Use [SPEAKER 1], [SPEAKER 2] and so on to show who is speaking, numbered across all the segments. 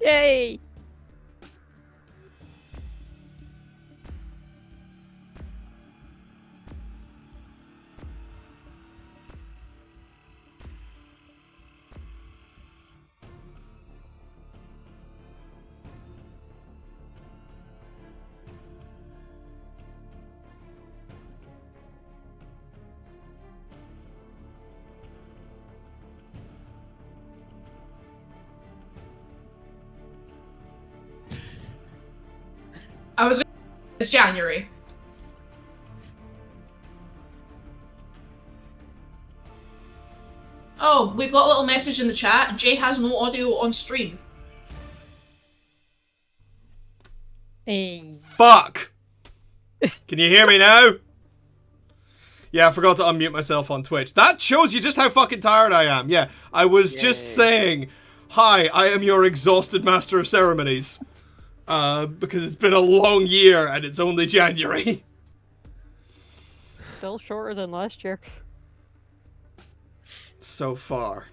[SPEAKER 1] Yay!
[SPEAKER 2] It's January. Oh, we've got a little message in the chat. Jay has no audio on stream.
[SPEAKER 1] Hey.
[SPEAKER 3] Fuck! Can you hear me now? Yeah, I forgot to unmute myself on Twitch. That shows you just how fucking tired I am. Yeah, I was just saying, hi, I am your exhausted master of ceremonies. Because it's been a long year and it's only January.
[SPEAKER 1] Still shorter than last year.
[SPEAKER 3] So far.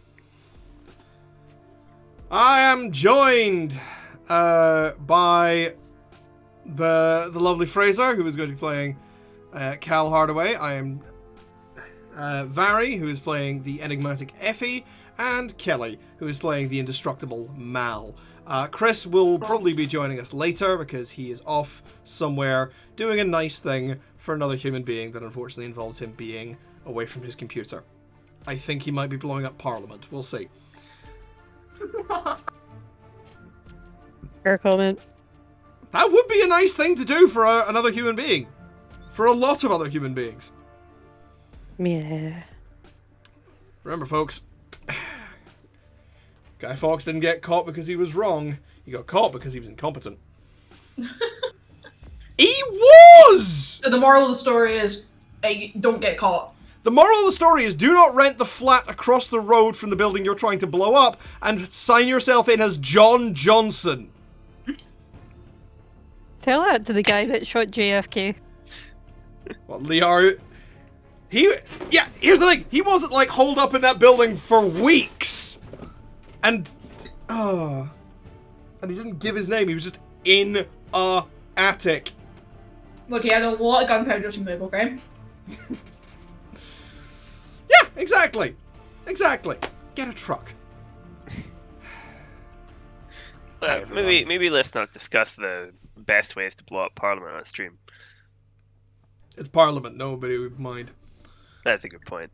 [SPEAKER 3] I am joined by the lovely Fraser, who is going to be playing Cal Hardaway. I am Vary, who is playing the enigmatic Effie, and Kelly, who is playing the indestructible Mal. Chris will probably be joining us later because he is off somewhere doing a nice thing for another human being that unfortunately involves him being away from his computer. I think he might be blowing up Parliament. We'll see.
[SPEAKER 1] Fair comment.
[SPEAKER 3] That would be a nice thing to do for another human being. For a lot of other human beings.
[SPEAKER 1] Yeah.
[SPEAKER 3] Remember, folks, Guy Fawkes didn't get caught because he was wrong. He got caught because he was incompetent. He was!
[SPEAKER 2] So the moral of the story is, don't get caught.
[SPEAKER 3] The moral of the story is do not rent the flat across the road from the building you're trying to blow up and sign yourself in as John Johnson.
[SPEAKER 1] Tell that to the guy that shot JFK.
[SPEAKER 3] Well, Liar... Yeah, here's the thing. He wasn't, like, holed up in that building for weeks. And he didn't give his name. He was just in a attic.
[SPEAKER 2] Look, he had a lot of gunpowder to move, okay?
[SPEAKER 3] Yeah, exactly. Exactly. Get a truck.
[SPEAKER 4] Well, maybe let's not discuss the best ways to blow up Parliament on stream.
[SPEAKER 3] It's Parliament. Nobody would mind.
[SPEAKER 4] That's a good point.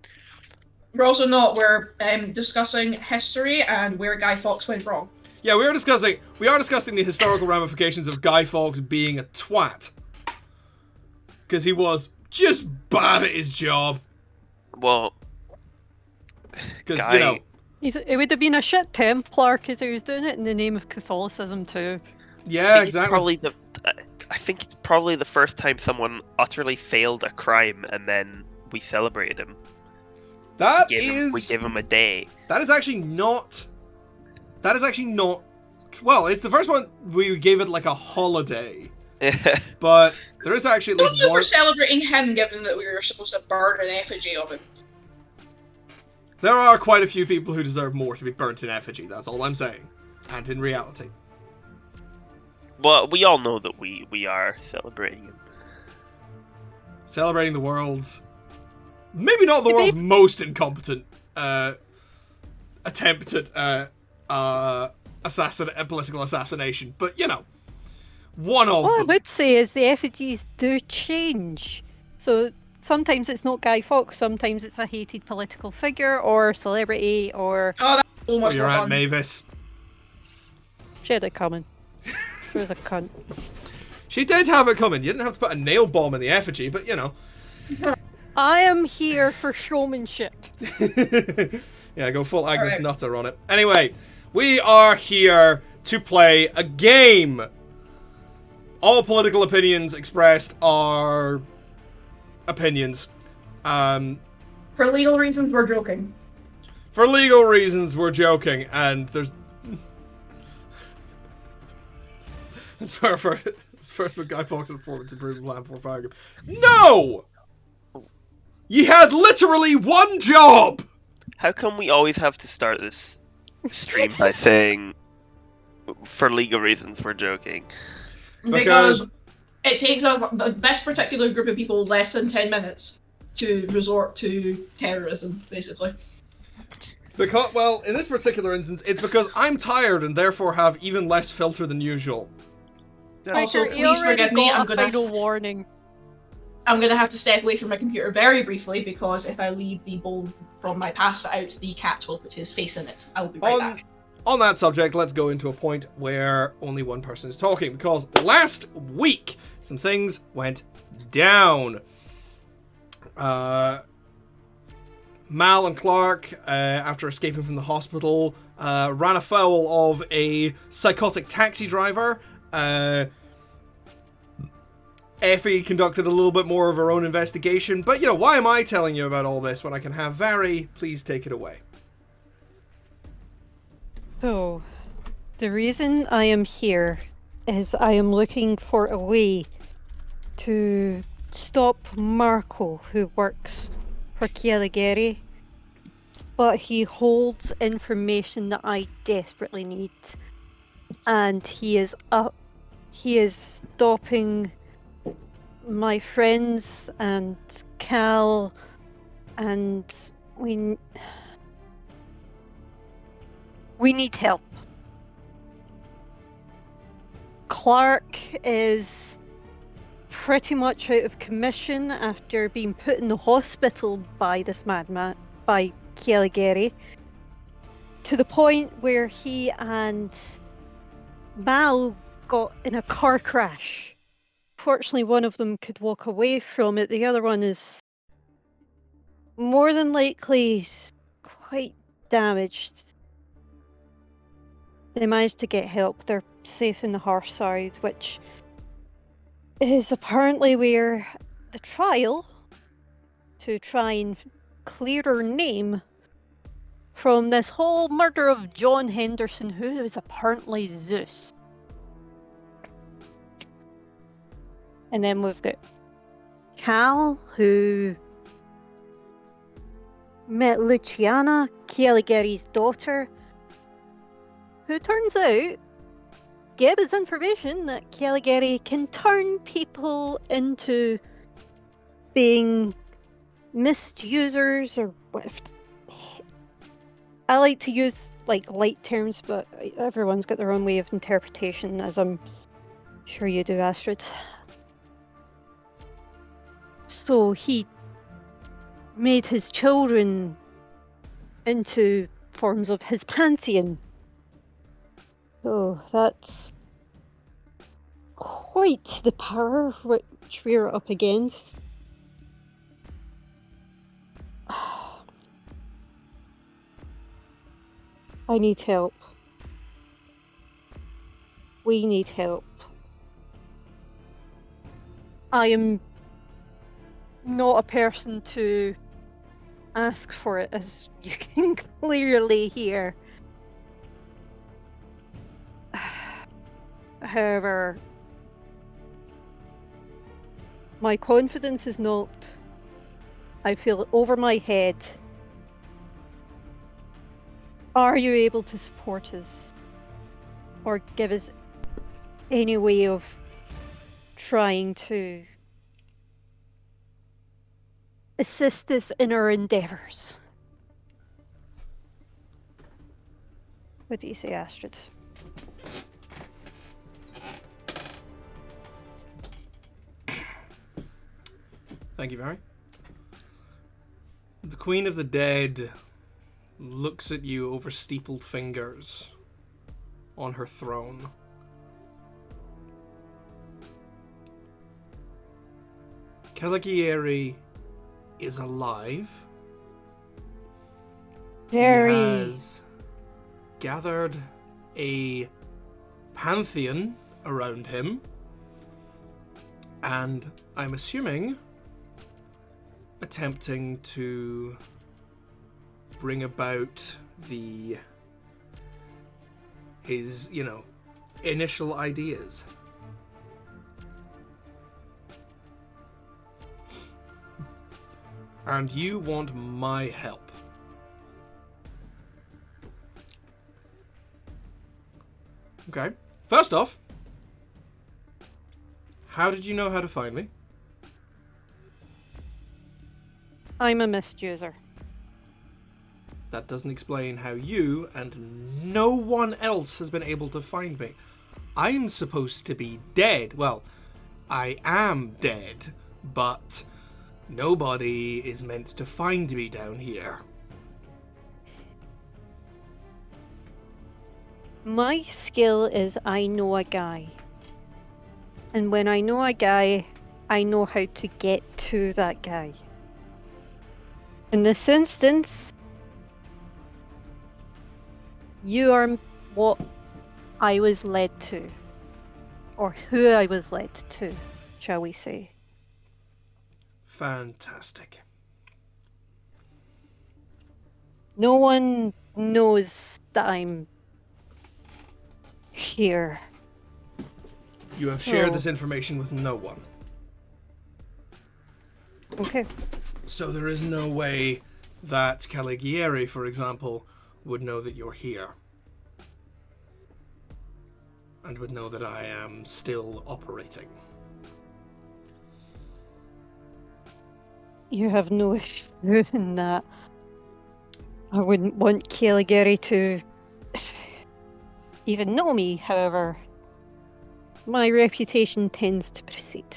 [SPEAKER 2] We're also not. We're discussing history and where Guy Fawkes went wrong.
[SPEAKER 3] Yeah, we are discussing the historical ramifications of Guy Fawkes being a twat. Because he was just bad at his job.
[SPEAKER 4] Well,
[SPEAKER 3] because you know,
[SPEAKER 1] it would have been a shit Templar because he was doing it in the name of Catholicism too.
[SPEAKER 3] Yeah, exactly.
[SPEAKER 4] I think it's probably the first time someone utterly failed a crime and then we celebrated him. We gave him a day.
[SPEAKER 3] That is actually not. Well, it's the first one we gave it like a holiday. But there is actually at least one.
[SPEAKER 2] We're celebrating him, given that we were supposed to burn an effigy of him.
[SPEAKER 3] There are quite a few people who deserve more to be burnt in effigy. That's all I'm saying, and in reality.
[SPEAKER 4] Well, we all know that we are celebrating him.
[SPEAKER 3] Celebrating the world's... Maybe not the world's most incompetent attempt at political assassination, but, you know, one of them.
[SPEAKER 1] What I would say is the effigies do change. So sometimes it's not Guy Fawkes, sometimes it's a hated political figure or celebrity or...
[SPEAKER 2] Oh, that's so much
[SPEAKER 3] your
[SPEAKER 2] more
[SPEAKER 3] Aunt
[SPEAKER 2] fun.
[SPEAKER 3] Mavis.
[SPEAKER 1] She had it coming. She was a cunt.
[SPEAKER 3] She did have it coming. You didn't have to put a nail bomb in the effigy, but, you know.
[SPEAKER 1] I am here for showmanship.
[SPEAKER 3] Yeah, go full Agnes Nutter on it. Anyway, we are here to play a game. All political opinions expressed are opinions.
[SPEAKER 2] For legal reasons, we're joking.
[SPEAKER 3] For legal reasons, we're joking, and there's... It's perfect. It's first with Guy Fawkes' performance improvement plan for firing him. No! You had literally one job!
[SPEAKER 4] How come we always have to start this stream by saying For legal reasons, we're joking.
[SPEAKER 2] Because it takes this particular group of people less than 10 minutes to resort to terrorism, basically.
[SPEAKER 3] Because, well, in this particular instance, it's because I'm tired and therefore have even less filter than usual.
[SPEAKER 2] Also,
[SPEAKER 1] Riker, he
[SPEAKER 2] please
[SPEAKER 1] already
[SPEAKER 2] forgive me,
[SPEAKER 1] got
[SPEAKER 2] I'm
[SPEAKER 1] a
[SPEAKER 2] gonna
[SPEAKER 1] final warning.
[SPEAKER 2] have to step away from my computer very briefly, because if I leave the bowl from my pass out, the cat will put his face in it. I will be right back.
[SPEAKER 3] On that subject, let's go into a point where only one person is talking, because last week, some things went down. Mal and Clark, after escaping from the hospital, ran afoul of a psychotic taxi driver. Effie conducted a little bit more of her own investigation, but, why am I telling you about all this when I can have Vari please take it away?
[SPEAKER 1] So, the reason I am here is I am looking for a way to stop Marco, who works for Chialigeri, but he holds information that I desperately need, and he is stopping my friends and Cal, and we need help. Clark is pretty much out of commission after being put in the hospital by this madman, by Chialigeri, to the point where he and Mal got in a car crash. Fortunately, one of them could walk away from it. The other one is more than likely quite damaged. They managed to get help. They're safe in the Hearthside, which is apparently where the trial to try and clear her name from this whole murder of John Henderson, who is apparently Zeus. And then we've got Cal, who met Luciana, Chialigeri's daughter, who turns out gave us information that Chialigeri can turn people into being misusers, or what. I like to use light terms, but everyone's got their own way of interpretation, as I'm sure you do, Astrid. So he made his children into forms of his pantheon. So that's quite the power which we're up against. I need help. We need help. I am not a person to ask for it, as you can clearly hear. However, my confidence is not. I feel it over my head. Are you able to support us? Or give us any way of trying to assist us in our endeavours? What do you say, Astrid?
[SPEAKER 3] Thank you, Vari. The Queen of the Dead looks at you over steepled fingers on her throne. Chialigeri is alive.
[SPEAKER 1] Very.
[SPEAKER 3] He has gathered a pantheon around him, and I'm assuming attempting to bring about his initial ideas. And you want my help. Okay. First off, how did you know how to find me?
[SPEAKER 1] I'm a mist user.
[SPEAKER 3] That doesn't explain how you and no one else has been able to find me. I'm supposed to be dead. Well, I am dead, but nobody is meant to find me down here.
[SPEAKER 1] My skill is I know a guy. And when I know a guy, I know how to get to that guy. In this instance, you are what I was led to. Or who I was led to, shall we say.
[SPEAKER 3] Fantastic.
[SPEAKER 1] No one knows that I'm here.
[SPEAKER 3] You have shared this information with no one.
[SPEAKER 1] Okay.
[SPEAKER 3] So there is no way that Caligari, for example, would know that you're here. And would know that I am still operating.
[SPEAKER 1] You have no issue in that. I wouldn't want Caligari to even know me, however. My reputation tends to precede.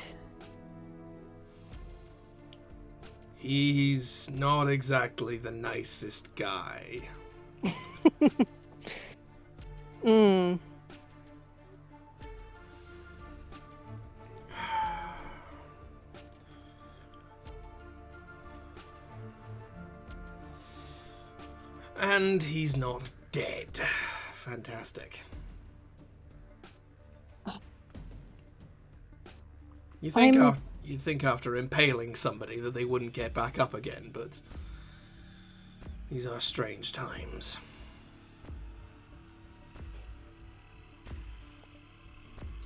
[SPEAKER 3] He's not exactly the nicest guy.
[SPEAKER 1] Hmm.
[SPEAKER 3] And he's not dead. Fantastic. You'd think after impaling somebody that they wouldn't get back up again, but these are strange times.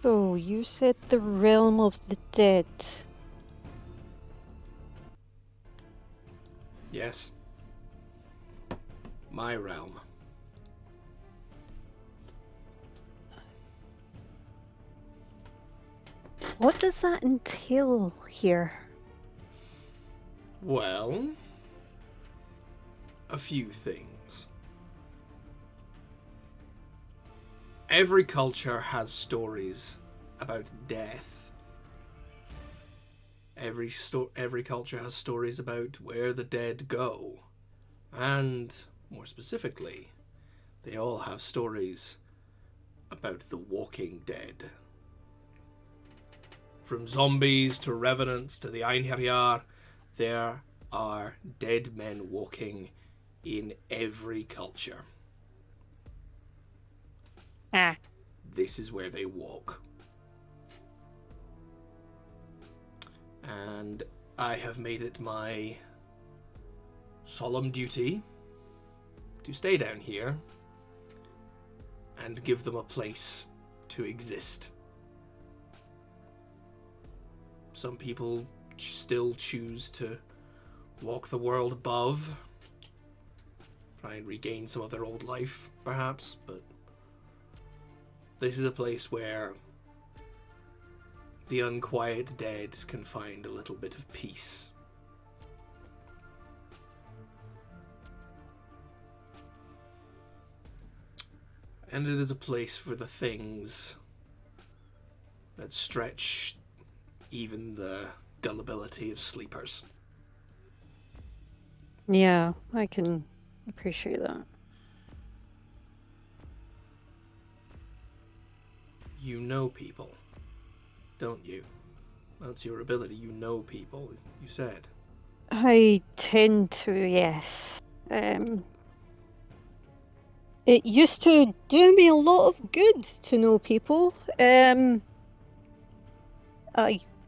[SPEAKER 1] So, you said the realm of the dead.
[SPEAKER 3] Yes. My realm.
[SPEAKER 1] What does that entail here?
[SPEAKER 3] Well, a few things. Every culture has stories about death. Every culture has stories about where the dead go. And, more specifically, they all have stories about the walking dead. From zombies to revenants to the Einherjar, there are dead men walking in every culture.
[SPEAKER 1] Ah.
[SPEAKER 3] This is where they walk. And I have made it my solemn duty to stay down here and give them a place to exist. Some people still choose to walk the world above, try and regain some of their old life, perhaps, but this is a place where the unquiet dead can find a little bit of peace. And it is a place for the things that stretch even the gullibility of sleepers.
[SPEAKER 1] Yeah, I can appreciate that.
[SPEAKER 3] You know people, don't you? That's your ability. You know people, you said.
[SPEAKER 1] I tend to, yes. It used to do me a lot of good to know people. I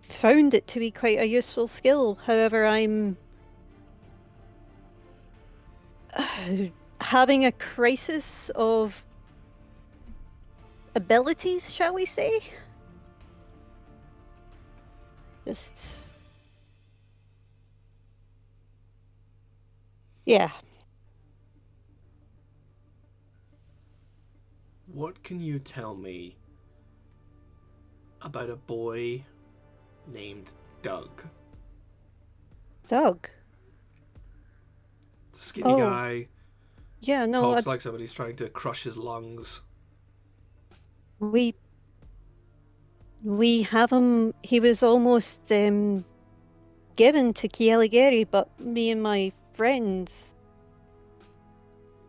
[SPEAKER 1] found it to be quite a useful skill. However, I'm having a crisis of abilities, shall we say? Just... yeah.
[SPEAKER 3] What can you tell me about a boy named Doug?
[SPEAKER 1] Doug?
[SPEAKER 3] Skinny guy.
[SPEAKER 1] Yeah, no.
[SPEAKER 3] Talks like somebody's trying to crush his lungs.
[SPEAKER 1] We have him. He was almost given to Kieligeri, but me and my friends,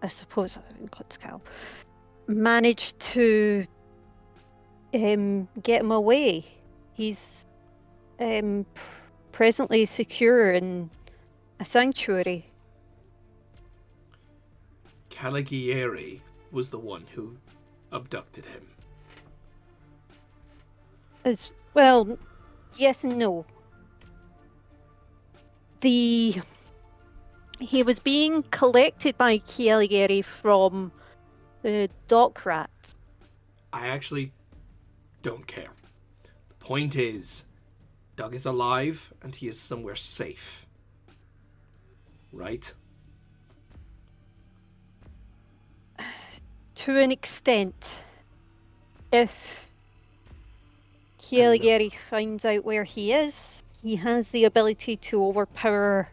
[SPEAKER 1] I suppose that includes Cal, managed to get him away. He's presently secure in a sanctuary.
[SPEAKER 3] Caligari was the one who abducted him.
[SPEAKER 1] As well, yes and no. He was being collected by Kieligeri from the dock rats.
[SPEAKER 3] I actually don't care. The point is, Doug is alive and he is somewhere safe. Right?
[SPEAKER 1] To an extent. If Kieligeri finds out where he is, he has the ability to overpower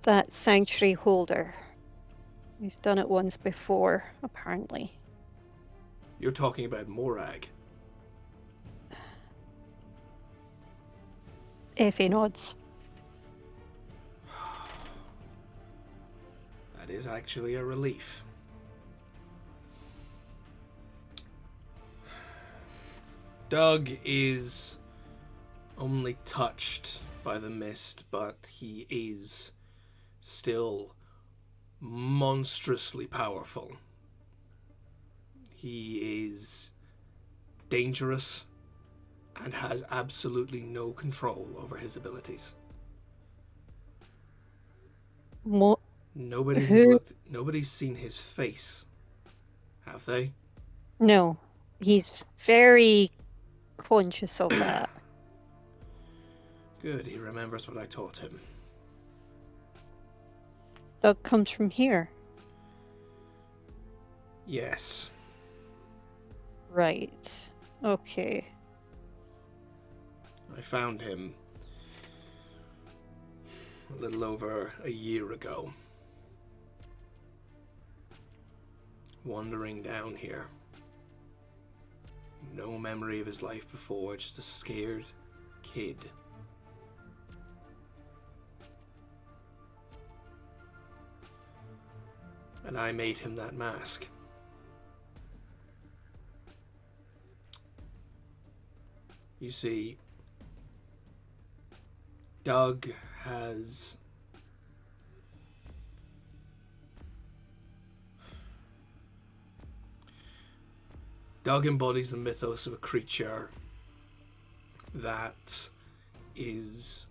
[SPEAKER 1] that sanctuary holder. He's done it once before, apparently.
[SPEAKER 3] You're talking about Morag.
[SPEAKER 1] Effie nods.
[SPEAKER 3] That is actually a relief. Doug is only touched by the mist, but he is still monstrously powerful. He is dangerous and has absolutely no control over his abilities. Nobody's seen his face, have they?
[SPEAKER 1] No, he's very conscious of that.
[SPEAKER 3] Good, he remembers what I taught him.
[SPEAKER 1] Doug comes from here.
[SPEAKER 3] Yes.
[SPEAKER 1] Right. Okay.
[SPEAKER 3] I found him a little over a year ago. Wandering down here. No memory of his life before, just a scared kid. And I made him that mask. You see, Doug has Doug embodies the mythos of a creature that is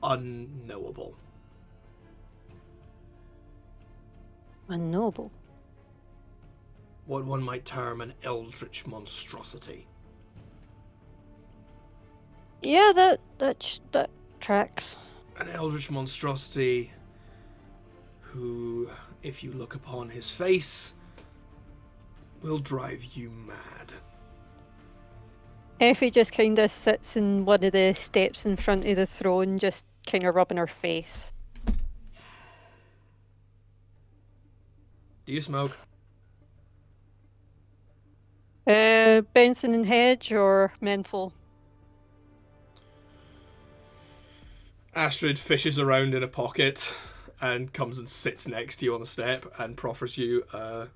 [SPEAKER 3] unknowable.
[SPEAKER 1] Unknowable.
[SPEAKER 3] What one might term an eldritch monstrosity.
[SPEAKER 1] Yeah, that tracks.
[SPEAKER 3] An eldritch monstrosity who, if you look upon his face, will drive you mad.
[SPEAKER 1] Effie just kind of sits in one of the steps in front of the throne, just kind of rubbing her face.
[SPEAKER 3] Do you smoke?
[SPEAKER 1] Benson and Hedge or menthol?
[SPEAKER 3] Astrid fishes around in a pocket and comes and sits next to you on the step and proffers you a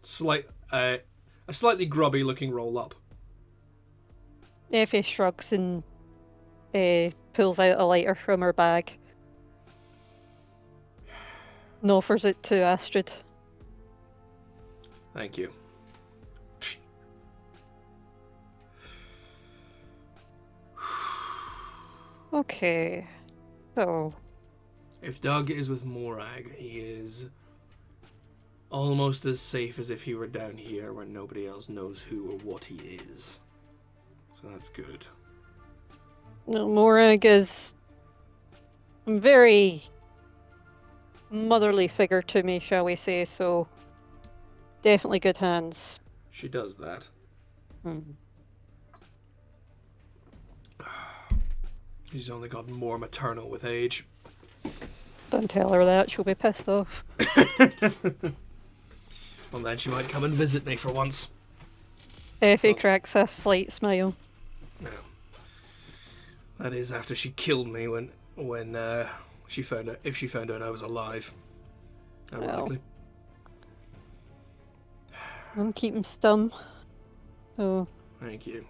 [SPEAKER 3] slightly grubby looking roll up.
[SPEAKER 1] Effie shrugs and pulls out a lighter from her bag and offers it to Astrid.
[SPEAKER 3] Thank you.
[SPEAKER 1] Okay, so
[SPEAKER 3] If Doug is with Morag, he is almost as safe as if he were down here where nobody else knows who or what he is. So that's good.
[SPEAKER 1] Morag is a very motherly figure to me, shall we say, so definitely good hands.
[SPEAKER 3] She does that. She's only gotten more maternal with age.
[SPEAKER 1] Don't tell her that, she'll be pissed off.
[SPEAKER 3] Well, then she might come and visit me for once.
[SPEAKER 1] Effie cracks a slight smile.
[SPEAKER 3] No. That is after she killed me when she found out if she found out I was alive. Ironically.
[SPEAKER 1] I'm keeping stum. Oh.
[SPEAKER 3] Thank you.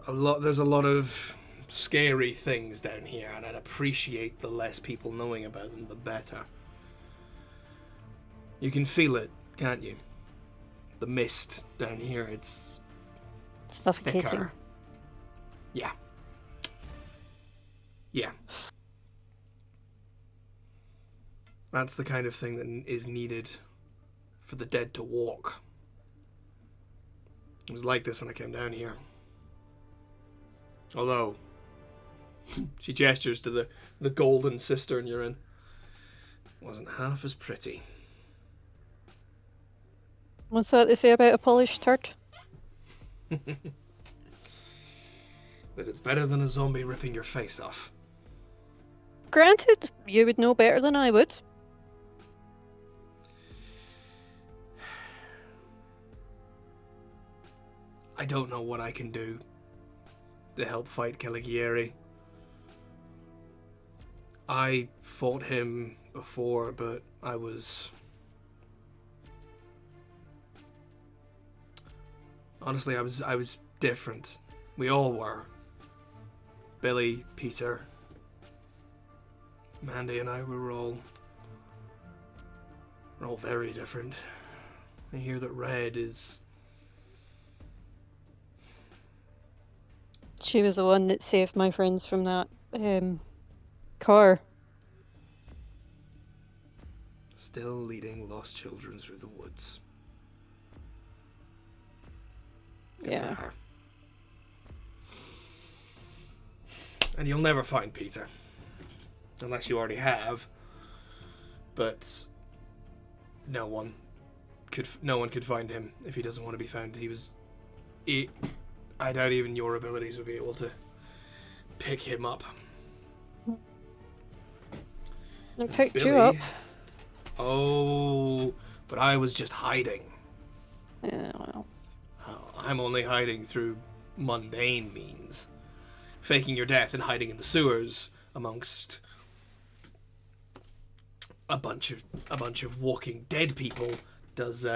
[SPEAKER 3] There's a lot of scary things down here, and I'd appreciate the less people knowing about them, the better. You can feel it, can't you? The mist down here, it's
[SPEAKER 1] suffocating.
[SPEAKER 3] Thicker. Yeah. Yeah. That's the kind of thing that is needed for the dead to walk. It was like this when I came down here. Although, she gestures to the golden cistern you're in. Wasn't half as pretty.
[SPEAKER 1] What's that they say about a polished turd?
[SPEAKER 3] That it's better than a zombie ripping your face off.
[SPEAKER 1] Granted, you would know better than I would.
[SPEAKER 3] I don't know what I can do to help fight Caligari. I fought him before, but I was... Honestly, I was different. We all were. Billy, Peter, Mandy and I were all very different. I hear that Red is...
[SPEAKER 1] She was the one that saved my friends from that car.
[SPEAKER 3] Still leading lost children through the woods. Good
[SPEAKER 1] Yeah.
[SPEAKER 3] for her. And you'll never find Peter. Unless you already have. But no one could find him if he doesn't want to be found. I doubt even your abilities would be able to pick him up.
[SPEAKER 1] I picked
[SPEAKER 3] Billy,
[SPEAKER 1] you up.
[SPEAKER 3] Oh, but I was just hiding.
[SPEAKER 1] Yeah, well.
[SPEAKER 3] Oh, I'm only hiding through mundane means. Faking your death and hiding in the sewers amongst a bunch of walking dead people does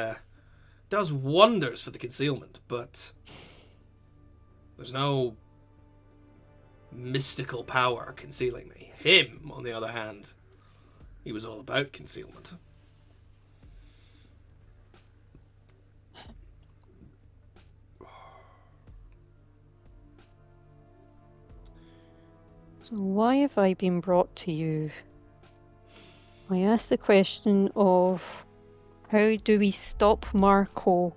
[SPEAKER 3] wonders for the concealment, but there's no mystical power concealing me. Him, on the other hand, he was all about concealment.
[SPEAKER 1] So why have I been brought to you? I asked the question of how do we stop Marco,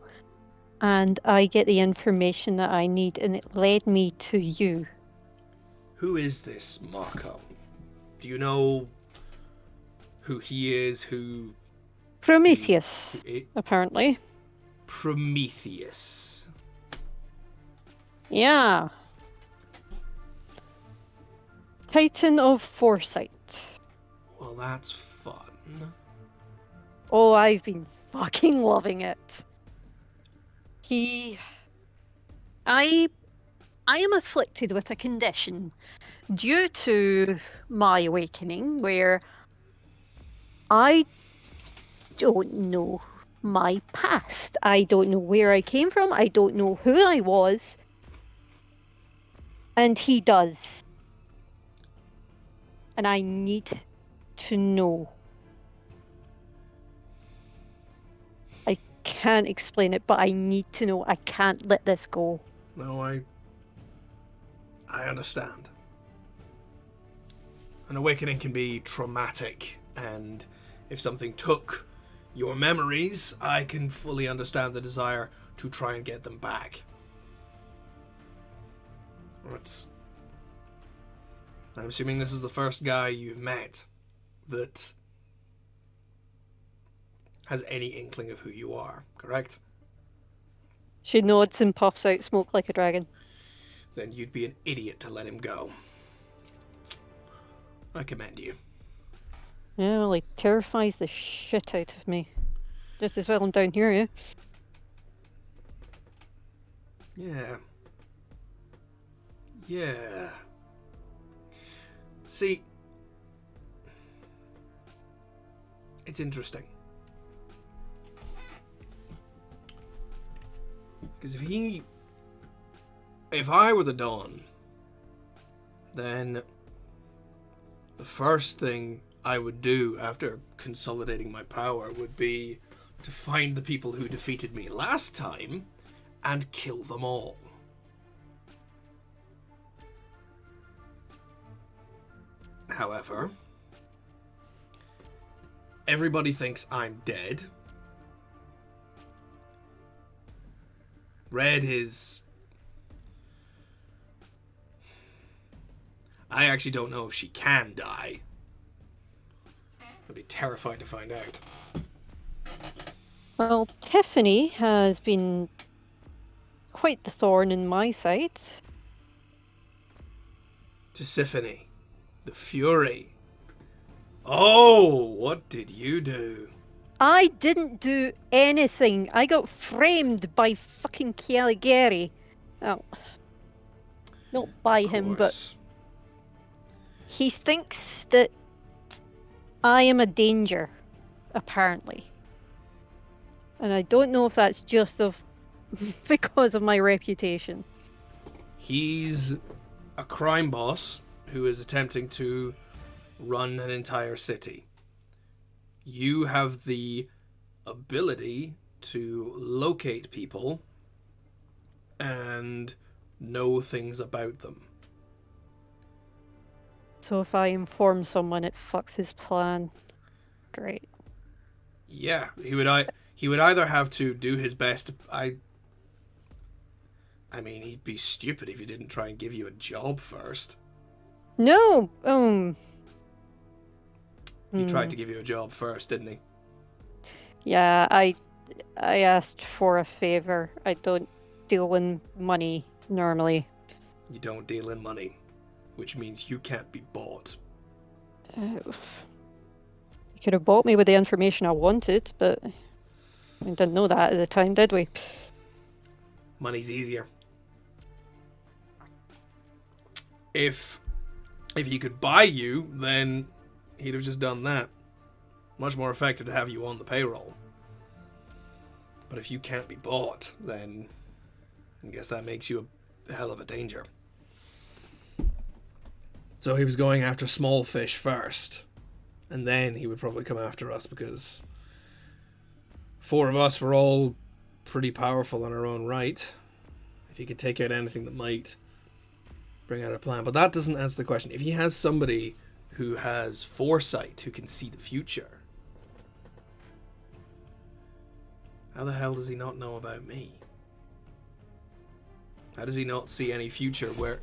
[SPEAKER 1] and I get the information that I need, and it led me to you.
[SPEAKER 3] Who is this Marco? Do you know who he is?
[SPEAKER 1] Prometheus, apparently.
[SPEAKER 3] Prometheus.
[SPEAKER 1] Yeah. Titan of Foresight.
[SPEAKER 3] Well, that's fun.
[SPEAKER 1] Oh, I've been fucking loving it. I am afflicted with a condition due to my awakening where I don't know my past. I don't know where I came from. I don't know who I was. And he does. And I need to know. I can't explain it, but I need to know. I can't let this go.
[SPEAKER 3] No, I understand. An awakening can be traumatic, and if something took your memories, I can fully understand the desire to try and get them back. I'm assuming this is the first guy you've met that has any inkling of who you are, correct?
[SPEAKER 1] She nods and puffs out smoke like a dragon.
[SPEAKER 3] Then you'd be an idiot to let him go. I commend you.
[SPEAKER 1] Yeah, well, he terrifies the shit out of me. Just as well I'm down here, yeah?
[SPEAKER 3] Yeah. Yeah. See, it's interesting. Because if I were the Dawn, then the first thing I would do after consolidating my power would be to find the people who defeated me last time and kill them all. However, everybody thinks I'm dead. Red is... I actually don't know if she can die. I'd be terrified to find out.
[SPEAKER 1] Well, Tiffany has been quite the thorn in my side.
[SPEAKER 3] Tisiphone, the Fury. Oh, what did you do?
[SPEAKER 1] I didn't do anything. I got framed by fucking Caligari. Oh. Not by him, but he thinks that I am a danger, apparently. And I don't know if that's just because of my reputation.
[SPEAKER 3] He's a crime boss who is attempting to run an entire city. You have the ability to locate people and know things about them.
[SPEAKER 1] So if I inform someone, it fucks his plan. Great.
[SPEAKER 3] Yeah, he would either have to do his best. I mean, he'd be stupid if he didn't try and give you a job first.
[SPEAKER 1] No,
[SPEAKER 3] He tried to give you a job first, didn't he?
[SPEAKER 1] Yeah, I asked for a favor. I don't deal in money normally.
[SPEAKER 3] You don't deal in money, which means you can't be bought.
[SPEAKER 1] You could have bought me with the information I wanted, but we didn't know that at the time, did we?
[SPEAKER 3] Money's easier. If he could buy you, then he'd have just done that. Much more effective to have you on the payroll. But if you can't be bought, then I guess that makes you a hell of a danger. So he was going after small fish first, and then he would probably come after us because 4 of us were all pretty powerful in our own right. If he could take out anything that might bring out a plan. But that doesn't answer the question. If he has somebody who has foresight, who can see the future, how the hell does he not know about me? How does he not see any future where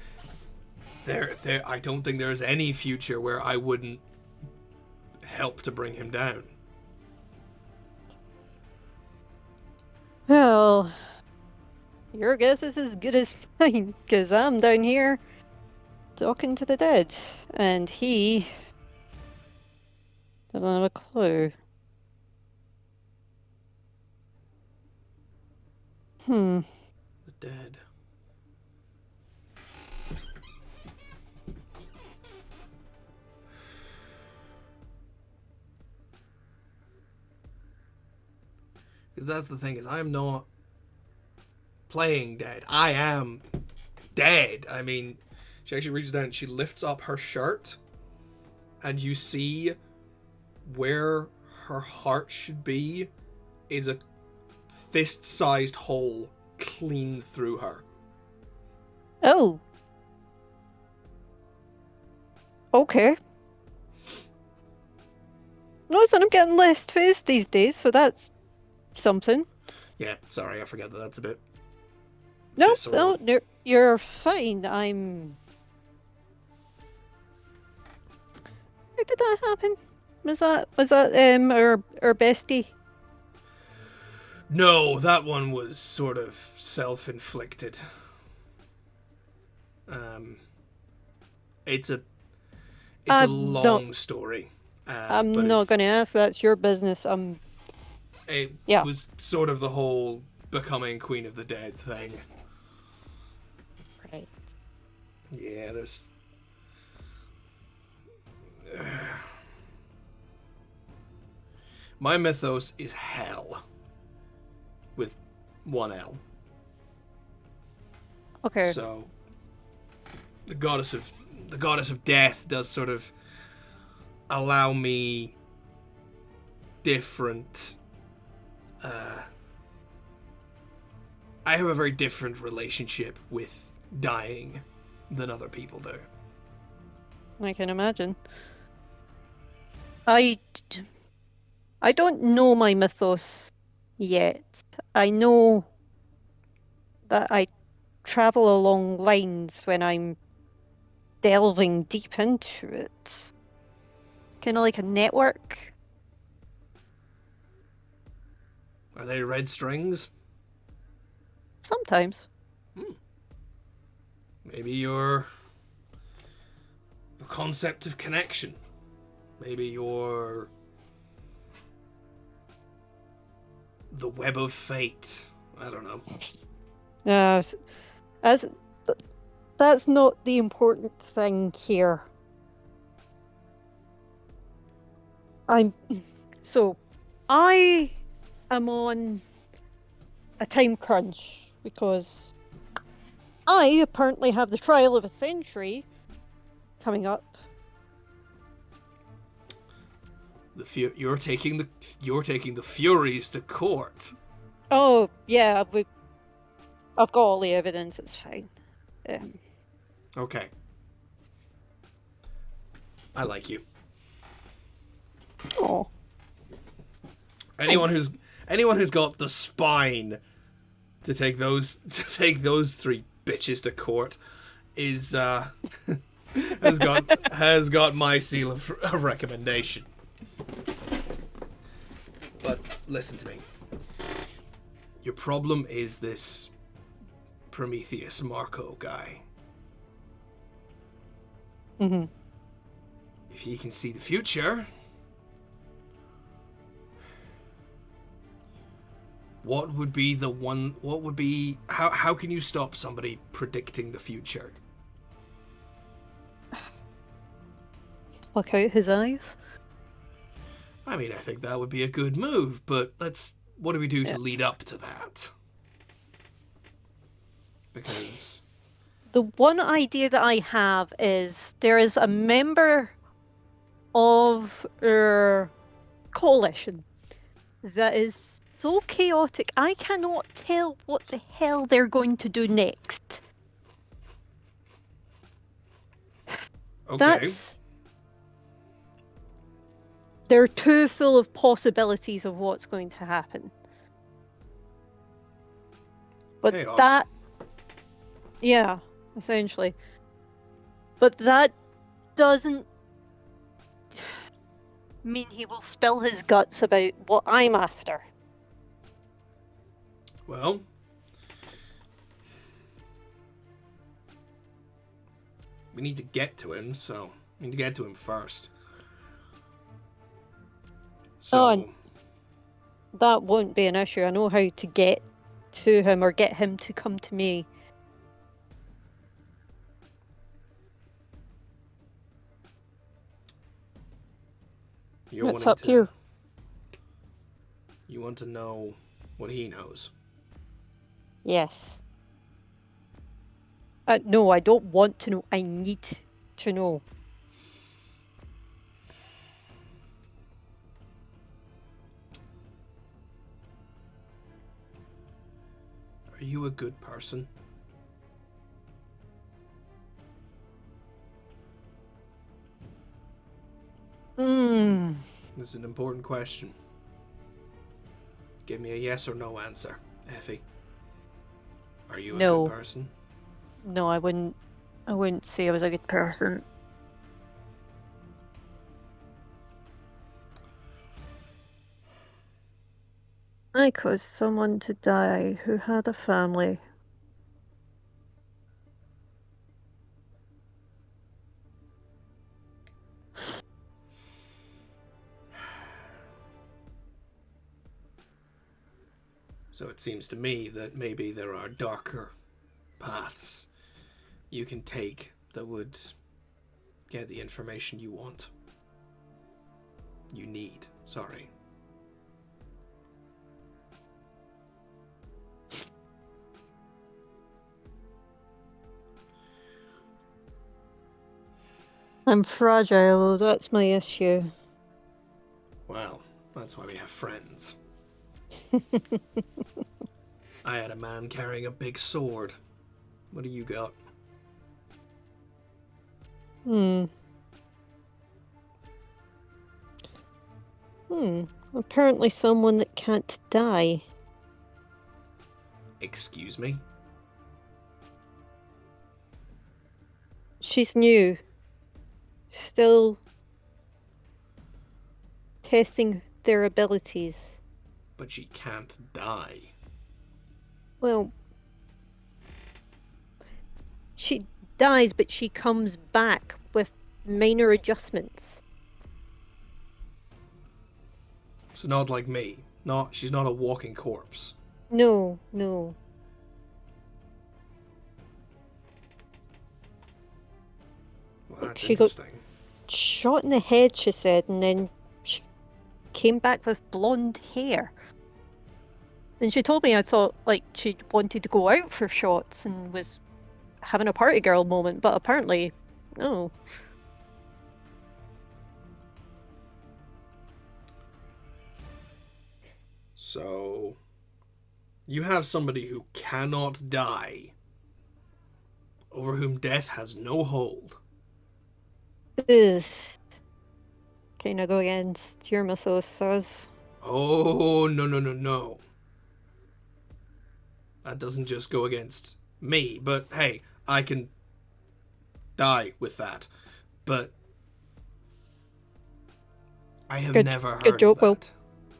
[SPEAKER 3] I don't think there's any future where I wouldn't help to bring him down.
[SPEAKER 1] Well, your guess is as good as mine, because I'm down here talking to the dead, and he doesn't have a clue.
[SPEAKER 3] The dead. Because that's the thing, is I'm not playing dead. I am dead. I mean, she actually reaches down and she lifts up her shirt, and you see where her heart should be is a fist-sized hole clean through her.
[SPEAKER 1] Oh. Okay. Listen, I'm getting less face these days, so that's something.
[SPEAKER 3] Yeah, sorry, I forgot that that's a bit...
[SPEAKER 1] No,
[SPEAKER 3] visceral.
[SPEAKER 1] no, you're fine. How did that happen? Was that our bestie?
[SPEAKER 3] No, that one was sort of self-inflicted. It's a long story.
[SPEAKER 1] I'm
[SPEAKER 3] but
[SPEAKER 1] not going to ask. That's your business.
[SPEAKER 3] It
[SPEAKER 1] Yeah.
[SPEAKER 3] was sort of the whole becoming Queen of the Dead thing.
[SPEAKER 1] Right.
[SPEAKER 3] Yeah, there's... My mythos is hell. With one L.
[SPEAKER 1] Okay.
[SPEAKER 3] So the goddess of death does sort of allow me different I have a very different relationship with dying than other people do.
[SPEAKER 1] I can imagine. I don't know my mythos yet. I know that I travel along lines when I'm delving deep into it. Kind of like a network.
[SPEAKER 3] Are they red strings?
[SPEAKER 1] Sometimes.
[SPEAKER 3] Maybe you're the concept of connection. Maybe you're the web of fate. I don't know.
[SPEAKER 1] As that's not the important thing here. I am on a time crunch because I apparently have the trial of a century coming up.
[SPEAKER 3] You're taking the Furies to court.
[SPEAKER 1] Oh yeah, I've got all the evidence. It's fine.
[SPEAKER 3] Okay. I like you.
[SPEAKER 1] Oh.
[SPEAKER 3] Anyone who's got the spine to take those three bitches to court is has got my seal of recommendation. But listen to me. Your problem is this Prometheus Marco guy.
[SPEAKER 1] Mm-hmm.
[SPEAKER 3] If he can see the future, what would be how can you stop somebody predicting the future?
[SPEAKER 1] Pluck out his eyes.
[SPEAKER 3] I mean, I think that would be a good move, but what do we do to lead up to that? Because
[SPEAKER 1] the one idea that I have is there is a member of our coalition that is so chaotic I cannot tell what the hell they're going to do next.
[SPEAKER 3] okay.
[SPEAKER 1] They're too full of possibilities of what's going to happen. But
[SPEAKER 3] Chaos.
[SPEAKER 1] Yeah, essentially. But that doesn't mean he will spill his guts about what I'm after.
[SPEAKER 3] Well, we need to get to him, so we need to get to him first. So
[SPEAKER 1] that won't be an issue. I know how to get to him or get him to come to me. It's up to you.
[SPEAKER 3] You want to know what he knows?
[SPEAKER 1] Yes. No, I don't want to know. I need to know.
[SPEAKER 3] Are you a good person? This is an important question. Give me a yes or no answer, Effie. Are you a good person?
[SPEAKER 1] No, I wouldn't say I was a good person. I caused someone to die who had a family.
[SPEAKER 3] So it seems to me that maybe there are darker paths you can take that would get the information you want. You need, sorry.
[SPEAKER 1] I'm fragile, that's my issue.
[SPEAKER 3] Well, that's why we have friends. I had a man carrying a big sword. What do you got?
[SPEAKER 1] Apparently someone that can't die.
[SPEAKER 3] Excuse me?
[SPEAKER 1] She's new. Still testing their abilities.
[SPEAKER 3] But she can't die.
[SPEAKER 1] Well, she dies, but she comes back with minor adjustments.
[SPEAKER 3] So not like me. She's not a walking corpse.
[SPEAKER 1] No.
[SPEAKER 3] Well, that's
[SPEAKER 1] She got
[SPEAKER 3] interesting.
[SPEAKER 1] shot in the head, she said, and then she came back with blonde hair. And she told me, I thought, like, she wanted to go out for shots and was having a party girl moment, but apparently, no.
[SPEAKER 3] So, you have somebody who cannot die, over whom death has no hold.
[SPEAKER 1] Ugh. Kinda go against your mythos, Saz.
[SPEAKER 3] Oh, no. That doesn't just go against me, but hey, I can die with that. But I have never heard
[SPEAKER 1] good joke,
[SPEAKER 3] of that.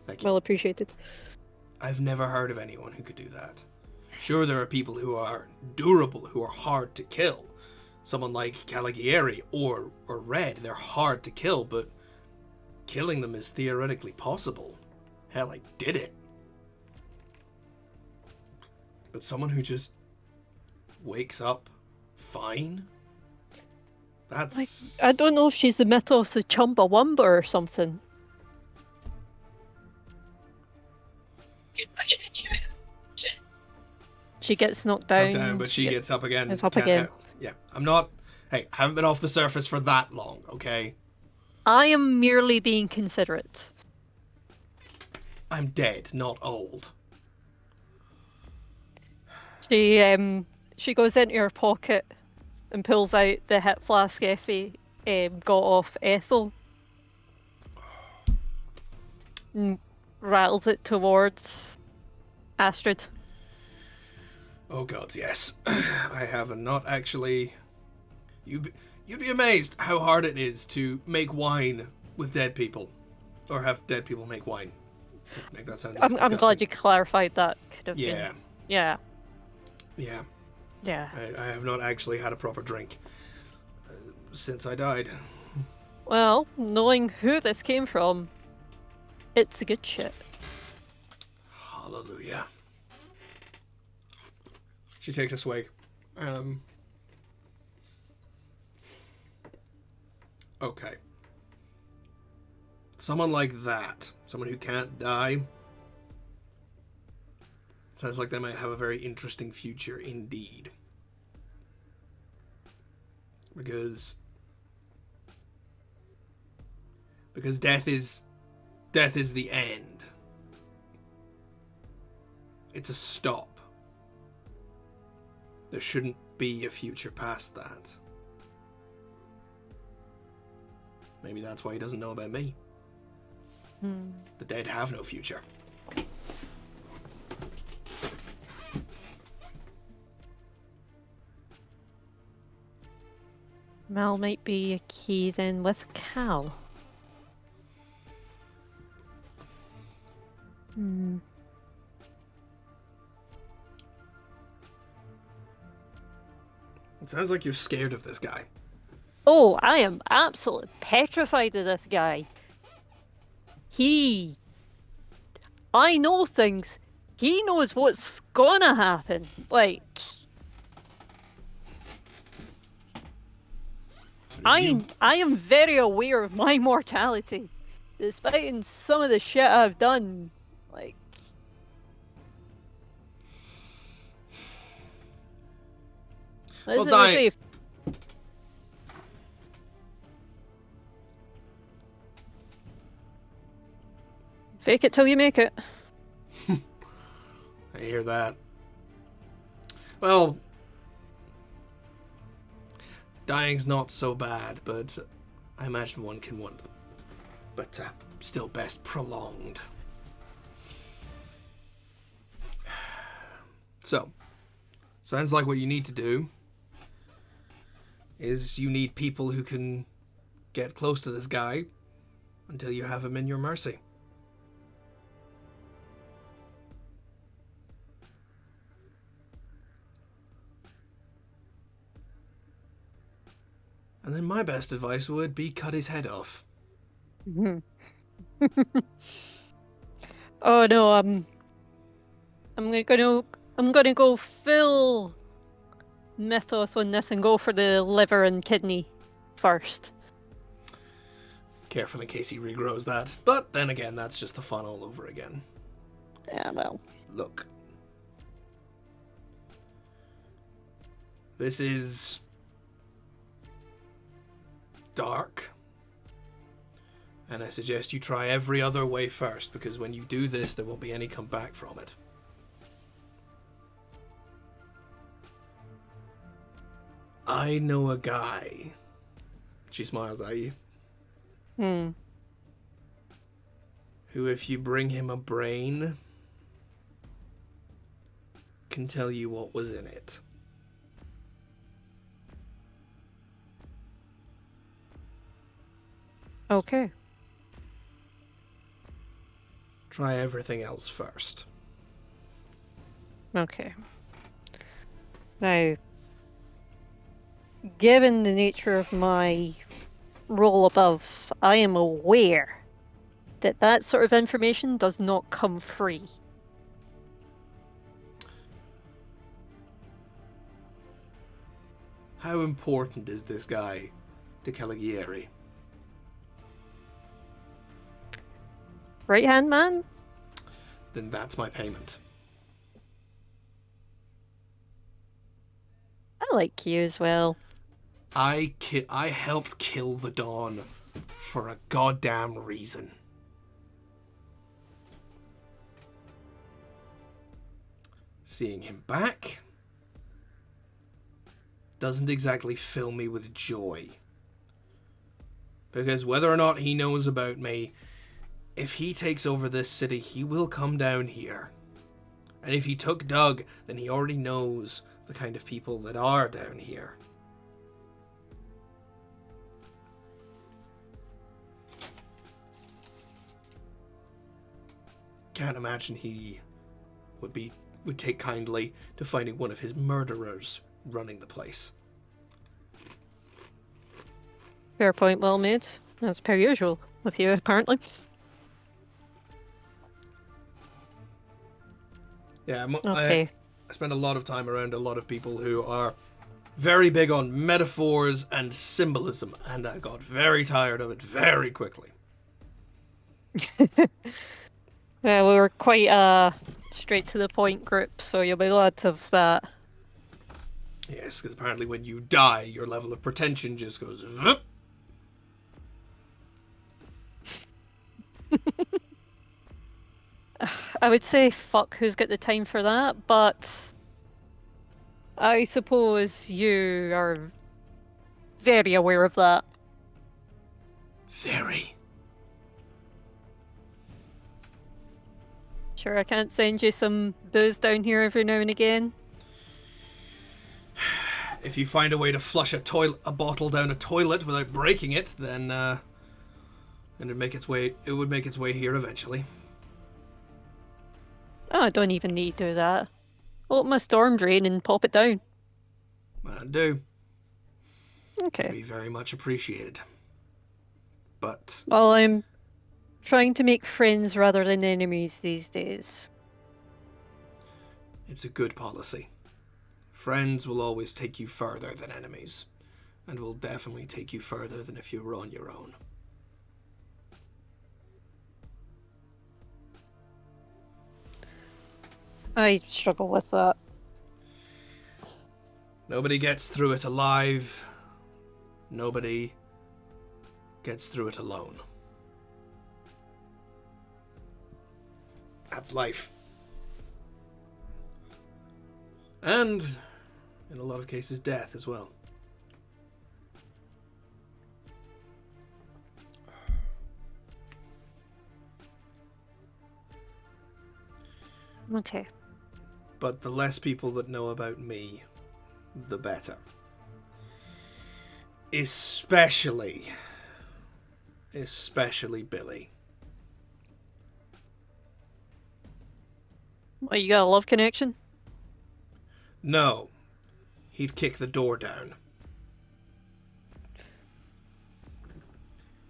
[SPEAKER 3] Thank you.
[SPEAKER 1] Well appreciated.
[SPEAKER 3] I've never heard of anyone who could do that. Sure, there are people who are durable, who are hard to kill. Someone like Caligari or Red, they're hard to kill, but killing them is theoretically possible. Hell, I did it. But someone who just wakes up fine? That's...
[SPEAKER 1] I don't know if she's the mythos of Chumbawamba or something. She gets knocked down.
[SPEAKER 3] Knocked down, but she gets up again.
[SPEAKER 1] It's up again.
[SPEAKER 3] Yeah, I'm not... Hey, I haven't been off the surface for that long, okay?
[SPEAKER 1] I am merely being considerate.
[SPEAKER 3] I'm dead, not old.
[SPEAKER 1] She goes into her pocket and pulls out the hit flask Effie got off Ethel. And rattles it towards Astrid.
[SPEAKER 3] Oh god, yes. I have not actually... You'd be amazed how hard it is to make wine with dead people. Or have dead people make wine. To make that sound less
[SPEAKER 1] I'm glad you clarified that. Could have
[SPEAKER 3] Yeah.
[SPEAKER 1] been. Yeah.
[SPEAKER 3] Yeah.
[SPEAKER 1] Yeah.
[SPEAKER 3] I have not actually had a proper drink since I died.
[SPEAKER 1] Well, knowing who this came from, it's a good shit.
[SPEAKER 3] Hallelujah. She takes a swig. Okay. Someone like that, someone who can't die, sounds like they might have a very interesting future indeed. Because death is the end. It's a stop. There shouldn't be a future past that. Maybe that's why he doesn't know about me. The dead have no future.
[SPEAKER 1] Mal might be a key then with Cal.
[SPEAKER 3] It sounds like you're scared of this guy.
[SPEAKER 1] Oh, I am absolutely petrified of this guy. I know things. He knows what's gonna happen. Like, I am very aware of my mortality, despite some of the shit I've done. Like,
[SPEAKER 3] Well,
[SPEAKER 1] as I say, fake it till you make it.
[SPEAKER 3] I hear that. Well, dying's not so bad, but I imagine one can wonder. But still best prolonged. So, sounds like what you need to do is you need people who can get close to this guy until you have him in your mercy. And then my best advice would be cut his head off.
[SPEAKER 1] Oh no, I'm gonna go full mythos on this and go for the liver and kidney first.
[SPEAKER 3] Careful in case he regrows that. But then again, that's just the fun all over again.
[SPEAKER 1] Yeah, well.
[SPEAKER 3] Look. This is dark. And I suggest you try every other way first, because when you do this, there won't be any comeback from it. I know a guy. She smiles at you. Who, if you bring him a brain, can tell you what was in it.
[SPEAKER 1] Okay.
[SPEAKER 3] Try everything else first.
[SPEAKER 1] Okay. Now, given the nature of my role above, I am aware that that sort of information does not come free.
[SPEAKER 3] How important is this guy to Caligieri?
[SPEAKER 1] Right hand man?
[SPEAKER 3] Then that's my payment.
[SPEAKER 1] I like you as well.
[SPEAKER 3] I helped kill the Dawn for a goddamn reason. Seeing him back doesn't exactly fill me with joy. Because whether or not he knows about me, if he takes over this city, he will come down here. And if he took Doug, then he already knows the kind of people that are down here. Can't imagine he would take kindly to finding one of his murderers running the place.
[SPEAKER 1] Fair point, well made. As per usual with you, apparently.
[SPEAKER 3] Yeah,
[SPEAKER 1] okay.
[SPEAKER 3] I spend a lot of time around a lot of people who are very big on metaphors and symbolism, and I got very tired of it very quickly.
[SPEAKER 1] Yeah, we were quite straight to the point group, so you'll be glad of that.
[SPEAKER 3] Yes, because apparently when you die, your level of pretension just goes... Vup.
[SPEAKER 1] I would say fuck who's got the time for that, but I suppose you are very aware of that.
[SPEAKER 3] Very.
[SPEAKER 1] Sure, I can't send you some booze down here every now and again.
[SPEAKER 3] If you find a way to flush a bottle down a toilet without breaking it, then it would make its way here eventually.
[SPEAKER 1] Oh, I don't even need to do that. Open my storm drain and pop it down.
[SPEAKER 3] I do.
[SPEAKER 1] Okay.
[SPEAKER 3] Be very much appreciated. But
[SPEAKER 1] well, I'm trying to make friends rather than enemies these days.
[SPEAKER 3] it's a good policy. Friends will always take you further than enemies, and will definitely take you further than if you were on your own.
[SPEAKER 1] I struggle with that.
[SPEAKER 3] Nobody gets through it alive. Nobody gets through it alone. That's life. And, in a lot of cases, death as well.
[SPEAKER 1] Okay.
[SPEAKER 3] But the less people that know about me, the better. Especially Billy.
[SPEAKER 1] Well, you got a love connection?
[SPEAKER 3] No, he'd kick the door down.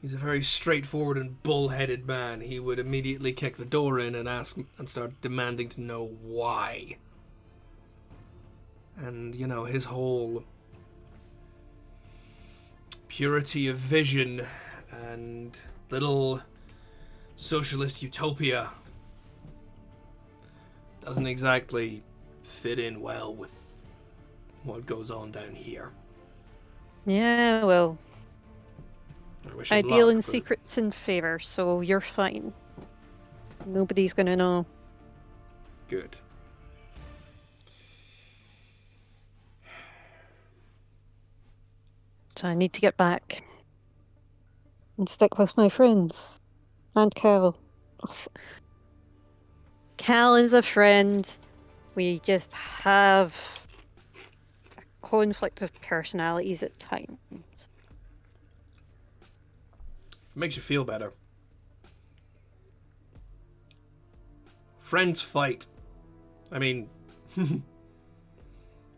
[SPEAKER 3] He's a very straightforward and bull-headed man. He would immediately kick the door in and ask and start demanding to know why. And, you know, his whole purity of vision and little socialist utopia doesn't exactly fit in well with what goes on down here.
[SPEAKER 1] Yeah, well,
[SPEAKER 3] I wish him
[SPEAKER 1] I deal
[SPEAKER 3] luck,
[SPEAKER 1] in
[SPEAKER 3] but
[SPEAKER 1] secrets in favor, so you're fine. Nobody's gonna know.
[SPEAKER 3] good.
[SPEAKER 1] So I need to get back and stick with my friends. And Cal. Cal is a friend. We just have a conflict of personalities at times.
[SPEAKER 3] Makes you feel better. Friends fight. I mean, I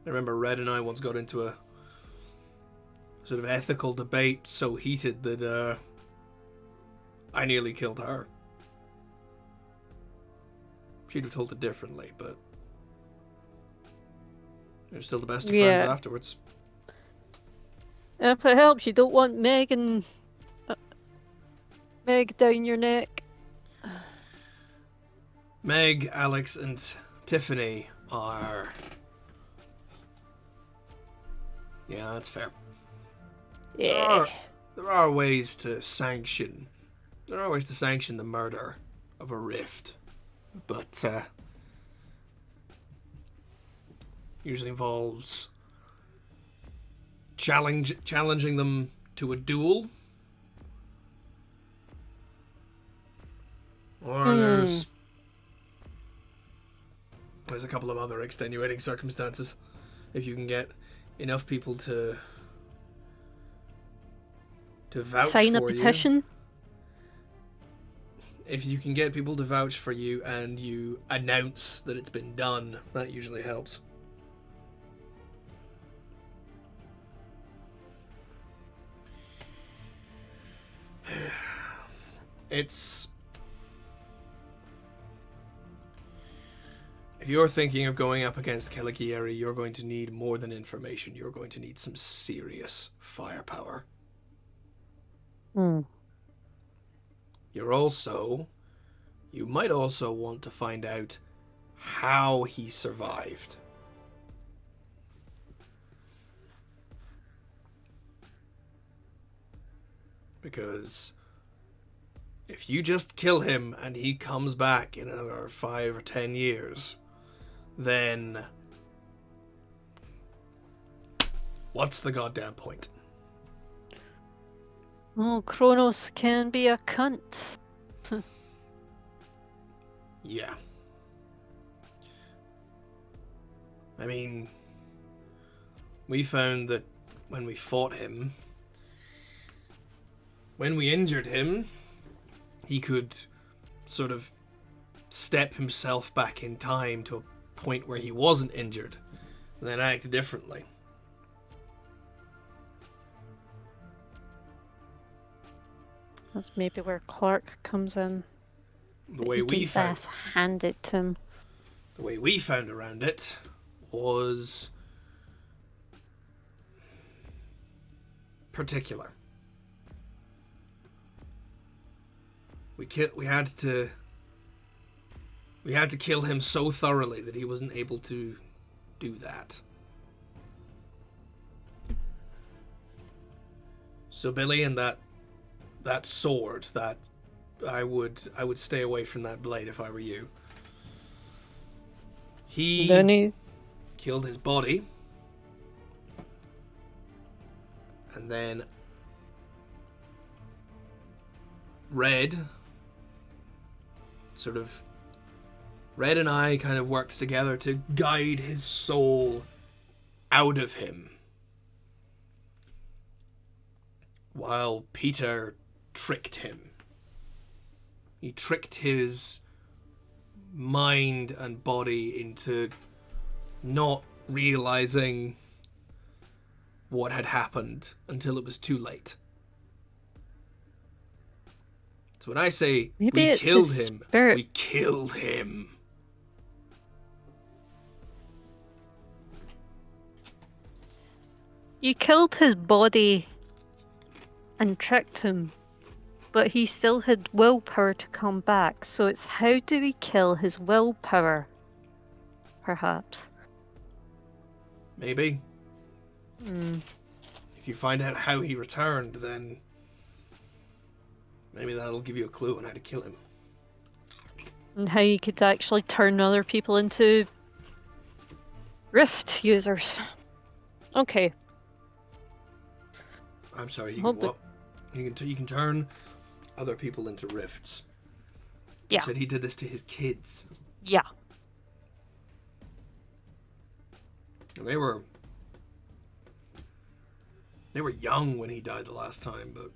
[SPEAKER 3] remember Red and I once got into a sort of ethical debate so heated that I nearly killed her. She'd have told it differently, but they're still the best of friends afterwards.
[SPEAKER 1] If it helps, you don't want Meg down your neck.
[SPEAKER 3] Meg, Alex, and Tiffany are... Yeah, that's fair.
[SPEAKER 1] Yeah.
[SPEAKER 3] There are ways to sanction... There are ways to sanction the murder of a rift. But, usually involves challenging them to a duel. Or there's a couple of other extenuating circumstances. If you can get enough people to vouch
[SPEAKER 1] Sign a
[SPEAKER 3] for
[SPEAKER 1] petition.
[SPEAKER 3] you. If you can get people to vouch for you and you announce that it's been done, that usually helps. It's... If you're thinking of going up against Caligari, you're going to need more than information. You're going to need some serious firepower.
[SPEAKER 1] Hmm.
[SPEAKER 3] You might also want to find out how he survived. Because if you just kill him and he comes back in another 5 or 10 years, then what's the goddamn point?
[SPEAKER 1] Oh, Kronos can be a cunt.
[SPEAKER 3] Yeah. I mean, we found that when we fought him, when we injured him, he could sort of step himself back in time to a point where he wasn't injured and then act differently.
[SPEAKER 1] That's maybe where Clark comes in.
[SPEAKER 3] The way we found
[SPEAKER 1] handed to him.
[SPEAKER 3] The way we found around it was particular. We had to kill him so thoroughly that he wasn't able to do that. So Billy, and that sword, that I would stay away from that blade if I were you. He killed his body, and then Red and I kind of worked together to guide his soul out of him, while Peter tricked him. He tricked his mind and body into not realizing what had happened until it was too late. So when I say we killed him, we killed him.
[SPEAKER 1] You killed his body and tricked him, but he still had willpower to come back. So it's how do we kill his willpower? Perhaps.
[SPEAKER 3] Maybe. If you find out how he returned, then maybe that'll give you a clue on how to kill him.
[SPEAKER 1] And how you could actually turn other people into Rift users. Okay.
[SPEAKER 3] I'm sorry, you can what? You can turn other people into rifts.
[SPEAKER 1] Yeah.
[SPEAKER 3] You said he did this to his kids.
[SPEAKER 1] Yeah.
[SPEAKER 3] They were young when he died the last time, but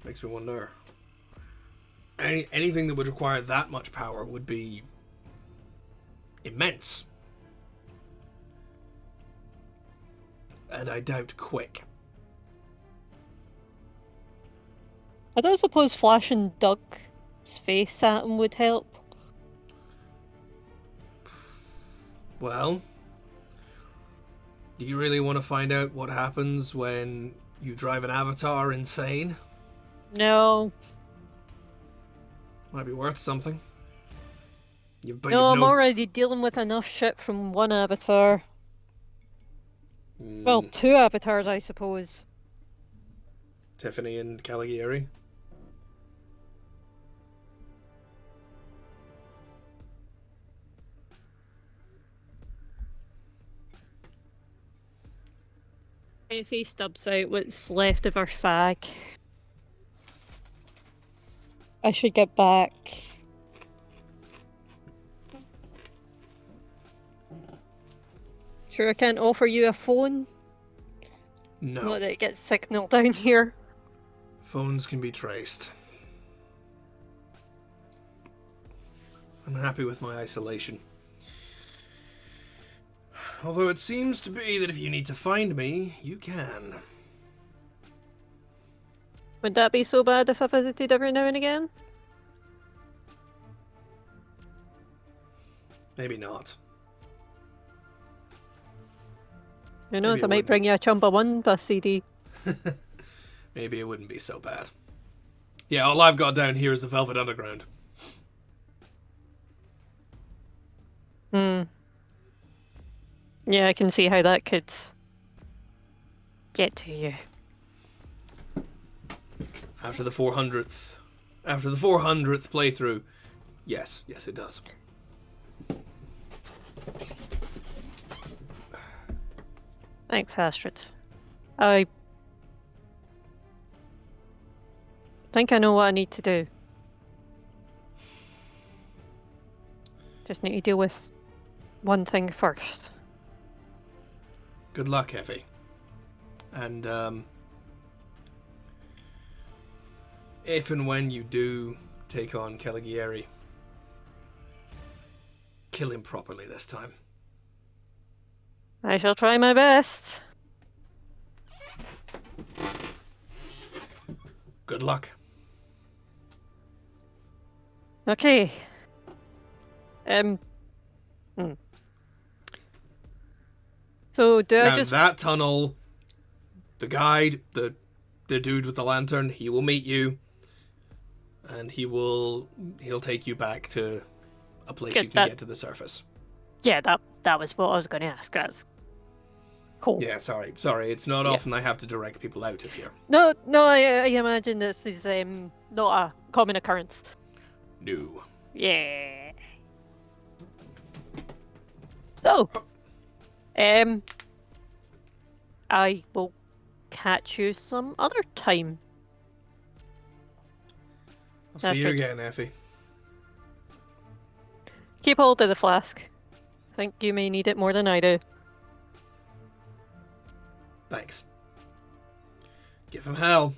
[SPEAKER 3] makes me wonder. Anything that would require that much power would be immense. And I doubt quick.
[SPEAKER 1] I don't suppose flashing Doug's face at him would help.
[SPEAKER 3] Well, do you really want to find out what happens when you drive an avatar insane?
[SPEAKER 1] No.
[SPEAKER 3] Might be worth something.
[SPEAKER 1] I'm already dealing with enough shit from one avatar. Well, two avatars, I suppose.
[SPEAKER 3] Tiffany and Caligari.
[SPEAKER 1] Effie stubs out what's left of our fag. I should get back. Sure, I can't offer you a phone?
[SPEAKER 3] No.
[SPEAKER 1] Not that it gets signal down here.
[SPEAKER 3] Phones can be traced. I'm happy with my isolation. Although it seems to be that if you need to find me, you can.
[SPEAKER 1] Would that be so bad if I visited every now and again?
[SPEAKER 3] Maybe not.
[SPEAKER 1] Who knows, I might bring you a Chumbawamba CD.
[SPEAKER 3] Maybe it wouldn't be so bad. Yeah, all I've got down here is the Velvet Underground.
[SPEAKER 1] Yeah, I can see how that could get to you.
[SPEAKER 3] After the 400th playthrough, yes, it does.
[SPEAKER 1] Thanks, Astrid. I think I know what I need to do. Just need to deal with one thing first.
[SPEAKER 3] Good luck, Effie. And if and when you do take on Caligari, kill him properly this time.
[SPEAKER 1] I shall try my best.
[SPEAKER 3] Good luck.
[SPEAKER 1] Okay. So do I
[SPEAKER 3] And
[SPEAKER 1] just...
[SPEAKER 3] that tunnel, the guide, the dude with the lantern, he will meet you. And he'll take you back to a place you can get to the surface.
[SPEAKER 1] Yeah, that was what I was going to ask. That's cool.
[SPEAKER 3] Yeah, sorry. It's not often I have to direct people out of here.
[SPEAKER 1] No, I imagine this is not a common occurrence.
[SPEAKER 3] No.
[SPEAKER 1] Yeah. So, I will catch you some other time.
[SPEAKER 3] I'll see you again, Effie.
[SPEAKER 1] Keep hold of the flask. I think you may need it more than I do.
[SPEAKER 3] Thanks. Give him hell.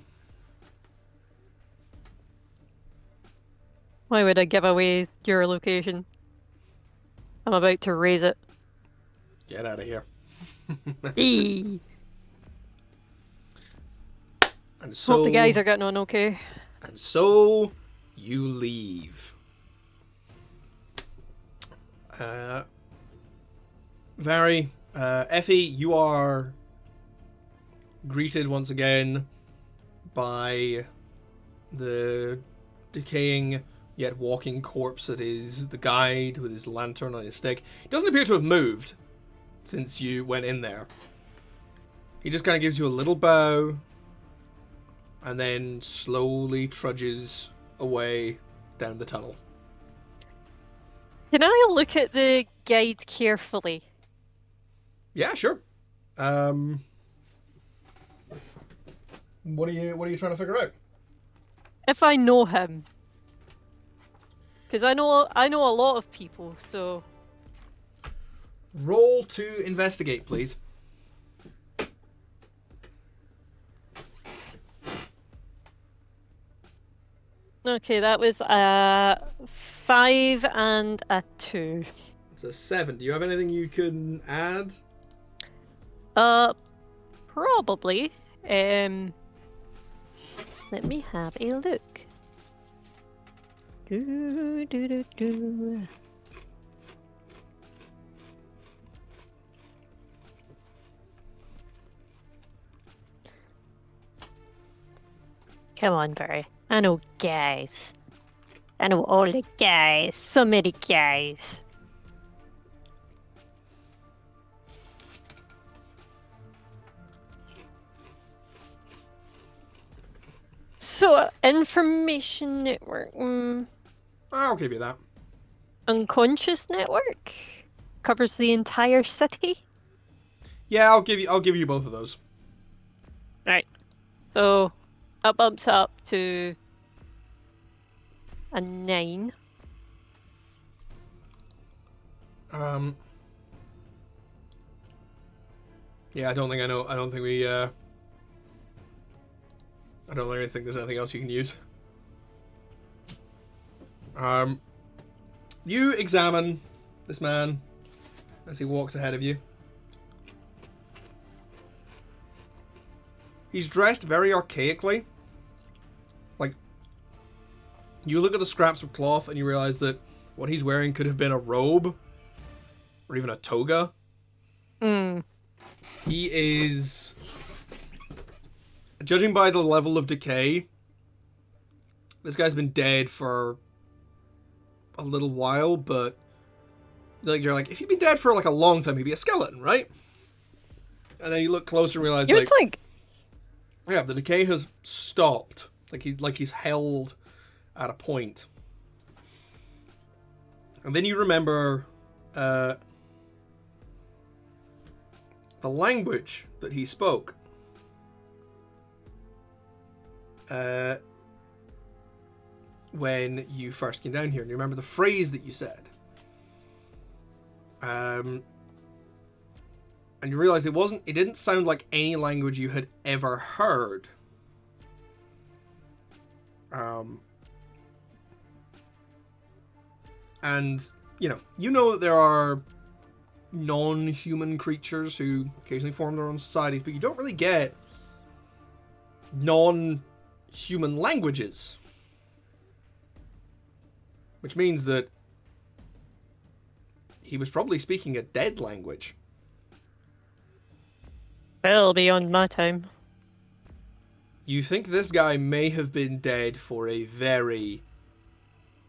[SPEAKER 1] Why would I give away your location? I'm about to raise it.
[SPEAKER 3] Get out of here.
[SPEAKER 1] Eee.
[SPEAKER 3] And so,
[SPEAKER 1] hope the guys are getting on okay.
[SPEAKER 3] And so you leave. Effie, you are greeted once again by the decaying yet walking corpse that is the guide with his lantern on his stick. He doesn't appear to have moved since you went in there. He just kind of gives you a little bow and then slowly trudges away down the tunnel.
[SPEAKER 1] Can I look at the guide carefully?
[SPEAKER 3] Yeah, sure. What are you trying to figure out?
[SPEAKER 1] If I know him. Because I know a lot of people, so...
[SPEAKER 3] Roll to investigate, please.
[SPEAKER 1] Okay, that was a 5 and a 2.
[SPEAKER 3] It's a 7. Do you have anything you can add?
[SPEAKER 1] Probably. Let me have a look. Come on, Barry. I know guys. I know all the guys. So many guys. So, information network.
[SPEAKER 3] I'll give you that.
[SPEAKER 1] Unconscious network covers the entire city.
[SPEAKER 3] Yeah, I'll give you both of those.
[SPEAKER 1] Right. So, that bumps up to a 9.
[SPEAKER 3] Yeah, I don't think there's anything else you can use. You examine this man as he walks ahead of you. He's dressed very archaically. Like, you look at the scraps of cloth and you realize that what he's wearing could have been a robe or even a toga. He is, judging by the level of decay, this guy's been dead for a little while, but like you're like, if he'd been dead for like a long time, he'd be a skeleton, right? And then you look closer and realize yeah, the decay has stopped. Like he's held at a point. And then you remember the language that he spoke. When you first came down here, and you remember the phrase that you said. And you realize it didn't sound like any language you had ever heard. And you know that there are non-human creatures who occasionally form their own societies, but you don't really get non-human human languages. Which means that he was probably speaking a dead language.
[SPEAKER 1] Well beyond my time.
[SPEAKER 3] You think this guy may have been dead for a very,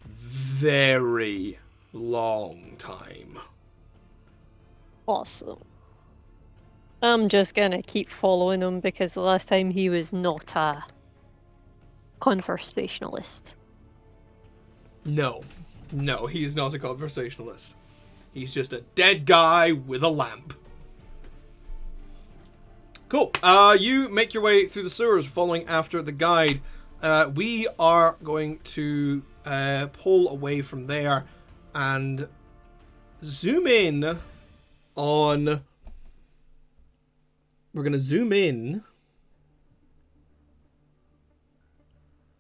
[SPEAKER 3] very long time.
[SPEAKER 1] Awesome. I'm just gonna keep following him because the last time he was not a conversationalist.
[SPEAKER 3] No, he's not a conversationalist. He's just a dead guy with a lamp. Cool. You make your way through the sewers following after the guide. We are going to pull away from there and zoom in on... We're going to zoom in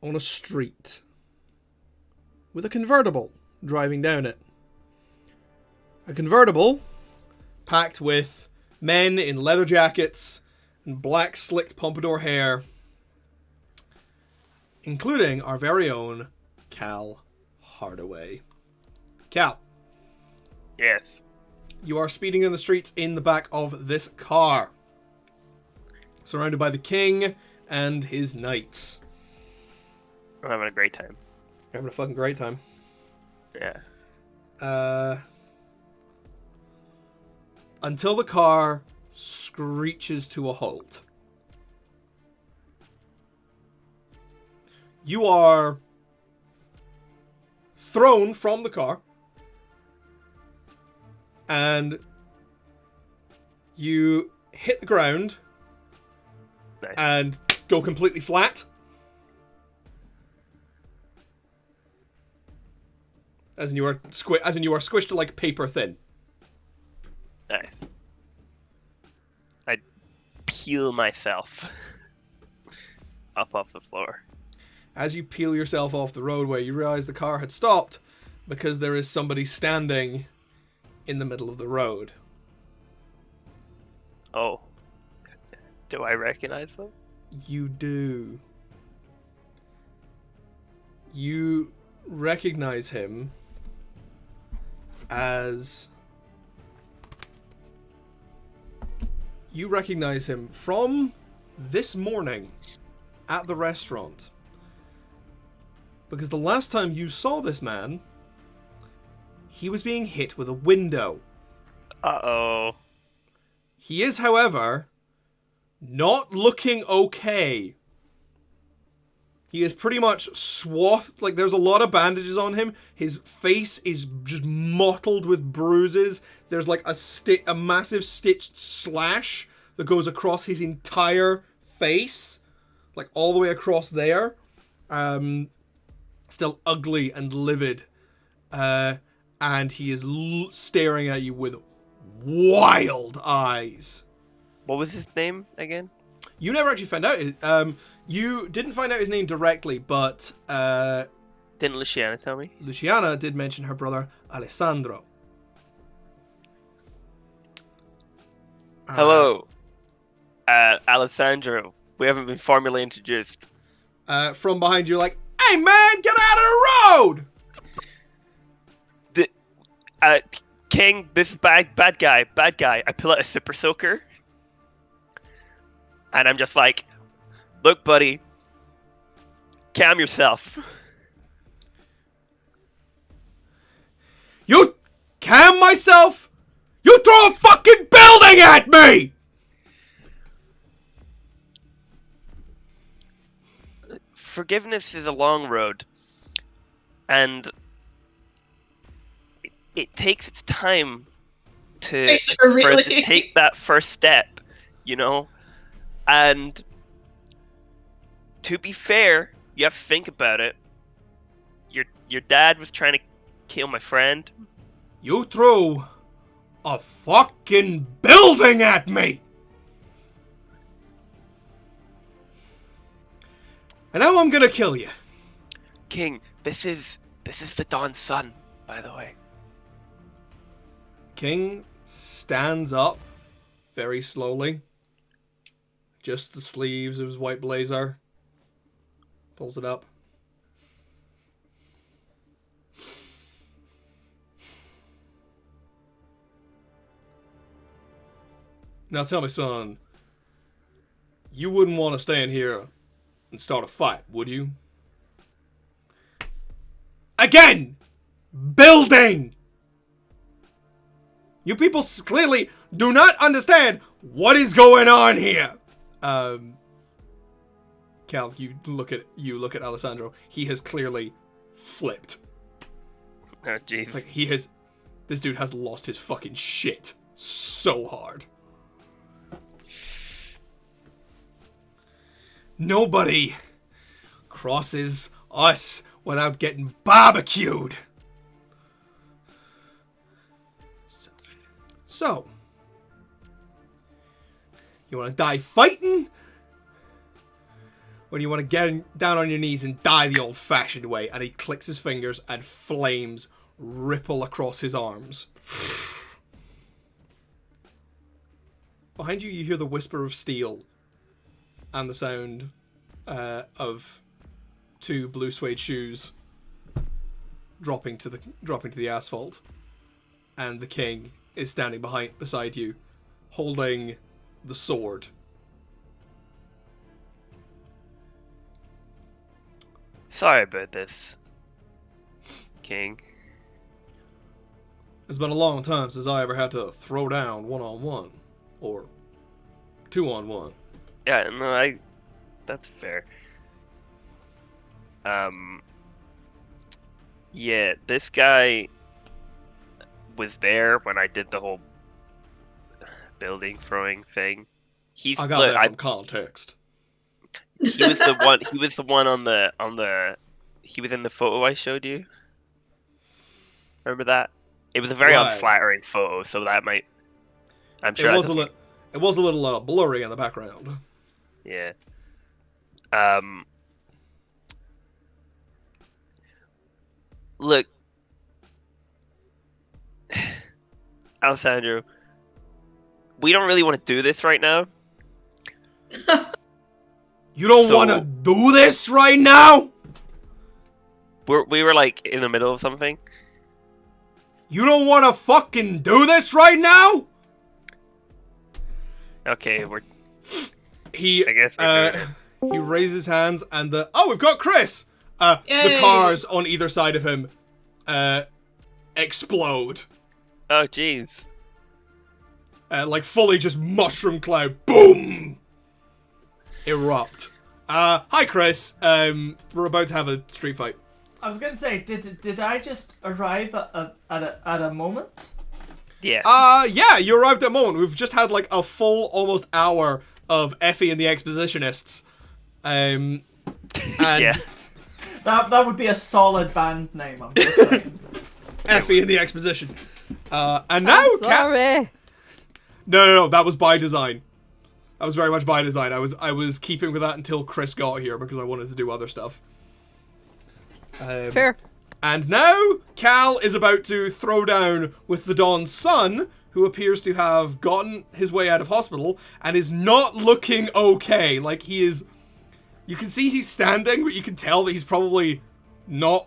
[SPEAKER 3] on a street with a convertible driving down it. A convertible packed with men in leather jackets and black slicked pompadour hair, including our very own Cal Hardaway. Cal.
[SPEAKER 4] Yes.
[SPEAKER 3] You are speeding in the streets in the back of this car, surrounded by the king and his knights.
[SPEAKER 4] I'm having a great time.
[SPEAKER 3] You're having a fucking great time.
[SPEAKER 4] Yeah.
[SPEAKER 3] Until the car screeches to a halt. You are thrown from the car, and you hit the ground.
[SPEAKER 4] Nice.
[SPEAKER 3] And go completely flat. As in you are squished to like paper thin.
[SPEAKER 4] Nice. I peel myself up off the floor.
[SPEAKER 3] As you peel yourself off the roadway, you realize the car had stopped because there is somebody standing in the middle of the road.
[SPEAKER 4] Oh. Do I recognize them?
[SPEAKER 3] You do. You recognize him as... You recognize him from this morning at the restaurant. Because the last time you saw this man, he was being hit with a window.
[SPEAKER 4] Uh-oh.
[SPEAKER 3] He is, however, not looking okay. He is pretty much swathed, like there's a lot of bandages on him. His face is just mottled with bruises. There's like a massive stitched slash that goes across his entire face, like all the way across there. Still ugly and livid. And he is staring at you with wild eyes.
[SPEAKER 4] What was his name again?
[SPEAKER 3] You never actually found out. You didn't find out his name directly, but
[SPEAKER 4] Didn't Luciana tell me?
[SPEAKER 3] Luciana did mention her brother Alessandro.
[SPEAKER 4] Hello, Alessandro. We haven't been formally introduced.
[SPEAKER 3] From behind you, like, hey man, get out of the road!
[SPEAKER 4] King, this is bad guy. I pull out a super soaker. And I'm just like, look, buddy, calm yourself.
[SPEAKER 3] You calm myself? You throw a fucking building at me!
[SPEAKER 4] Forgiveness is a long road. And it takes its time for us to take that first step, you know? And to be fair, you have to think about it. Your dad was trying to kill my friend.
[SPEAKER 3] You threw a fucking building at me! And now I'm gonna kill you.
[SPEAKER 4] King, this is the Dawn's son, by the way.
[SPEAKER 3] King stands up very slowly. Just the sleeves of his white blazer. Pulls it up. Now tell me, son, you wouldn't want to stand here and start a fight, would you? Again! Building! You people clearly do not understand what is going on here. Cal, you look at Alessandro. He has clearly flipped.
[SPEAKER 4] Oh, jeez.
[SPEAKER 3] Like, this dude has lost his fucking shit so hard. Nobody crosses us without getting barbecued. So, you want to die fighting? Or do you want to get down on your knees and die the old-fashioned way? And he clicks his fingers and flames ripple across his arms. Behind you, you hear the whisper of steel and the sound of 2 blue suede shoes dropping to the asphalt. And the king is standing beside you, holding the sword.
[SPEAKER 4] Sorry about this, King.
[SPEAKER 3] It's been a long time since I ever had to throw down 1-on-1 or 2-on-1.
[SPEAKER 4] Yeah, no, that's fair. Yeah, this guy was there when I did the whole building throwing thing.
[SPEAKER 3] I got that from context.
[SPEAKER 4] He was the one. He was the one on the. He was in the photo I showed you. Remember that? It was a very unflattering photo, so that might. I'm sure
[SPEAKER 3] it was a little blurry in the background.
[SPEAKER 4] Yeah. Look, Alessandro, we don't really want to do this right now.
[SPEAKER 3] You don't want to do this right now?
[SPEAKER 4] We were like in the middle of something.
[SPEAKER 3] You don't want to fucking do this right now?
[SPEAKER 4] Okay,
[SPEAKER 3] I
[SPEAKER 4] guess we're doing it.
[SPEAKER 3] He raises his hands and we've got Chris! The cars on either side of him explode.
[SPEAKER 4] Oh, jeez.
[SPEAKER 3] Like fully just mushroom cloud. Boom! Erupt. Hi, Chris. We're about to have a street fight.
[SPEAKER 5] I was going to say, did I just arrive at a moment?
[SPEAKER 4] Yeah.
[SPEAKER 3] Yeah, you arrived at a moment. We've just had like a full almost hour of Effie and the Expositionists. And
[SPEAKER 4] yeah.
[SPEAKER 5] That would be a solid band name, I'm just saying.
[SPEAKER 3] Effie and the Exposition. And now...
[SPEAKER 1] Sorry.
[SPEAKER 3] No, that was by design. That was very much by design. I was keeping with that until Chris got here because I wanted to do other stuff.
[SPEAKER 1] Fair.
[SPEAKER 3] And now, Cal is about to throw down with the Dawn's son, who appears to have gotten his way out of hospital and is not looking okay. Like, he is... You can see he's standing, but you can tell that he's probably not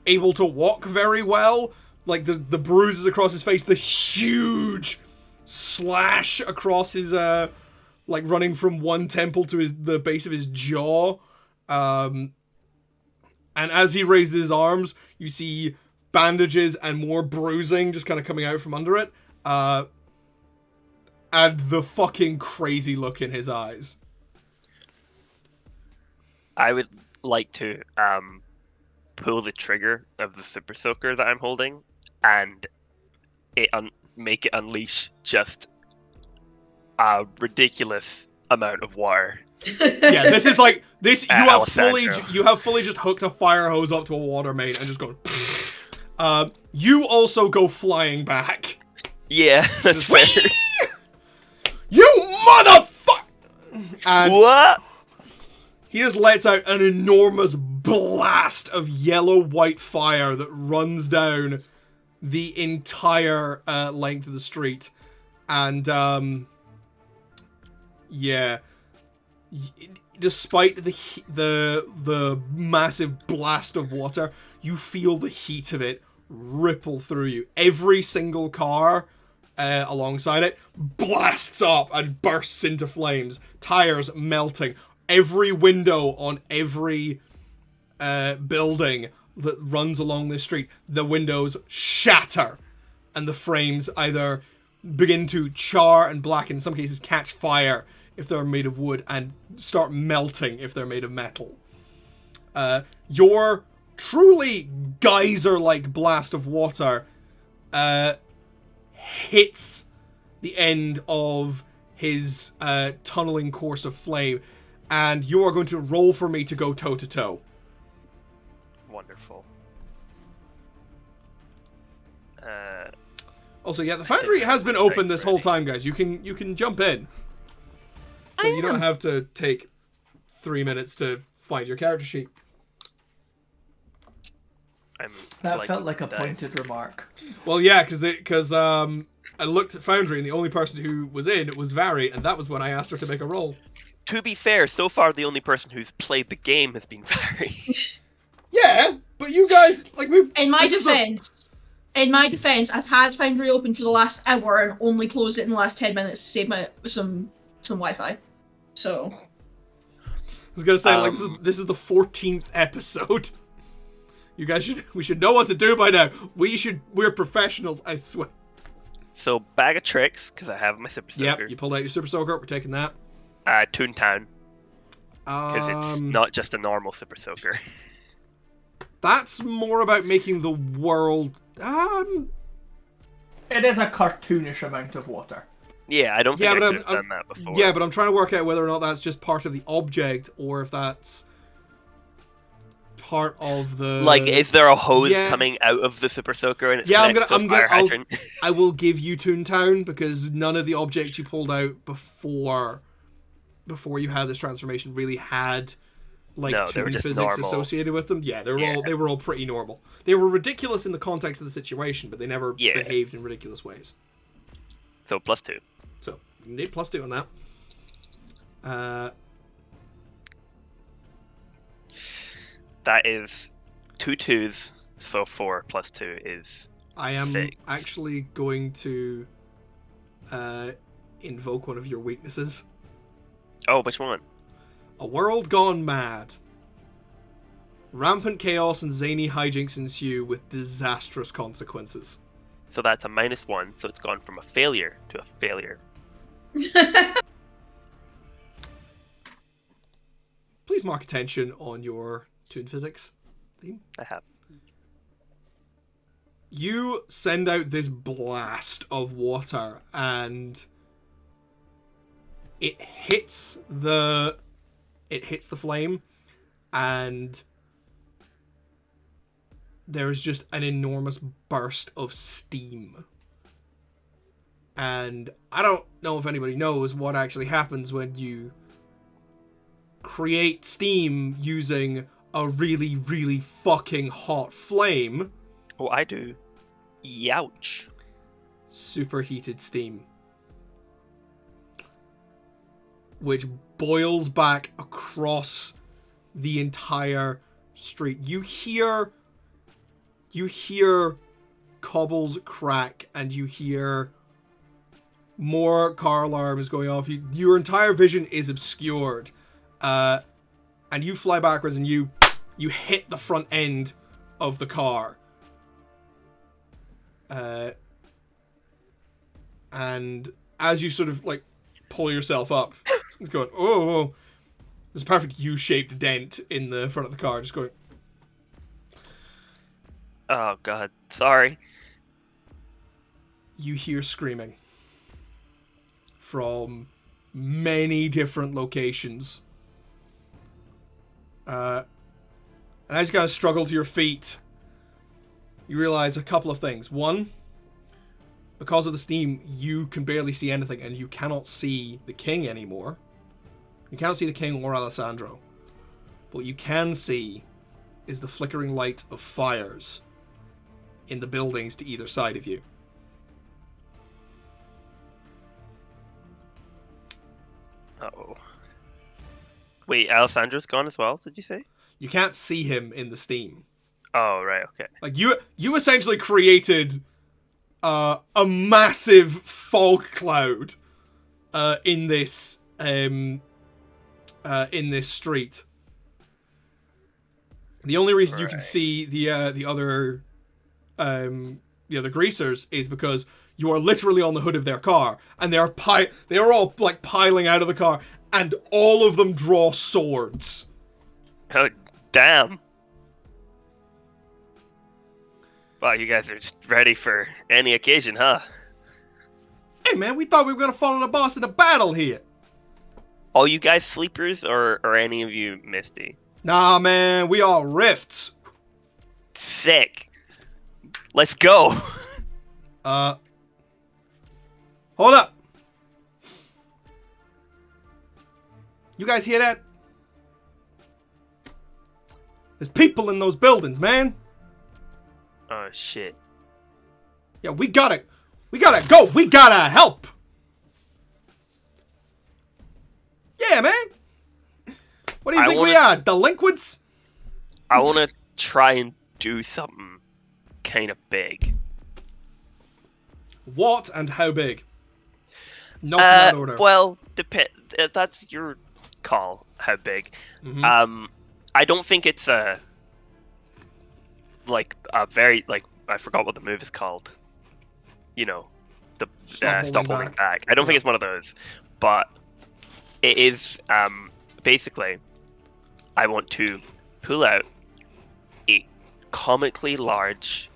[SPEAKER 3] able to walk very well. Like, the bruises across his face, the huge slash across his, like, running from one temple to the base of his jaw. And as he raises his arms, you see bandages and more bruising just kind of coming out from under it. And the fucking crazy look in his eyes.
[SPEAKER 4] I would like to pull the trigger of the super soaker that I'm holding and make it unleash just a ridiculous amount of water.
[SPEAKER 3] Yeah, this is like this. You have
[SPEAKER 4] Alessandro.
[SPEAKER 3] fully just hooked a fire hose up to a water main and just gone. You also go flying back.
[SPEAKER 4] Yeah, that's fair.
[SPEAKER 3] You motherfucker! And
[SPEAKER 4] What?
[SPEAKER 3] he just lets out an enormous blast of yellow-white fire that runs down the entire length of the street. And, yeah. despite the massive blast of water, you feel the heat of it ripple through you. Every single car alongside it blasts up and bursts into flames. Tires melting. Every window on every building that runs along this street, the windows shatter, and the frames either begin to char and blacken, in some cases catch fire if they're made of wood, and start melting if they're made of metal. Your truly geyser-like blast of water hits the end of his tunneling course of flame, and you are going to roll for me to go toe-to-toe.
[SPEAKER 4] Wonderful.
[SPEAKER 3] Also, yeah, the foundry has been open this whole time, guys. You can jump in. So you don't have to take 3 minutes to find your character sheet.
[SPEAKER 5] That felt like a pointed remark.
[SPEAKER 3] Well, yeah, because I looked at Foundry, and the only person who was in was Vari, and that was when I asked her to make a roll.
[SPEAKER 4] To be fair, so far the only person who's played the game has been Vari.
[SPEAKER 3] Yeah, but you guys, like, we've...
[SPEAKER 2] In my defense, I've had Foundry open for the last hour and only closed it in the last 10 minutes to save my some Wi-Fi. So...
[SPEAKER 3] I was gonna say, like, this is the 14th episode. You guys we should know what to do by now. We're professionals, I swear.
[SPEAKER 4] So, bag of tricks, because I have my Super Soaker.
[SPEAKER 3] Yep, you pulled out your Super Soaker, we're taking that.
[SPEAKER 4] Toontown. Because it's not just a normal Super Soaker.
[SPEAKER 3] That's more about making the world...
[SPEAKER 5] It is a cartoonish amount of water.
[SPEAKER 4] Yeah, I don't think I could have done that before.
[SPEAKER 3] Yeah, but I'm trying to work out whether or not that's just part of the object, or if that's part of the...
[SPEAKER 4] Like, is there a hose coming out of the Super Soaker and it's connected to a fire hydrant?
[SPEAKER 3] I will give you Toontown, because none of the objects you pulled out before you had this transformation really had... like, toon physics normal. Associated with them. Yeah, they were all pretty normal. They were ridiculous in the context of the situation, but they never behaved in ridiculous ways.
[SPEAKER 4] So +2.
[SPEAKER 3] So you need +2 on that.
[SPEAKER 4] That is 2 2s, so 4 + 2 is
[SPEAKER 3] I am
[SPEAKER 4] 6.
[SPEAKER 3] actually going to invoke one of your weaknesses.
[SPEAKER 4] Oh, which one?
[SPEAKER 3] A world gone mad. Rampant chaos and zany hijinks ensue with disastrous consequences.
[SPEAKER 4] So that's a -1, so it's gone from a failure to a failure.
[SPEAKER 3] Please mark attention on your toon physics theme.
[SPEAKER 4] I have.
[SPEAKER 3] You send out this blast of water, and it hits the flame, and there's just an enormous burst of steam. And I don't know if anybody knows what actually happens when you create steam using a really, really fucking hot flame.
[SPEAKER 4] Oh, I do. Youch.
[SPEAKER 3] Superheated steam. Which boils back across the entire street. You hear cobbles crack, and you hear more car alarms going off. Your entire vision is obscured, and you fly backwards, and you hit the front end of the car, and as you sort of like pull yourself up, it's going, oh, there's a perfect U-shaped dent in the front of the car, just going.
[SPEAKER 4] Oh god, sorry.
[SPEAKER 3] You hear screaming from many different locations. And as you kind of struggle to your feet, you realize a couple of things. One, because of the steam, you can barely see anything, and you cannot see the king anymore. You can't see the king or Alessandro. What you can see is the flickering light of fires in the buildings to either side of you.
[SPEAKER 4] Uh-oh. Wait, Alessandro's gone as well, did you say?
[SPEAKER 3] You can't see him in the steam.
[SPEAKER 4] Oh, right, okay.
[SPEAKER 3] Like, you essentially created a massive fog cloud in this street. The only reason you can see the other greasers is because you are literally on the hood of their car, and they are all like piling out of the car, and all of them draw swords.
[SPEAKER 4] Oh, damn. Wow, you guys are just ready for any occasion, huh?
[SPEAKER 3] Hey man, we thought we were gonna follow the boss in a battle here.
[SPEAKER 4] All you guys sleepers, or any of you Misty?
[SPEAKER 3] Nah, man, we all rifts.
[SPEAKER 4] Sick. Let's go.
[SPEAKER 3] Hold up. You guys hear that? There's people in those buildings, man.
[SPEAKER 4] Oh shit.
[SPEAKER 3] Yeah, we gotta go. We gotta help. Yeah, man. What do you think we are, delinquents?
[SPEAKER 4] I want to try and do something kind of big.
[SPEAKER 3] What and how big? Not in that order.
[SPEAKER 4] Well, that's your call. How big?
[SPEAKER 3] Mm-hmm.
[SPEAKER 4] I don't think it's a very I forgot what the move is called. You know, the stop holding back. I don't think it's one of those, but it is basically. I want to pull out a comically large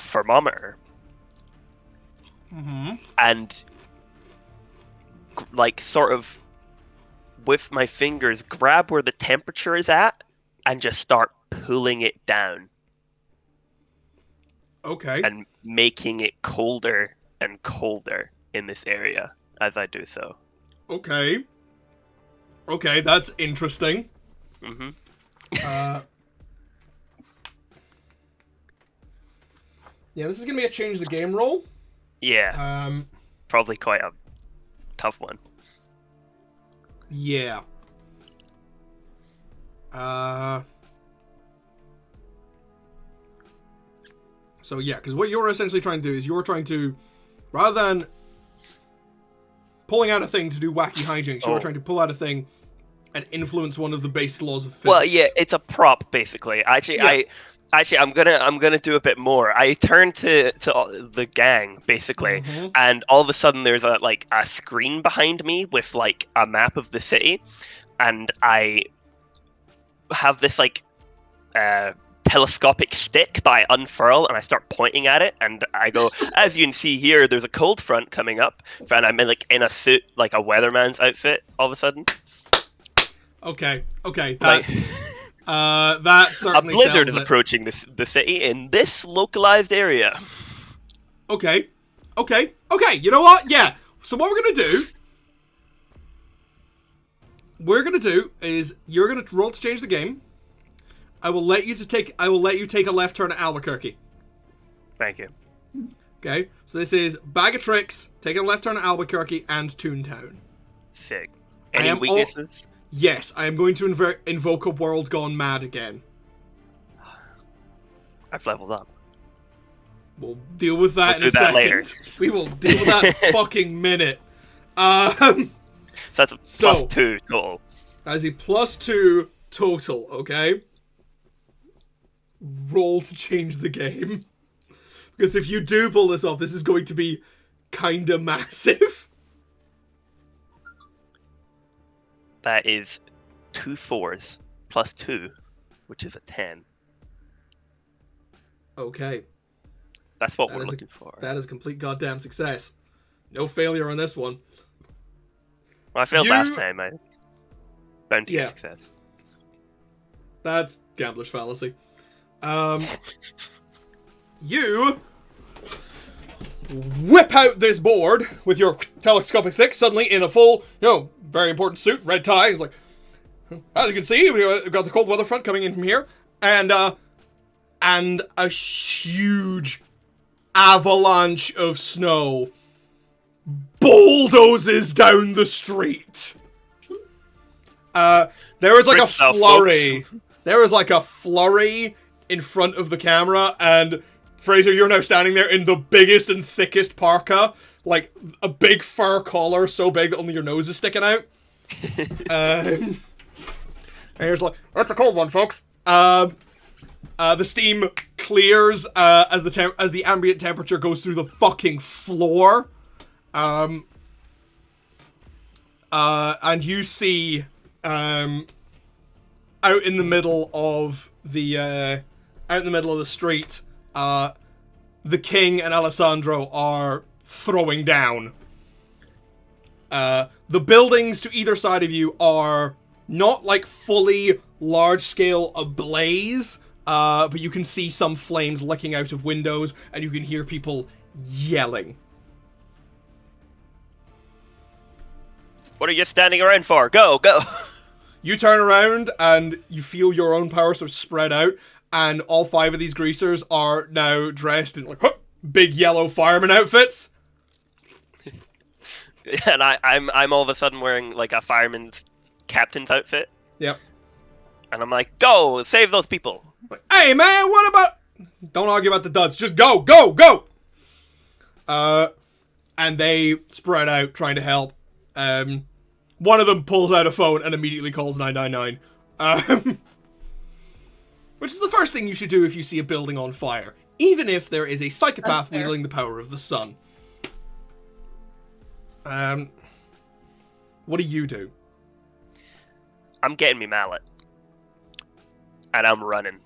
[SPEAKER 4] thermometer and sort of with my fingers grab where the temperature is at and just start pulling it down.
[SPEAKER 3] Okay.
[SPEAKER 4] And making it colder and colder in this area as I do so.
[SPEAKER 3] Okay. Okay, that's interesting.
[SPEAKER 4] Mm-hmm.
[SPEAKER 3] Yeah, this is gonna be a change the game roll.
[SPEAKER 4] Yeah. Probably quite a tough one.
[SPEAKER 3] Yeah. So yeah, because what you're essentially trying to do is you're trying to, rather than pulling out a thing to do wacky hijinks, you're trying to pull out a thing and influence one of the base laws of physics.
[SPEAKER 4] Well, yeah, it's a prop basically. Actually, I'm gonna do a bit more. I turn to the gang basically, and all of a sudden there's a screen behind me with a map of the city, and I have this telescopic stick that I unfurl and I start pointing at it, and I go, as you can see here, there's a cold front coming up, and I'm in a suit, like a weatherman's outfit all of a sudden. Okay,
[SPEAKER 3] that certainly
[SPEAKER 4] a blizzard
[SPEAKER 3] sounds
[SPEAKER 4] is approaching the city in this localized area.
[SPEAKER 3] Okay, you know what? Yeah, so what we're gonna do is you're gonna roll to change the game. I will let you take a left turn at Albuquerque.
[SPEAKER 4] Thank you.
[SPEAKER 3] Okay, so this is Bag of Tricks, taking a left turn at Albuquerque, and Toontown.
[SPEAKER 4] Sick. Any weaknesses?
[SPEAKER 3] Yes, I am going to invoke a world gone mad again.
[SPEAKER 4] I've leveled up.
[SPEAKER 3] We'll deal with that in a second.
[SPEAKER 4] Later.
[SPEAKER 3] We will deal with that fucking minute.
[SPEAKER 4] So that's a +2 total.
[SPEAKER 3] That is a +2 total, okay? Roll to change the game. Because if you do pull this off, this is going to be kinda massive.
[SPEAKER 4] That is 2 4s +2, which is a 10.
[SPEAKER 3] Okay.
[SPEAKER 4] That's what we're looking for.
[SPEAKER 3] That is a complete goddamn success. No failure on this one.
[SPEAKER 4] Well, I failed last time. I bound to get success.
[SPEAKER 3] That's gambler's fallacy. You whip out this board with your telescopic stick, suddenly in a full, very important suit, red tie. He's like, as you can see, we've got the cold weather front coming in from here, and a huge avalanche of snow bulldozes down the street. There was like
[SPEAKER 4] Great
[SPEAKER 3] a
[SPEAKER 4] stuff,
[SPEAKER 3] flurry.
[SPEAKER 4] folks.
[SPEAKER 3] There was like a flurry in front of the camera, and Fraser, you're now standing there in the biggest and thickest parka, like a big fur collar, so big that only your nose is sticking out. And here's like, that's a cold one, folks. The steam clears as the ambient temperature goes through the fucking floor. And you see out in the middle of the street, the king and Alessandro are throwing down. The buildings to either side of you are not like fully large-scale ablaze, but you can see some flames licking out of windows, and you can hear people yelling.
[SPEAKER 4] What are you standing around for? Go, go!
[SPEAKER 3] You turn around, and you feel your own power sort of spread out, and all 5 of these greasers are now dressed in like big yellow fireman outfits.
[SPEAKER 4] And I'm all of a sudden wearing like a fireman's captain's outfit.
[SPEAKER 3] Yep.
[SPEAKER 4] And I'm like, go! Save those people!
[SPEAKER 3] Like, hey man, what about... Don't argue about the duds, just go, go, go! And they spread out trying to help. One of them pulls out a phone and immediately calls 999. Which is the first thing you should do if you see a building on fire, even if there is a psychopath wielding the power of the sun. What do you do?
[SPEAKER 4] I'm getting me mallet. And I'm running.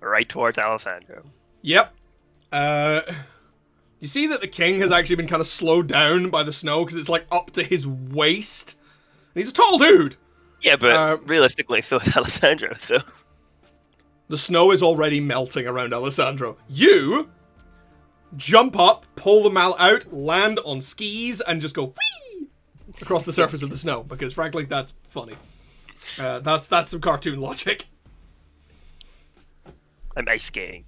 [SPEAKER 4] Right towards Alessandro.
[SPEAKER 3] Yep. You see that the king has actually been kind of slowed down by the snow because it's like up to his waist. And he's a tall dude.
[SPEAKER 4] Yeah, but realistically, so is Alessandro, so...
[SPEAKER 3] The snow is already melting around Alessandro. You jump up, pull the mallet out, land on skis, and just go whee across the surface of the snow, because frankly, that's funny. That's some cartoon logic.
[SPEAKER 4] I'm ice skating.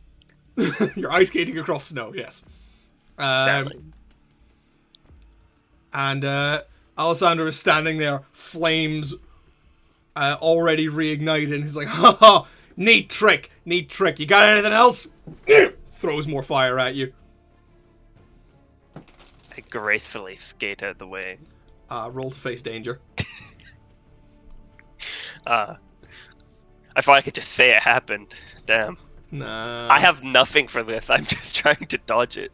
[SPEAKER 3] You're ice skating across snow, yes. And Alessandro is standing there, flames already reignited, and he's like, haha, neat trick. You got anything else? Throws more fire at you.
[SPEAKER 4] I gracefully skate out the way.
[SPEAKER 3] Roll to face danger.
[SPEAKER 4] I thought I could just say it happened. Damn.
[SPEAKER 3] Nah.
[SPEAKER 4] I have nothing for this. I'm just trying to dodge it.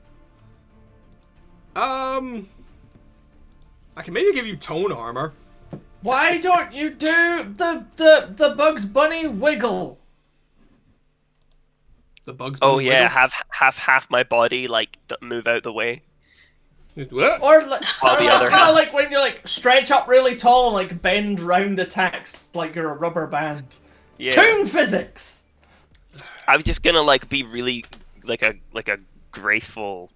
[SPEAKER 3] I can maybe give you tone armor.
[SPEAKER 5] Why don't you do the Bugs Bunny wiggle?
[SPEAKER 3] The Bugs Bunny
[SPEAKER 4] yeah,
[SPEAKER 3] wiggle?
[SPEAKER 4] have half my body like move out the way.
[SPEAKER 3] What?
[SPEAKER 5] Or like,
[SPEAKER 4] While the other
[SPEAKER 5] kind of
[SPEAKER 4] half.
[SPEAKER 5] like when you like stretch up really tall and like bend round attacks like you're a rubber band.
[SPEAKER 4] Yeah.
[SPEAKER 5] Toon physics.
[SPEAKER 4] I was just gonna like be really like a graceful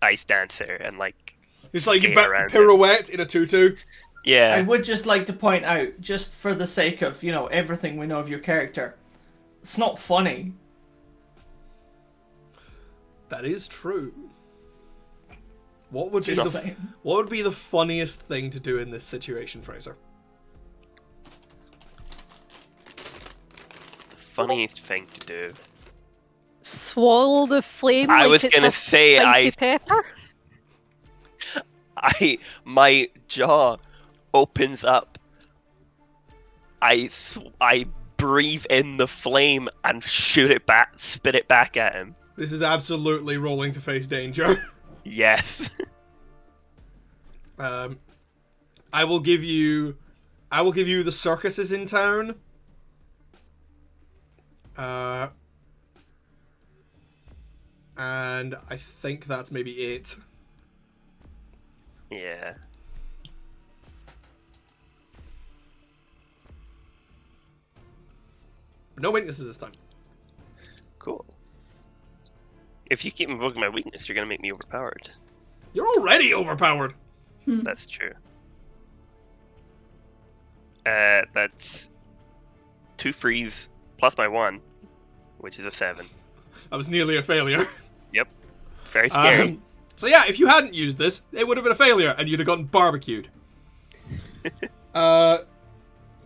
[SPEAKER 4] ice dancer and like
[SPEAKER 3] It's like you
[SPEAKER 4] skate around
[SPEAKER 3] pirouette in a tutu.
[SPEAKER 4] yeah.
[SPEAKER 5] I would just like to point out, just for the sake of, you know, everything we know of your character, it's not funny.
[SPEAKER 3] That is true. What would
[SPEAKER 5] Just saying.
[SPEAKER 3] what would be the funniest thing to do in this situation, Fraser?
[SPEAKER 4] The funniest thing to do.
[SPEAKER 1] Swallow the flame.
[SPEAKER 4] I
[SPEAKER 1] like
[SPEAKER 4] was
[SPEAKER 1] it's
[SPEAKER 4] gonna
[SPEAKER 1] a
[SPEAKER 4] say
[SPEAKER 1] spicy pepper.
[SPEAKER 4] My jaw opens up. I breathe in the flame and shoot it back, spit it back at him.
[SPEAKER 3] This is absolutely rolling to face danger.
[SPEAKER 4] Yes.
[SPEAKER 3] I will give you the circuses in town. And I think that's maybe it.
[SPEAKER 4] Yeah.
[SPEAKER 3] No weaknesses this time.
[SPEAKER 4] Cool. If you keep invoking my weakness, you're gonna make me overpowered.
[SPEAKER 3] You're already overpowered.
[SPEAKER 4] That's true. That's 2 freeze plus my 1, which is a 7.
[SPEAKER 3] That was nearly a failure.
[SPEAKER 4] Yep. Very scary.
[SPEAKER 3] So yeah, if you hadn't used this, it would have been a failure, and you'd have gotten barbecued.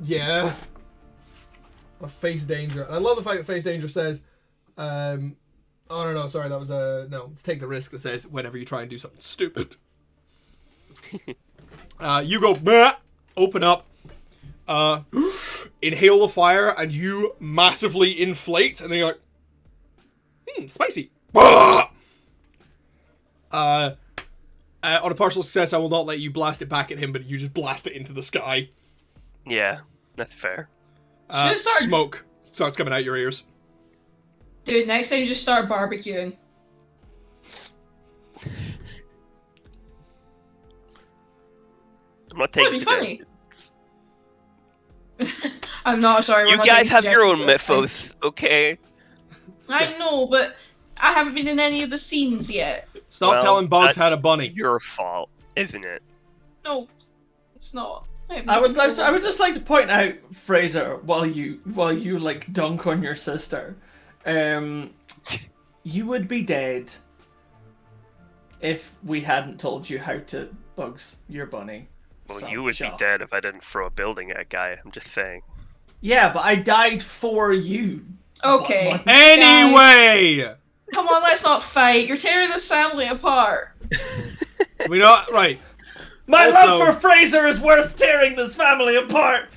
[SPEAKER 3] Yeah. Or face danger. And I love the fact that face danger says, oh no, sorry, that was no, it's take the risk that says whenever you try and do something stupid. You go, bah, open up, inhale the fire, and you massively inflate, and then you're like, spicy. On a partial success, I will not let you blast it back at him, but you just blast it into the sky.
[SPEAKER 4] Yeah, that's fair.
[SPEAKER 3] Smoke starts coming out your ears.
[SPEAKER 2] Dude, next time you just start barbecuing.
[SPEAKER 4] I'm not taking
[SPEAKER 2] That'd be funny. I'm not, sorry.
[SPEAKER 4] You guys have your own mythos, okay?
[SPEAKER 2] I know, but I haven't been in any of the scenes yet.
[SPEAKER 3] Stop telling Bugs how to bunny.
[SPEAKER 4] Your fault, isn't it?
[SPEAKER 2] No, it's not.
[SPEAKER 5] I would just like to point out, Fraser, while you like dunk on your sister, you would be dead if we hadn't told you how to Bugs your bunny.
[SPEAKER 4] Well, you would be dead if I didn't throw a building at a guy. I'm just saying.
[SPEAKER 5] Yeah, but I died for you.
[SPEAKER 2] Okay.
[SPEAKER 3] Anyway!
[SPEAKER 2] Guys, come on, let's not fight. You're tearing this family apart.
[SPEAKER 3] We not right.
[SPEAKER 5] My love for Fraser is worth tearing this family apart.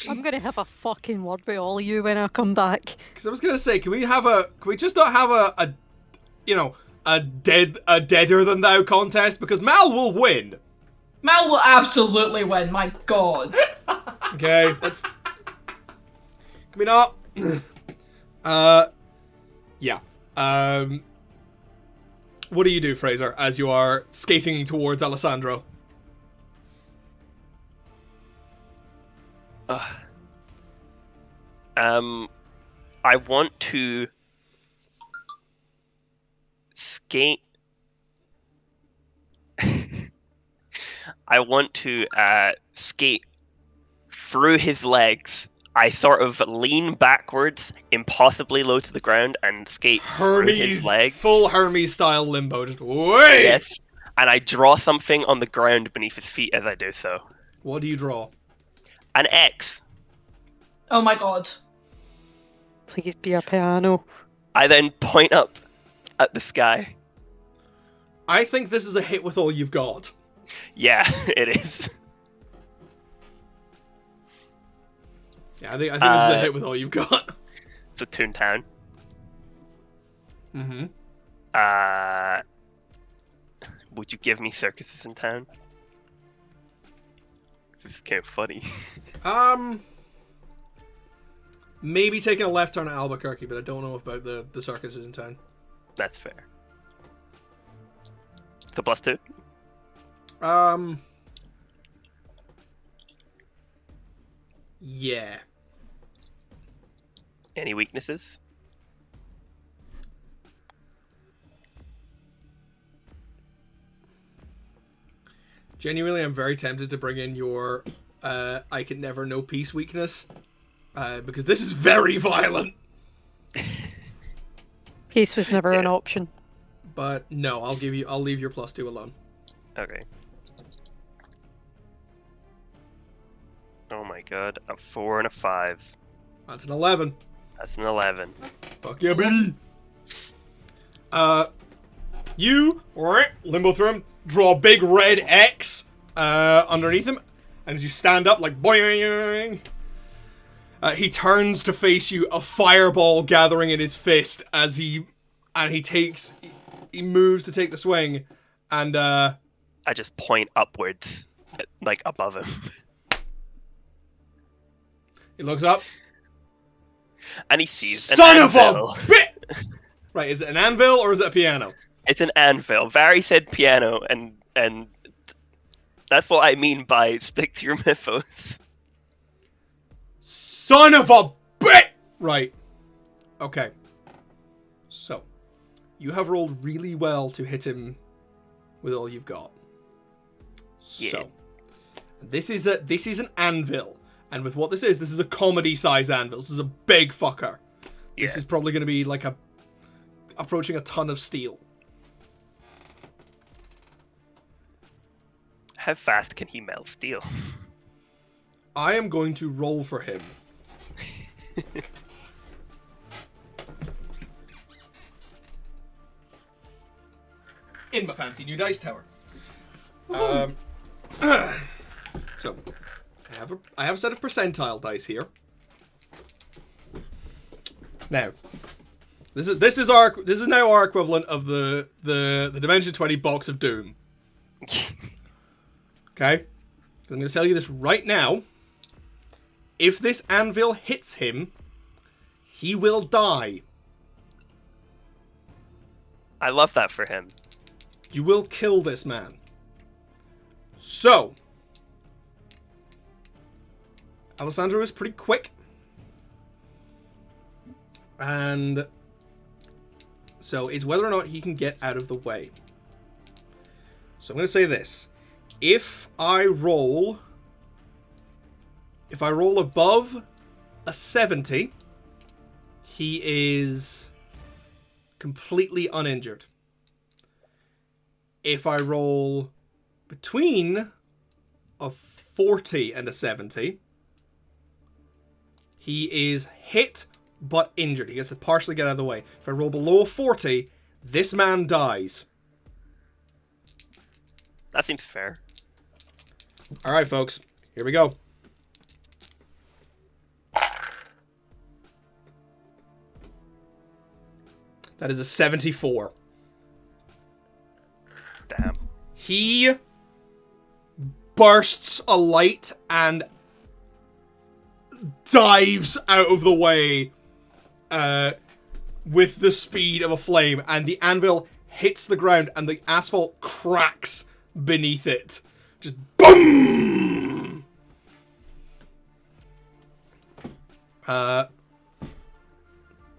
[SPEAKER 1] I'm gonna have a fucking word with all of you when I come back.
[SPEAKER 3] Because I was gonna say, can we just not have a deader than thou contest? Because Mal will win.
[SPEAKER 2] Mal will absolutely win. My God.
[SPEAKER 3] Okay, let's. Can we not? Yeah. What do you do, Fraser, as you are skating towards Alessandro?
[SPEAKER 4] I want to skate. I want to skate through his legs. I sort of lean backwards, impossibly low to the ground, and skate through his legs.
[SPEAKER 3] Full Hermes style limbo, just wait.
[SPEAKER 4] Yes, and I draw something on the ground beneath his feet as I do so.
[SPEAKER 3] What do you draw?
[SPEAKER 4] An X.
[SPEAKER 2] Oh my God.
[SPEAKER 1] Please be a piano.
[SPEAKER 4] I then point up at the sky.
[SPEAKER 3] I think this is a hit with all you've got.
[SPEAKER 4] Yeah, it is.
[SPEAKER 3] Yeah, I think this is a hit with all you've got.
[SPEAKER 4] It's a Toontown.
[SPEAKER 3] Mm-hmm.
[SPEAKER 4] Would you give me circuses in town? This is kind of funny.
[SPEAKER 3] Maybe taking a left turn at Albuquerque, but I don't know about the circuses in town.
[SPEAKER 4] That's fair. So +2?
[SPEAKER 3] Yeah.
[SPEAKER 4] Any weaknesses?
[SPEAKER 3] Genuinely, I'm very tempted to bring in your I can never know peace weakness. Because this is very violent.
[SPEAKER 1] Peace was never an option.
[SPEAKER 3] But no, I'll leave your +2 alone.
[SPEAKER 4] Okay. Oh my God, a 4 and a 5.
[SPEAKER 3] That's an 11.
[SPEAKER 4] That's an 11.
[SPEAKER 3] Fuck yeah, baby. You limbo through him, draw a big red X underneath him, and as you stand up, like boing, he turns to face you, a fireball gathering in his fist as he moves to take the swing, and
[SPEAKER 4] I just point upwards, like above him.
[SPEAKER 3] He looks up.
[SPEAKER 4] And he sees
[SPEAKER 3] Son
[SPEAKER 4] an
[SPEAKER 3] of
[SPEAKER 4] anvil.
[SPEAKER 3] a bit. Right, is it an anvil or is it a piano?
[SPEAKER 4] It's an anvil. Vary said piano, and that's what I mean by stick to your mythos.
[SPEAKER 3] Son of a bit. Right. Okay. So, you have rolled really well to hit him with all you've got.
[SPEAKER 4] Yeah.
[SPEAKER 3] So, this is an anvil. And with what this is a comedy-size anvil. This is a big fucker.
[SPEAKER 4] Yeah.
[SPEAKER 3] This is probably going to be like approaching a ton of steel.
[SPEAKER 4] How fast can he melt steel?
[SPEAKER 3] I am going to roll for him. In my fancy new dice tower. So, I have a set of percentile dice here. Now, this is now our equivalent of the Dimension 20 box of doom. Okay? I'm going to tell you this right now. If this anvil hits him, he will die.
[SPEAKER 4] I love that for him.
[SPEAKER 3] You will kill this man. So, Alessandro is pretty quick. And so it's whether or not he can get out of the way. So I'm going to say this. If I roll above a 70, he is completely uninjured. If I roll between a 40 and a 70, he is hit but injured. He has to partially get out of the way. If I roll below a 40, this man dies.
[SPEAKER 4] That seems fair.
[SPEAKER 3] Alright, folks. Here we go. That is a 74.
[SPEAKER 4] Damn.
[SPEAKER 3] He bursts a light and dives out of the way with the speed of a flame, and the anvil hits the ground and the asphalt cracks beneath it. Just boom!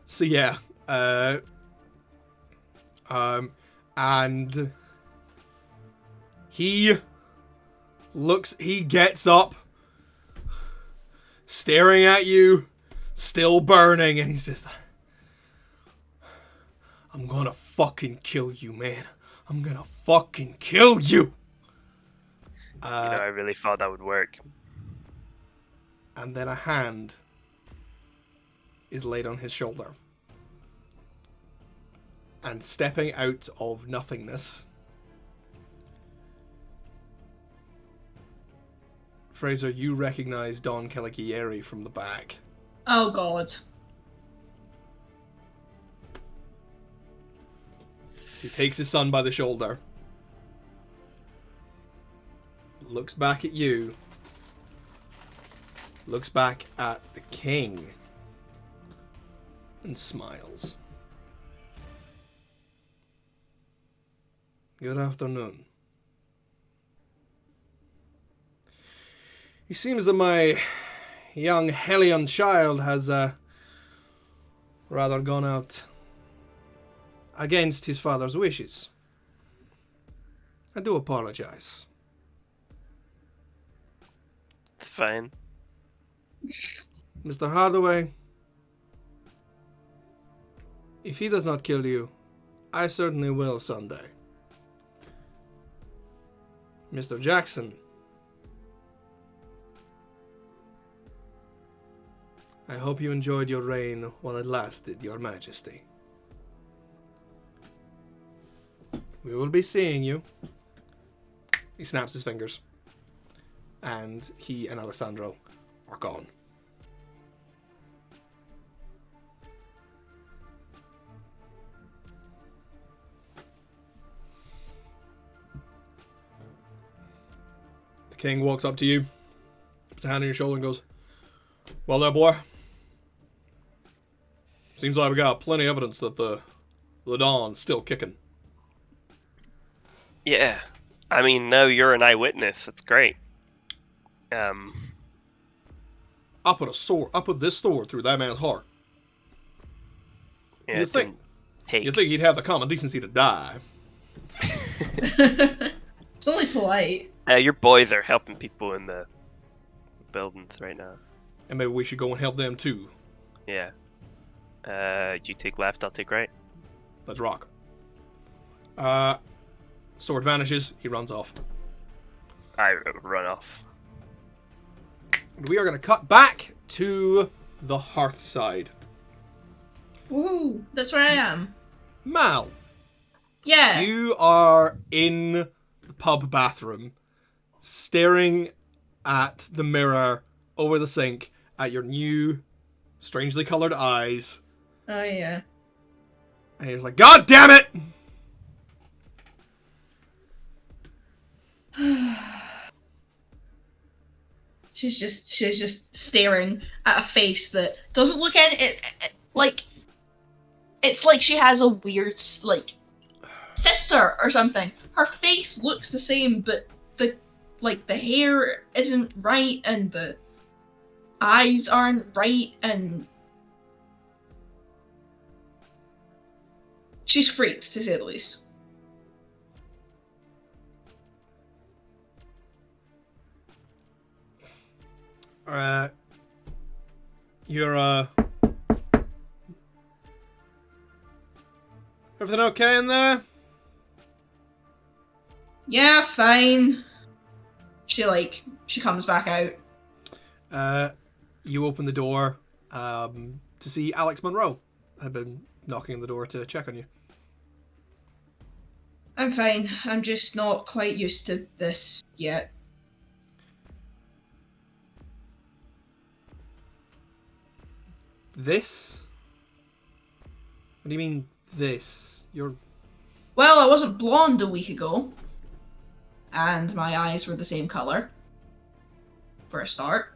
[SPEAKER 3] So yeah, and he gets up, staring at you, still burning, and he's just like, I'm gonna fucking kill you, man. I'm gonna fucking kill you!
[SPEAKER 4] I really thought that would work.
[SPEAKER 3] And then a hand is laid on his shoulder. And stepping out of nothingness, Fraser, you recognize Don Caligieri from the back.
[SPEAKER 2] Oh god.
[SPEAKER 3] He takes his son by the shoulder, looks back at you, looks back at the king, and smiles. Good afternoon. It seems that my young Hellion child has rather gone out against his father's wishes. I do apologize.
[SPEAKER 4] It's fine.
[SPEAKER 3] Mr. Hardaway, if he does not kill you, I certainly will someday. Mr. Jackson, I hope you enjoyed your reign while it lasted, Your Majesty. We will be seeing you. He snaps his fingers. And he and Alessandro are gone. The king walks up to you, puts a hand on your shoulder and goes, well there, boy. Seems like we got plenty of evidence that the Dawn's still kicking.
[SPEAKER 4] Yeah. I mean, now you're an eyewitness. That's great.
[SPEAKER 3] I put this sword through that man's heart.
[SPEAKER 4] Yeah,
[SPEAKER 3] You think he'd have the common decency to die?
[SPEAKER 2] It's only polite.
[SPEAKER 4] Your boys are helping people in the buildings right now.
[SPEAKER 3] And maybe we should go and help them too.
[SPEAKER 4] Yeah. You take left, I'll take right.
[SPEAKER 3] Let's rock. Sword vanishes, he runs off.
[SPEAKER 4] I run off.
[SPEAKER 3] we are going to cut back to the hearthside.
[SPEAKER 2] Woohoo! That's where I am.
[SPEAKER 3] Mal,
[SPEAKER 2] Yeah.
[SPEAKER 3] you are in the pub bathroom, staring at the mirror over the sink at your new, strangely coloured eyes.
[SPEAKER 2] Oh yeah.
[SPEAKER 3] And you're just like, God damn it!
[SPEAKER 2] She's just staring at a face that doesn't look like it's like she has a weird like sister or something. Her face looks the same, but the hair isn't right and the eyes aren't right, and she's freaked, to say the least.
[SPEAKER 3] You're, everything okay in there?
[SPEAKER 2] Yeah, fine. She comes back out.
[SPEAKER 3] You open the door, to see Alex Monroe. Had been knocking on the door to check on you.
[SPEAKER 2] I'm fine. I'm just not quite used to this yet.
[SPEAKER 3] This? What do you mean, this? You're...
[SPEAKER 2] Well, I wasn't blonde a week ago. And my eyes were the same colour. For a start.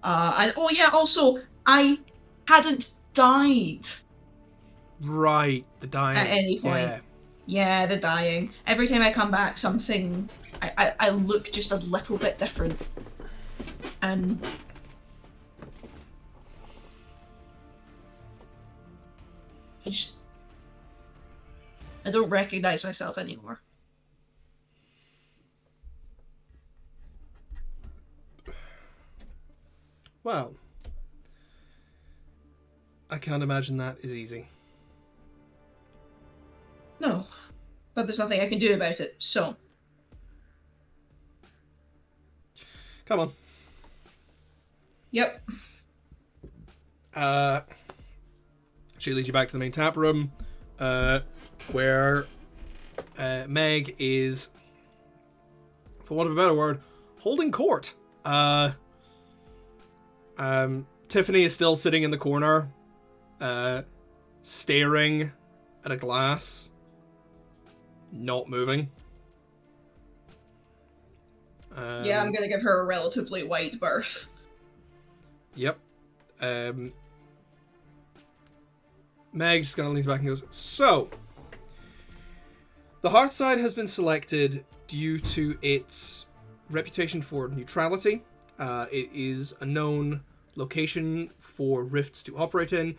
[SPEAKER 2] Also, I hadn't died.
[SPEAKER 3] Right, the dying.
[SPEAKER 2] At any point. Yeah, the dying. Every time I come back, something... I look just a little bit different. And... I don't recognise myself anymore.
[SPEAKER 3] Well, I can't imagine that is easy.
[SPEAKER 2] No, but there's nothing I can do about it, so...
[SPEAKER 3] Come on.
[SPEAKER 2] Yep.
[SPEAKER 3] She leads you back to the main tap room, where Meg is, for want of a better word, holding court. Tiffany is still sitting in the corner, staring at a glass, not moving.
[SPEAKER 2] Yeah, I'm gonna give her a relatively wide berth.
[SPEAKER 3] Yep. Meg just kind of leans back and goes, so, the Hearthside has been selected due to its reputation for neutrality. It is a known location for rifts to operate in.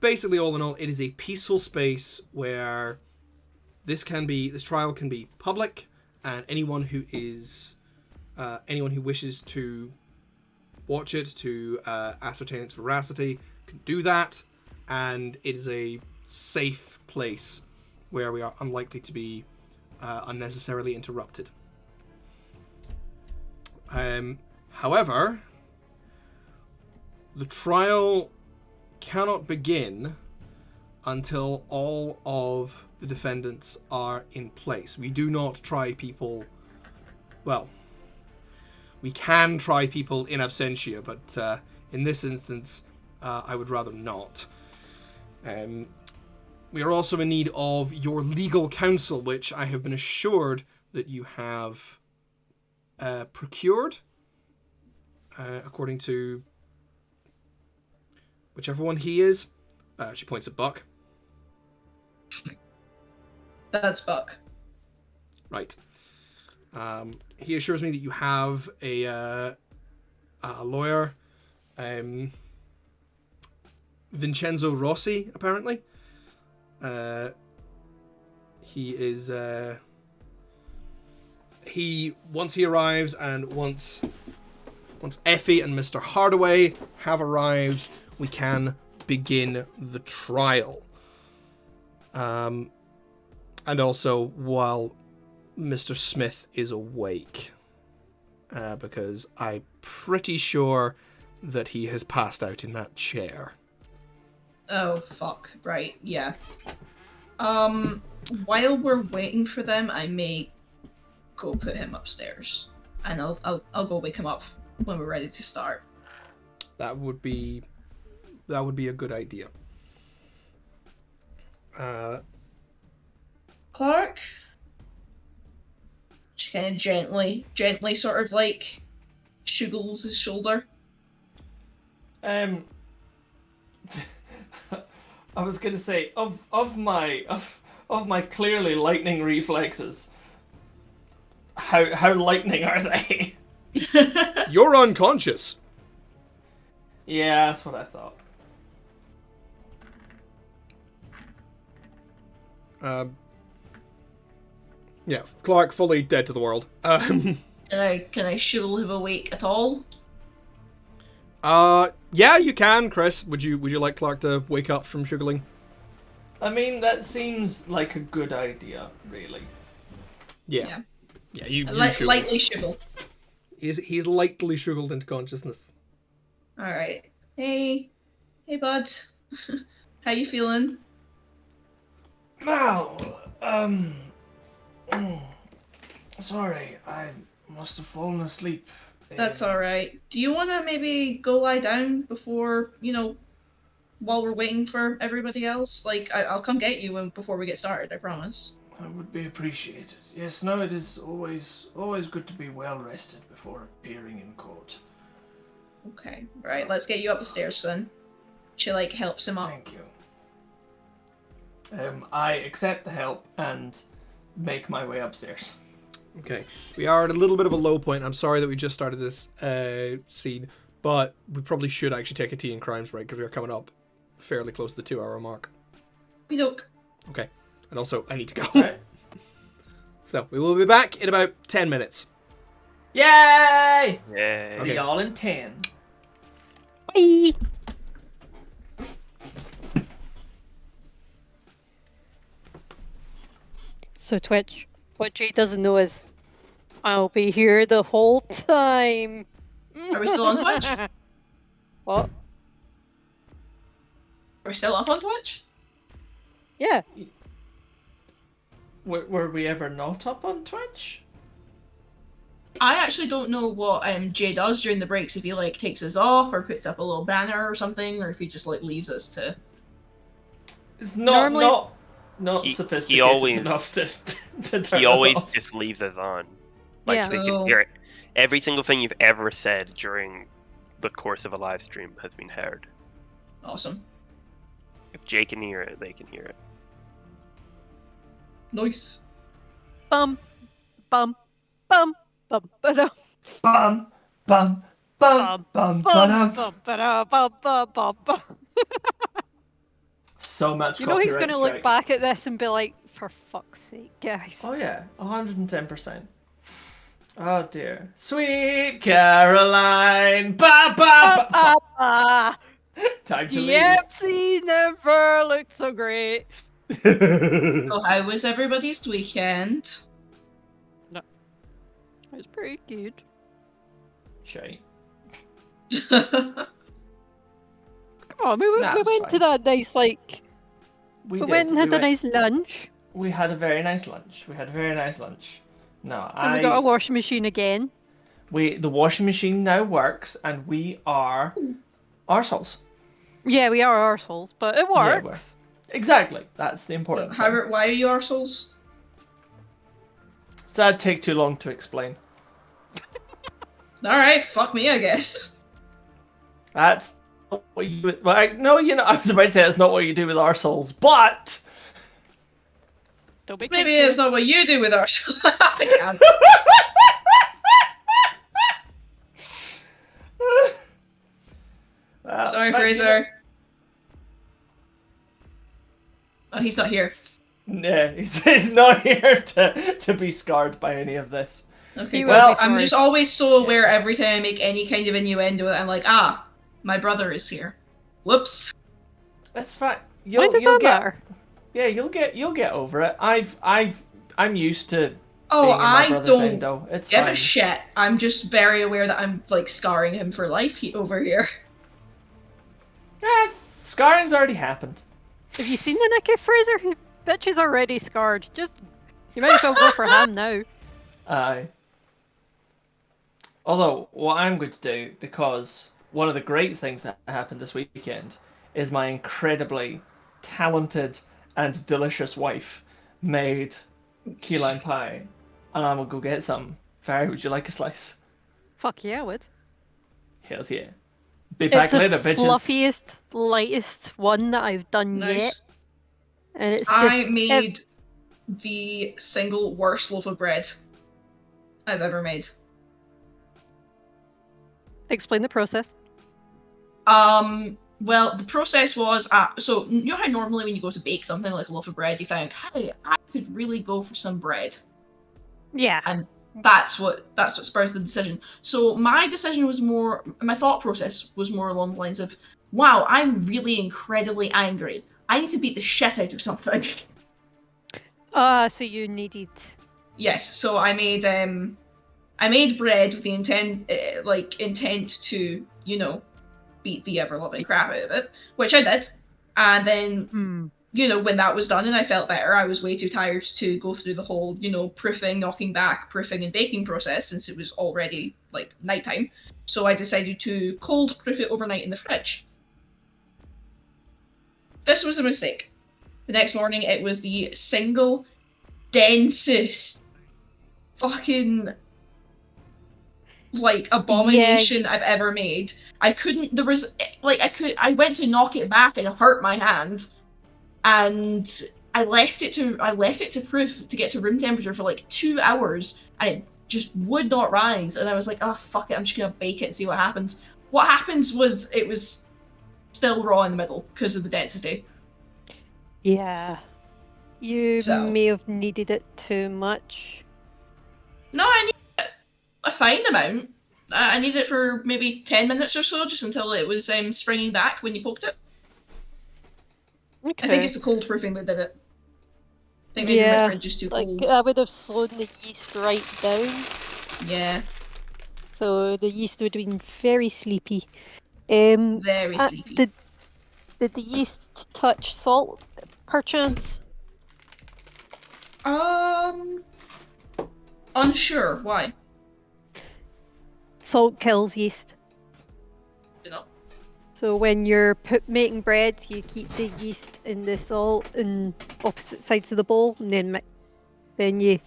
[SPEAKER 3] Basically, all in all, it is a peaceful space where this trial can be public, and anyone who wishes to watch it to ascertain its veracity can do that. And it is a safe place where we are unlikely to be unnecessarily interrupted. However, the trial cannot begin until all of the defendants are in place. We do not try people... Well, we can try people in absentia, but in this instance, I would rather not. We are also in need of your legal counsel, which I have been assured that you have procured, according to whichever one he is. She points at Buck.
[SPEAKER 2] That's Buck.
[SPEAKER 3] Right. He assures me that you have a lawyer, Vincenzo Rossi, apparently. He is once he arrives, and once Effie and Mr. Hardaway have arrived, we can begin the trial. And also while Mr. Smith is awake. because I'm pretty sure that he has passed out in that chair.
[SPEAKER 2] Oh, fuck. Right, yeah. While we're waiting for them, I may go put him upstairs. And I'll go wake him up when we're ready to start.
[SPEAKER 3] That would be a good idea.
[SPEAKER 2] Clark? She kind of gently sort of like shuggles his shoulder.
[SPEAKER 5] I was gonna say of my clearly lightning reflexes. How lightning are they?
[SPEAKER 3] You're unconscious.
[SPEAKER 5] Yeah, that's what I thought.
[SPEAKER 3] Yeah, Clark fully dead to the world.
[SPEAKER 2] Can I shuggle him awake at all?
[SPEAKER 3] Yeah, you can, Chris. Would you like Clark to wake up from sugaling?
[SPEAKER 5] I mean, that seems like a good idea, really.
[SPEAKER 3] Yeah. Yeah, you
[SPEAKER 2] lightly shuggle.
[SPEAKER 3] He's lightly suggled into consciousness.
[SPEAKER 2] Alright. Hey bud. How you feeling?
[SPEAKER 5] Wow, sorry, I must have fallen asleep.
[SPEAKER 2] That's alright. Do you want to maybe go lie down before, while we're waiting for everybody else? Like, I'll come get you before we get started, I promise.
[SPEAKER 5] That would be appreciated. Yes, no, it is always good to be well rested before appearing in court.
[SPEAKER 2] Okay, right, let's get you up the stairs then. She, helps him up.
[SPEAKER 5] Thank you. I accept the help and make my way upstairs.
[SPEAKER 3] Okay, we are at a little bit of a low point. I'm sorry that we just started this scene, but we probably should actually take a tea and crimes break because we are coming up fairly close to the 2-hour mark.
[SPEAKER 2] Okey-doke.
[SPEAKER 3] Okay, and also I need to go.
[SPEAKER 5] That's right.
[SPEAKER 3] So we will be back in about 10 minutes.
[SPEAKER 5] Yay!
[SPEAKER 4] Yay.
[SPEAKER 3] Okay.
[SPEAKER 5] The all in 10.
[SPEAKER 1] Bye. So Twitch, what Jay doesn't know is I'll be here the whole time.
[SPEAKER 2] Are we still on Twitch?
[SPEAKER 1] What?
[SPEAKER 2] Are we still up on Twitch?
[SPEAKER 1] Yeah.
[SPEAKER 5] Were we ever not up on Twitch?
[SPEAKER 2] I actually don't know what Jay does during the breaks, if he takes us off or puts up a little banner or something, or if he just leaves us to...
[SPEAKER 5] It's not
[SPEAKER 1] Normally-
[SPEAKER 5] not
[SPEAKER 4] He
[SPEAKER 5] sophisticated
[SPEAKER 4] always-
[SPEAKER 5] enough to turn
[SPEAKER 4] He
[SPEAKER 5] us
[SPEAKER 4] always
[SPEAKER 5] off.
[SPEAKER 4] just leaves us on. Like,
[SPEAKER 1] Yeah.
[SPEAKER 4] they
[SPEAKER 2] Oh.
[SPEAKER 4] can hear it. Every single thing you've ever said during the course of a live stream has been heard.
[SPEAKER 2] Awesome.
[SPEAKER 4] If Jay can hear it, they can hear it.
[SPEAKER 2] Nice.
[SPEAKER 1] Bum, bum, bum, bum, ba-dum,
[SPEAKER 5] Bum bum bum bum
[SPEAKER 1] bum,
[SPEAKER 5] bum.
[SPEAKER 1] bum, ba-da, bum, bum, bum, bum.
[SPEAKER 5] So much.
[SPEAKER 1] You know he's
[SPEAKER 5] copyright
[SPEAKER 1] gonna look
[SPEAKER 5] strike.
[SPEAKER 1] back at this and be like, for fuck's sake, guys.
[SPEAKER 5] Oh yeah, 110%. Oh dear. Sweet Caroline. Ba ba ba.
[SPEAKER 1] Ah,
[SPEAKER 5] Time to
[SPEAKER 1] yep, see, never looked so great.
[SPEAKER 2] So how was everybody's weekend?
[SPEAKER 1] It was pretty good.
[SPEAKER 5] leave. Shite.
[SPEAKER 1] Come on, we
[SPEAKER 5] Nah,
[SPEAKER 1] we
[SPEAKER 5] it's
[SPEAKER 1] went to
[SPEAKER 5] fine.
[SPEAKER 1] that nice, we
[SPEAKER 5] did.
[SPEAKER 1] went and had
[SPEAKER 5] we
[SPEAKER 1] a nice lunch.
[SPEAKER 5] We had a very nice lunch. No,
[SPEAKER 1] And we got a washing machine again.
[SPEAKER 5] the washing machine now works, and we are arseholes.
[SPEAKER 1] Yeah, we are arseholes, but it
[SPEAKER 5] Yeah, we
[SPEAKER 1] works.
[SPEAKER 5] Exactly. That's the important thing.
[SPEAKER 2] Why are you arseholes?
[SPEAKER 5] That'd take too long to explain.
[SPEAKER 2] Alright, fuck me, I guess.
[SPEAKER 5] That's not what you would. Well, I was about to say that's not what you do with arseholes, but
[SPEAKER 1] Don't make
[SPEAKER 2] Maybe
[SPEAKER 1] it
[SPEAKER 2] it's not what you do with arseholes. Sorry,
[SPEAKER 5] but,
[SPEAKER 2] Fraser. Oh, he's not here.
[SPEAKER 5] Yeah, he's not here to be scarred by any of this.
[SPEAKER 2] Okay,
[SPEAKER 1] He
[SPEAKER 2] well,
[SPEAKER 1] will be
[SPEAKER 2] I'm
[SPEAKER 1] sorry.
[SPEAKER 2] just always so aware every time I make any kind of innuendo that I'm like, my brother is here. Whoops.
[SPEAKER 5] That's fine.
[SPEAKER 1] Why does that matter?
[SPEAKER 5] Yeah, you'll get over it. I'm used to
[SPEAKER 2] Oh,
[SPEAKER 5] being in my
[SPEAKER 2] I
[SPEAKER 5] brother's
[SPEAKER 2] don't
[SPEAKER 5] endo. It's
[SPEAKER 2] give
[SPEAKER 5] fine.
[SPEAKER 2] a shit. I'm just very aware that I'm like scarring him for life over here.
[SPEAKER 5] Yeah, scarring's already happened.
[SPEAKER 1] Have you seen the Nicky Fraser? Bitch is already scarred. Just you might as well go for ham now.
[SPEAKER 5] Aye. Although, what I'm going to do, because one of the great things that happened this weekend is my incredibly talented and delicious wife made key lime pie, and I'm gonna go get some. Farry, would you like a slice?
[SPEAKER 1] Fuck yeah, I would.
[SPEAKER 5] Hells yeah. Be
[SPEAKER 1] It's
[SPEAKER 5] back
[SPEAKER 1] the
[SPEAKER 5] later, bitches.
[SPEAKER 1] fluffiest, lightest one that I've done yet,
[SPEAKER 2] Nice.
[SPEAKER 1] and it's
[SPEAKER 2] I
[SPEAKER 1] just
[SPEAKER 2] made the single worst loaf of bread I've ever made.
[SPEAKER 1] explain the process.
[SPEAKER 2] Well, the process was so you know how normally when you go to bake something like a loaf of bread, you think, hey, I could really go for some bread,
[SPEAKER 1] Yeah.
[SPEAKER 2] and that's what spurs the decision. So my thought process was more along the lines of, wow, I'm really incredibly angry. I need to beat the shit out of something.
[SPEAKER 1] So you needed.
[SPEAKER 2] Yes, so I made bread with the intent to, you know, beat the ever loving crap out of it, which I did. And then, you know, when that was done and I felt better, I was way too tired to go through the whole, you know, proofing, knocking back, proofing and baking process since it was already like nighttime. So I decided to cold proof it overnight in the fridge. This was a mistake. The next morning, it was the single densest fucking like abomination I've ever made. I couldn't. There was like I went to knock it back and it hurt my hand, and I left it to proof to get to room temperature for like 2 hours, and it just would not rise. And I was like, oh fuck it, I'm just gonna bake it and see what happens. What happens was it was still raw in the middle because of the density.
[SPEAKER 1] Yeah. You may have needed it too much.
[SPEAKER 2] No, I needed a fine amount. I needed it for maybe 10 minutes or so, just until it was springing back when you poked it.
[SPEAKER 1] Okay.
[SPEAKER 2] I think it's the cold proofing that did it. I think maybe my fridge is too cold.
[SPEAKER 1] I would have slowed the yeast right down.
[SPEAKER 2] Yeah.
[SPEAKER 1] So the yeast would have been very sleepy.
[SPEAKER 2] Very sleepy.
[SPEAKER 1] Did the yeast touch salt, perchance?
[SPEAKER 2] Unsure. Why?
[SPEAKER 1] Salt kills yeast.
[SPEAKER 2] You know.
[SPEAKER 1] So when you're making bread, you keep the yeast in the salt in opposite sides of the bowl, and then you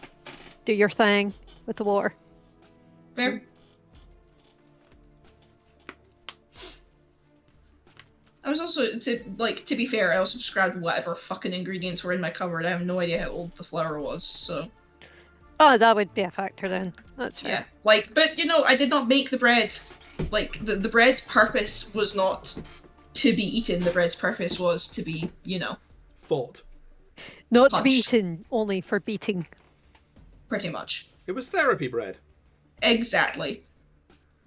[SPEAKER 1] do your thing with the water.
[SPEAKER 2] Fair. I was also, to be fair, I also described whatever fucking ingredients were in my cupboard. I have no idea how old the flour was, so.
[SPEAKER 1] Oh, that would be a factor then. That's fair.
[SPEAKER 2] Yeah, but you know, I did not make the bread. Like, the bread's purpose was not to be eaten. The bread's purpose was to be, you know,
[SPEAKER 3] fought.
[SPEAKER 1] Not
[SPEAKER 2] punched.
[SPEAKER 1] To be eaten, only for beating.
[SPEAKER 2] Pretty much.
[SPEAKER 3] It was therapy bread.
[SPEAKER 2] Exactly.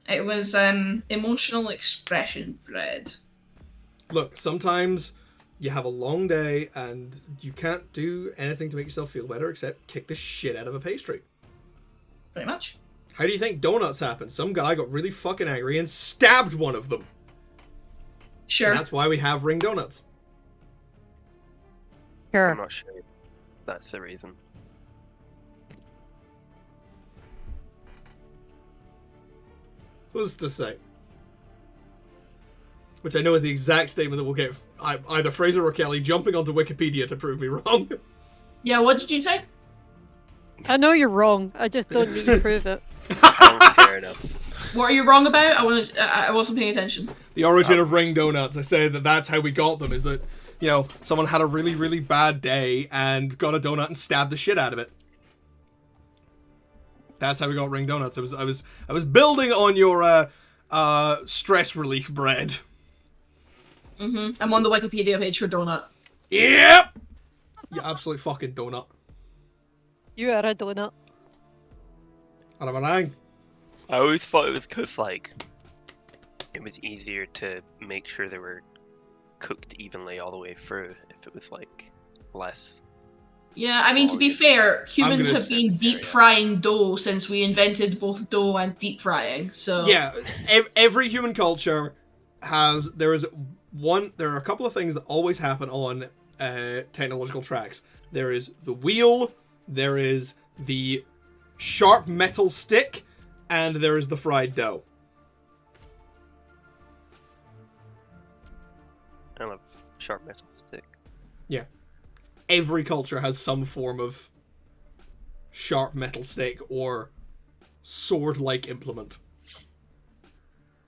[SPEAKER 2] It was emotional expression bread.
[SPEAKER 3] Look, sometimes you have a long day and you can't do anything to make yourself feel better except kick the shit out of a pastry.
[SPEAKER 2] Pretty much.
[SPEAKER 3] How do you think donuts happened? Some guy got really fucking angry and stabbed one of them.
[SPEAKER 2] Sure.
[SPEAKER 3] And that's why we have ring donuts.
[SPEAKER 1] Sure.
[SPEAKER 4] I'm not sure that's the reason.
[SPEAKER 3] What's to say? Which I know is the exact statement that will get either Fraser or Kelly jumping onto Wikipedia to prove me wrong.
[SPEAKER 2] Yeah, what did you say?
[SPEAKER 1] I know you're wrong. I just don't need to prove it.
[SPEAKER 4] I don't care enough.
[SPEAKER 2] What are you wrong about? I wasn't paying attention.
[SPEAKER 3] The origin of ring donuts. I say that that's how we got them. Is that, you know, someone had a really, really bad day and got a donut and stabbed the shit out of it. That's how we got ring donuts. I was building on your stress relief bread.
[SPEAKER 2] Mm-hmm. I'm on the Wikipedia page for donut.
[SPEAKER 3] Yep. You absolute fucking donut.
[SPEAKER 1] You are a donut.
[SPEAKER 3] And a meringue.
[SPEAKER 4] I always thought it was because, like, it was easier to make sure they were cooked evenly all the way through if it was, like, less
[SPEAKER 2] Yeah, I mean, to be fair, humans
[SPEAKER 3] gonna
[SPEAKER 2] have been
[SPEAKER 3] say
[SPEAKER 2] deep frying dough since we invented both dough and deep frying, so...
[SPEAKER 3] Yeah, every human culture has... There are a couple of things that always happen on technological tracks. There is the wheel, there is the sharp metal stick, and there is the fried dough.
[SPEAKER 4] I love sharp metal stick.
[SPEAKER 3] Yeah. Every culture has some form of sharp metal stick or sword-like implement.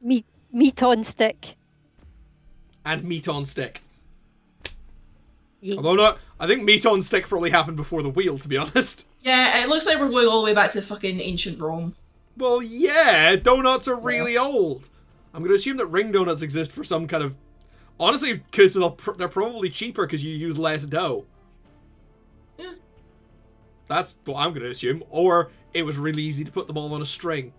[SPEAKER 1] Meat on stick.
[SPEAKER 3] And meat on stick.
[SPEAKER 1] Yeah.
[SPEAKER 3] Although I think meat on stick probably happened before the wheel, to be honest.
[SPEAKER 2] Yeah, it looks like we're going all the way back to fucking ancient Rome.
[SPEAKER 3] Well, yeah, donuts are really old. I'm going to assume that ring donuts exist for some kind of... Honestly, because they're probably cheaper because you use less dough.
[SPEAKER 2] Yeah.
[SPEAKER 3] That's what I'm going to assume. Or it was really easy to put them all on a string.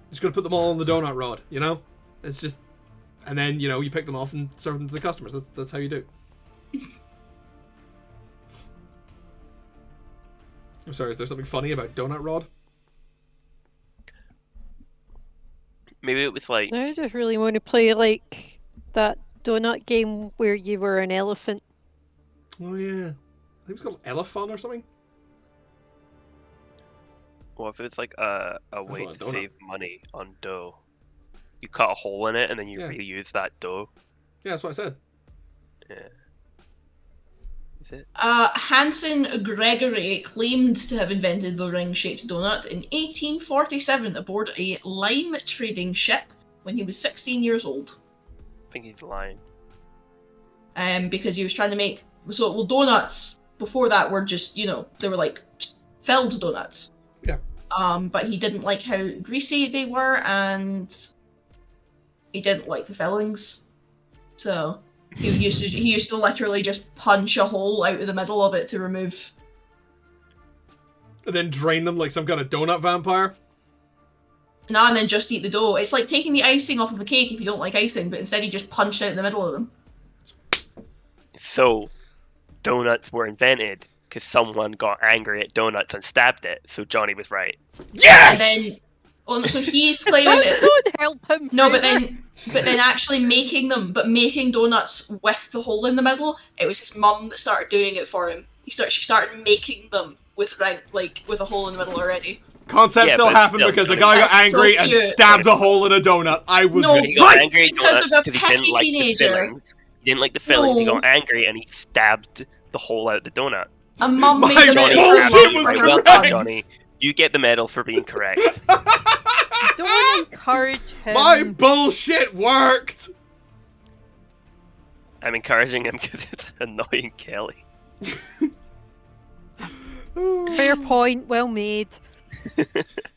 [SPEAKER 3] Just going to put them all on the donut rod, you know? It's just... And then, you know, you pick them off and serve them to the customers. That's how you do. I'm sorry, is there something funny about donut rod?
[SPEAKER 4] Maybe it was like...
[SPEAKER 1] I just really want to play like that donut game where you were an elephant.
[SPEAKER 3] Oh, yeah. I think it's called Elephant or something.
[SPEAKER 4] Well, if it's like a way
[SPEAKER 3] want a
[SPEAKER 4] to
[SPEAKER 3] donut.
[SPEAKER 4] save money on dough. You cut a hole in it and then you
[SPEAKER 3] Yeah.
[SPEAKER 4] reuse that dough.
[SPEAKER 3] Yeah, that's what I said.
[SPEAKER 4] Yeah. Is it?
[SPEAKER 2] Hanson Gregory claimed to have invented the ring-shaped donut in 1847 aboard a lime trading ship when he was 16 years old.
[SPEAKER 4] I think he's lying.
[SPEAKER 2] Because he was trying to make... So, well, donuts before that were just, you know, they were like filled donuts.
[SPEAKER 3] Yeah.
[SPEAKER 2] But he didn't like how greasy they were, and he didn't like the fillings. So he used to literally just punch a hole out of the middle of it to remove.
[SPEAKER 3] And then drain them like some kind of donut vampire.
[SPEAKER 2] No, and then just eat the dough. It's like taking the icing off of a cake if you don't like icing, but instead he just punched out in the middle of them.
[SPEAKER 4] So, donuts were invented because someone got angry at donuts and stabbed it. So Johnny was right.
[SPEAKER 3] Yes!
[SPEAKER 2] And then, well, so he's claiming that.
[SPEAKER 1] Don't help him.
[SPEAKER 2] No,
[SPEAKER 1] Fraser.
[SPEAKER 2] but then actually making donuts with the hole in the middle, it was his mum that started doing it for him. She started making them with with a hole in the middle already.
[SPEAKER 3] Concept
[SPEAKER 4] Yeah,
[SPEAKER 3] still
[SPEAKER 4] but
[SPEAKER 3] happened
[SPEAKER 4] still,
[SPEAKER 3] because a
[SPEAKER 4] Johnny,
[SPEAKER 3] guy got
[SPEAKER 2] that's so
[SPEAKER 3] angry and
[SPEAKER 2] cute.
[SPEAKER 3] stabbed a hole in a donut. I was
[SPEAKER 2] No,
[SPEAKER 4] He got
[SPEAKER 3] right!
[SPEAKER 4] angry at
[SPEAKER 2] because of
[SPEAKER 4] donuts
[SPEAKER 2] a
[SPEAKER 4] because he didn't
[SPEAKER 2] pecky
[SPEAKER 4] like
[SPEAKER 2] teenager.
[SPEAKER 4] the fillings. He didn't like the fillings. He
[SPEAKER 2] No.
[SPEAKER 4] got angry and he stabbed the hole out of the donut.
[SPEAKER 2] A mum
[SPEAKER 3] My
[SPEAKER 2] made him
[SPEAKER 4] Johnny,
[SPEAKER 3] bullshit
[SPEAKER 2] out of
[SPEAKER 3] was
[SPEAKER 4] right,
[SPEAKER 2] her
[SPEAKER 4] well
[SPEAKER 3] correct.
[SPEAKER 4] done,
[SPEAKER 2] son.
[SPEAKER 4] Johnny. You get the medal for being correct.
[SPEAKER 1] Don't encourage him.
[SPEAKER 3] My bullshit worked!
[SPEAKER 4] I'm encouraging him because it's annoying Kelly.
[SPEAKER 1] Fair point. Well made.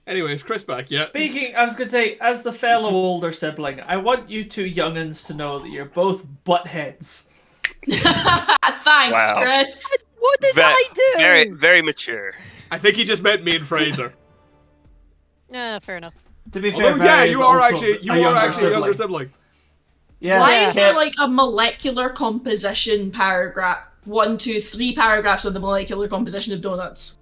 [SPEAKER 3] Anyways, Chris back, yeah.
[SPEAKER 5] Speaking, I was going to say, as the fellow older sibling, I want you two young'uns to know that you're both buttheads.
[SPEAKER 2] Thanks,
[SPEAKER 4] Wow.
[SPEAKER 2] Chris.
[SPEAKER 1] What did I do?
[SPEAKER 4] Very, very mature.
[SPEAKER 3] I think he just meant me and Fraser.
[SPEAKER 1] Fair enough.
[SPEAKER 5] To be fair,
[SPEAKER 3] Although, yeah,
[SPEAKER 5] Barry
[SPEAKER 3] you
[SPEAKER 5] is
[SPEAKER 3] are
[SPEAKER 5] also
[SPEAKER 3] actually a younger sibling.
[SPEAKER 5] Yeah.
[SPEAKER 2] Why is there
[SPEAKER 5] Kev-
[SPEAKER 2] like a molecular composition paragraph? 1, 2, 3 paragraphs on the molecular composition of donuts.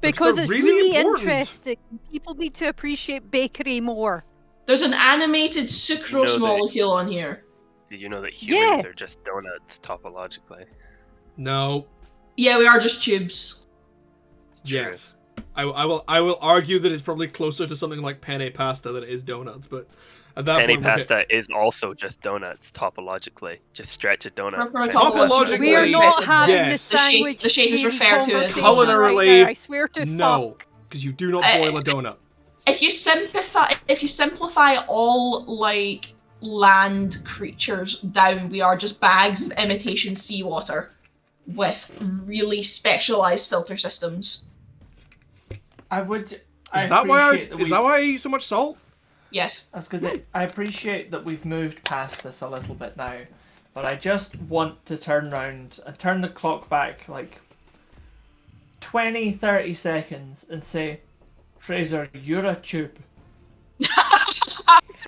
[SPEAKER 1] Because
[SPEAKER 3] they're
[SPEAKER 1] it's
[SPEAKER 3] really
[SPEAKER 1] really
[SPEAKER 3] important.
[SPEAKER 1] interesting. People need to appreciate bakery more.
[SPEAKER 2] There's an animated sucrose
[SPEAKER 4] You know that-
[SPEAKER 2] molecule on here.
[SPEAKER 4] Did you know that humans
[SPEAKER 1] Yeah.
[SPEAKER 4] are just donuts topologically?
[SPEAKER 3] No.
[SPEAKER 2] Yeah, we are just tubes.
[SPEAKER 4] It's true.
[SPEAKER 3] Yes. I will argue that it's probably closer to something like penne pasta than it is donuts, but at that
[SPEAKER 4] Penny
[SPEAKER 3] point... we're
[SPEAKER 4] pasta is also just donuts topologically. Just stretch a donut.
[SPEAKER 2] For a
[SPEAKER 4] Penny
[SPEAKER 2] couple of
[SPEAKER 3] Topologically,
[SPEAKER 1] We are not having
[SPEAKER 3] yes.
[SPEAKER 1] the sandwich.
[SPEAKER 2] The shape is
[SPEAKER 1] game
[SPEAKER 2] referred to as
[SPEAKER 1] conversation
[SPEAKER 3] Culinarily,
[SPEAKER 1] right now, I swear to
[SPEAKER 3] no.
[SPEAKER 1] fuck.
[SPEAKER 3] Because you do not boil a donut.
[SPEAKER 2] If you simplify all like land creatures down, we are just bags of imitation seawater with really specialized filter systems.
[SPEAKER 5] I
[SPEAKER 3] Is that why I eat so much salt?
[SPEAKER 2] Yes.
[SPEAKER 5] I was going to say, I appreciate that we've moved past this a little bit now, but I just want to turn around and turn the clock back like 20, 30 seconds and say, Fraser, you're a tube.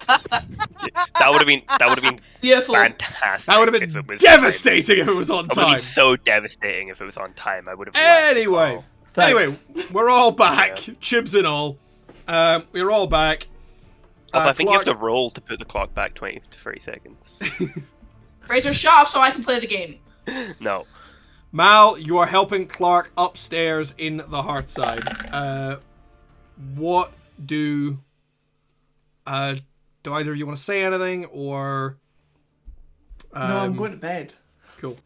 [SPEAKER 4] That would have been
[SPEAKER 2] Beautiful.
[SPEAKER 4] fantastic.
[SPEAKER 3] That would have
[SPEAKER 4] if
[SPEAKER 3] been
[SPEAKER 4] it was
[SPEAKER 3] devastating if it was on
[SPEAKER 4] It would have
[SPEAKER 3] time.
[SPEAKER 4] been so devastating if it was on time. I would have
[SPEAKER 3] Anyway,
[SPEAKER 5] Thanks.
[SPEAKER 3] we're all back,
[SPEAKER 4] Yeah.
[SPEAKER 3] chibs and all. We're all back.
[SPEAKER 4] Also, I think you have
[SPEAKER 3] Clark-
[SPEAKER 4] to roll to put the clock back 20 to 30 seconds.
[SPEAKER 2] Fraser, shut up so I can play the game.
[SPEAKER 4] No.
[SPEAKER 3] Mal, you are helping Clark upstairs in the Heartside. What do either of you want to say anything, or
[SPEAKER 5] No, I'm going to bed.
[SPEAKER 3] Cool.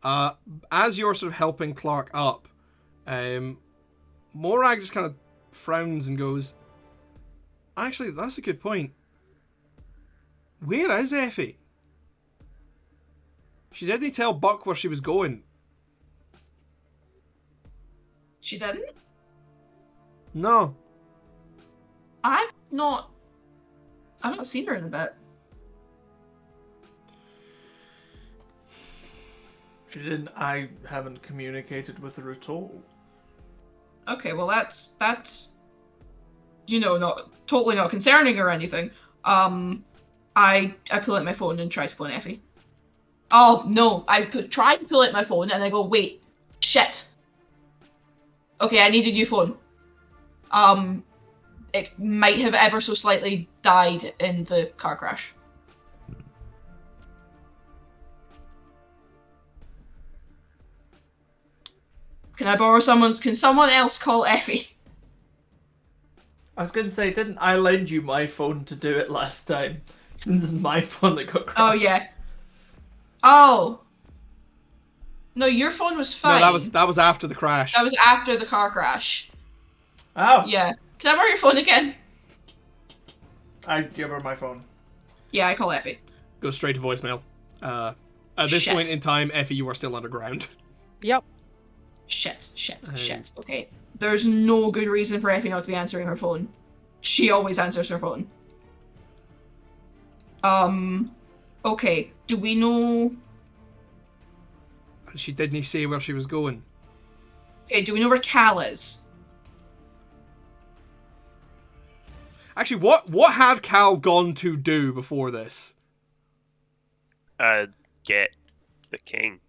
[SPEAKER 3] As you're sort of helping Clark up, Morag just kind of frowns and goes, "Actually, that's a good point. Where is Effie? She didn't tell Buck where she was going."
[SPEAKER 2] She didn't?
[SPEAKER 3] No.
[SPEAKER 2] I've not seen her in a bit.
[SPEAKER 5] She didn't. I haven't communicated with her at all.
[SPEAKER 2] Okay, well that's not totally not concerning or anything. I pull out my phone and try to phone Effie. Oh no, try to pull out my phone and I go, wait, shit. Okay, I need a new phone. It might have ever so slightly died in the car crash. Can I borrow someone's? Can someone else call Effie?
[SPEAKER 5] I was going to say, didn't I lend you my phone to do it last time? This is my phone that got crashed.
[SPEAKER 2] Oh yeah. Oh. No, your phone was fine.
[SPEAKER 3] No, that was after the crash.
[SPEAKER 2] That was after the car crash.
[SPEAKER 5] Oh.
[SPEAKER 2] Yeah. Can I borrow your phone again?
[SPEAKER 5] I give her my phone.
[SPEAKER 2] Yeah, I call Effie.
[SPEAKER 3] Goes straight to voicemail. At this
[SPEAKER 2] Shit.
[SPEAKER 3] point in time, Effie, you are still underground.
[SPEAKER 1] Yep.
[SPEAKER 2] Shit. Okay. There's no good reason for Effie not to be answering her phone. She always answers her phone. Okay. Do we know...
[SPEAKER 3] She didn't say where she was going.
[SPEAKER 2] Okay, do we know where Cal is?
[SPEAKER 3] Actually, what had Cal gone to do before this?
[SPEAKER 4] Get the king.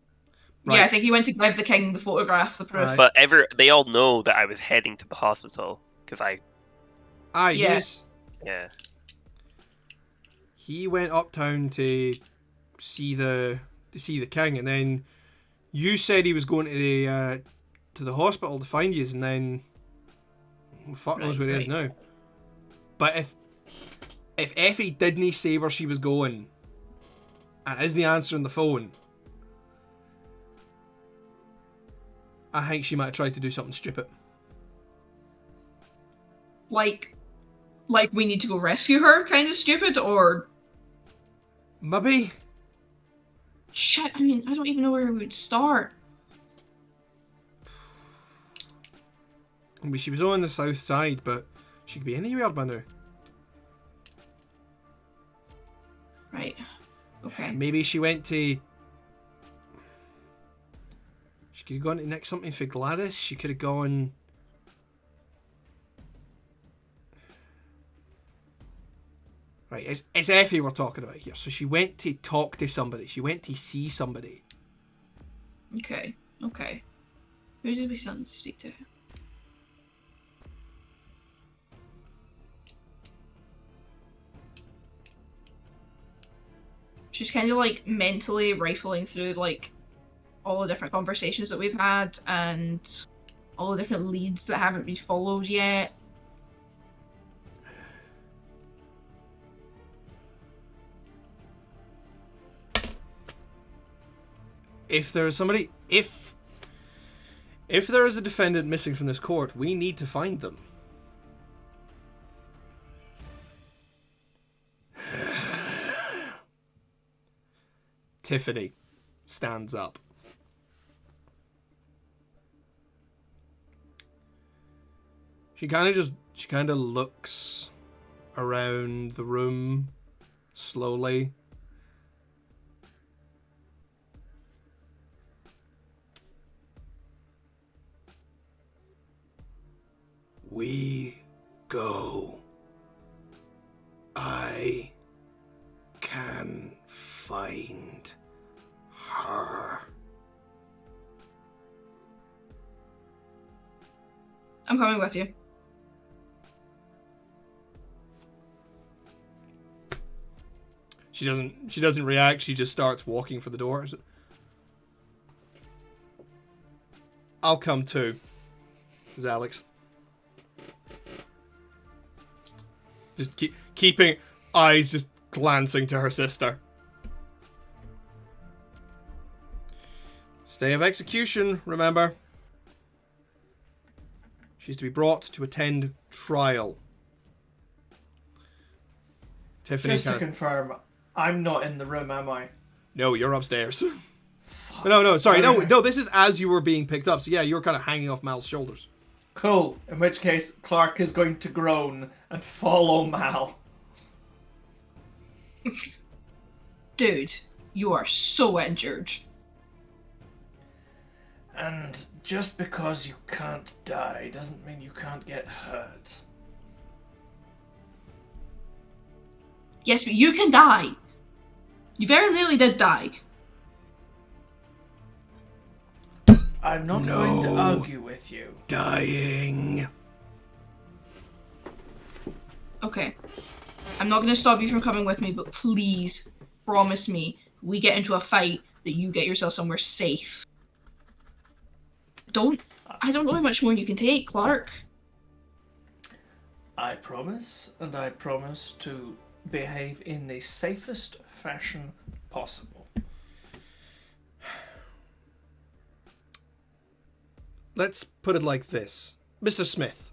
[SPEAKER 3] Right.
[SPEAKER 2] Yeah, I think he went to give the king the photograph, the proof.
[SPEAKER 3] Right.
[SPEAKER 4] But they all know that I was heading to the hospital because
[SPEAKER 2] Yeah.
[SPEAKER 3] He went uptown to see the king, and then you said he was going to the hospital to find you, and then fuck knows where he is now. But if Effie didn't say where she was going and isn't answering the phone, I think she might have tried to do something stupid.
[SPEAKER 2] Like we need to go rescue her, kind of stupid, or...
[SPEAKER 3] Maybe.
[SPEAKER 2] Shit, I mean, I don't even know where we would start.
[SPEAKER 3] Maybe she was on the south side, but she could be anywhere by now.
[SPEAKER 2] Right. Okay.
[SPEAKER 3] Maybe she went to... She could have gone to nick something for Gladys. She could have gone... Right, it's Effie we're talking about here. So she went to talk to somebody. She went to see somebody.
[SPEAKER 2] Okay. Who did we still need to speak to? She's kind of like mentally rifling through like all the different conversations that we've had and all the different leads that haven't been followed yet.
[SPEAKER 3] If there is somebody... If there is a defendant missing from this court, we need to find them. Tiffany stands up. She kind of looks around the room slowly. We go. I can find her.
[SPEAKER 2] I'm coming with you.
[SPEAKER 3] She doesn't react. She just starts walking for the door. I'll come too, says Alex. Just keeping eyes just glancing to her sister. Stay of execution, remember. She's to be brought to attend trial. Tiffany,
[SPEAKER 5] just to confirm, I'm not in the room, am I?
[SPEAKER 3] No, you're upstairs. No, sorry, no, this is as you were being picked up. So yeah, you're kind of hanging off Mal's shoulders.
[SPEAKER 5] Cool. In which case, Clark is going to groan and follow Mal.
[SPEAKER 2] Dude, you are so injured.
[SPEAKER 5] And just because you can't die doesn't mean you can't get hurt.
[SPEAKER 2] Yes, but you can die. You very nearly did die.
[SPEAKER 5] I'm not going to argue with you.
[SPEAKER 3] Dying.
[SPEAKER 2] Okay. I'm not going to stop you from coming with me, but please promise me we get into a fight that you get yourself somewhere safe. I don't know how much more you can take, Clark.
[SPEAKER 5] I promise, and I promise to behave in the safest fashion possible.
[SPEAKER 3] Let's put it like this. Mr. Smith.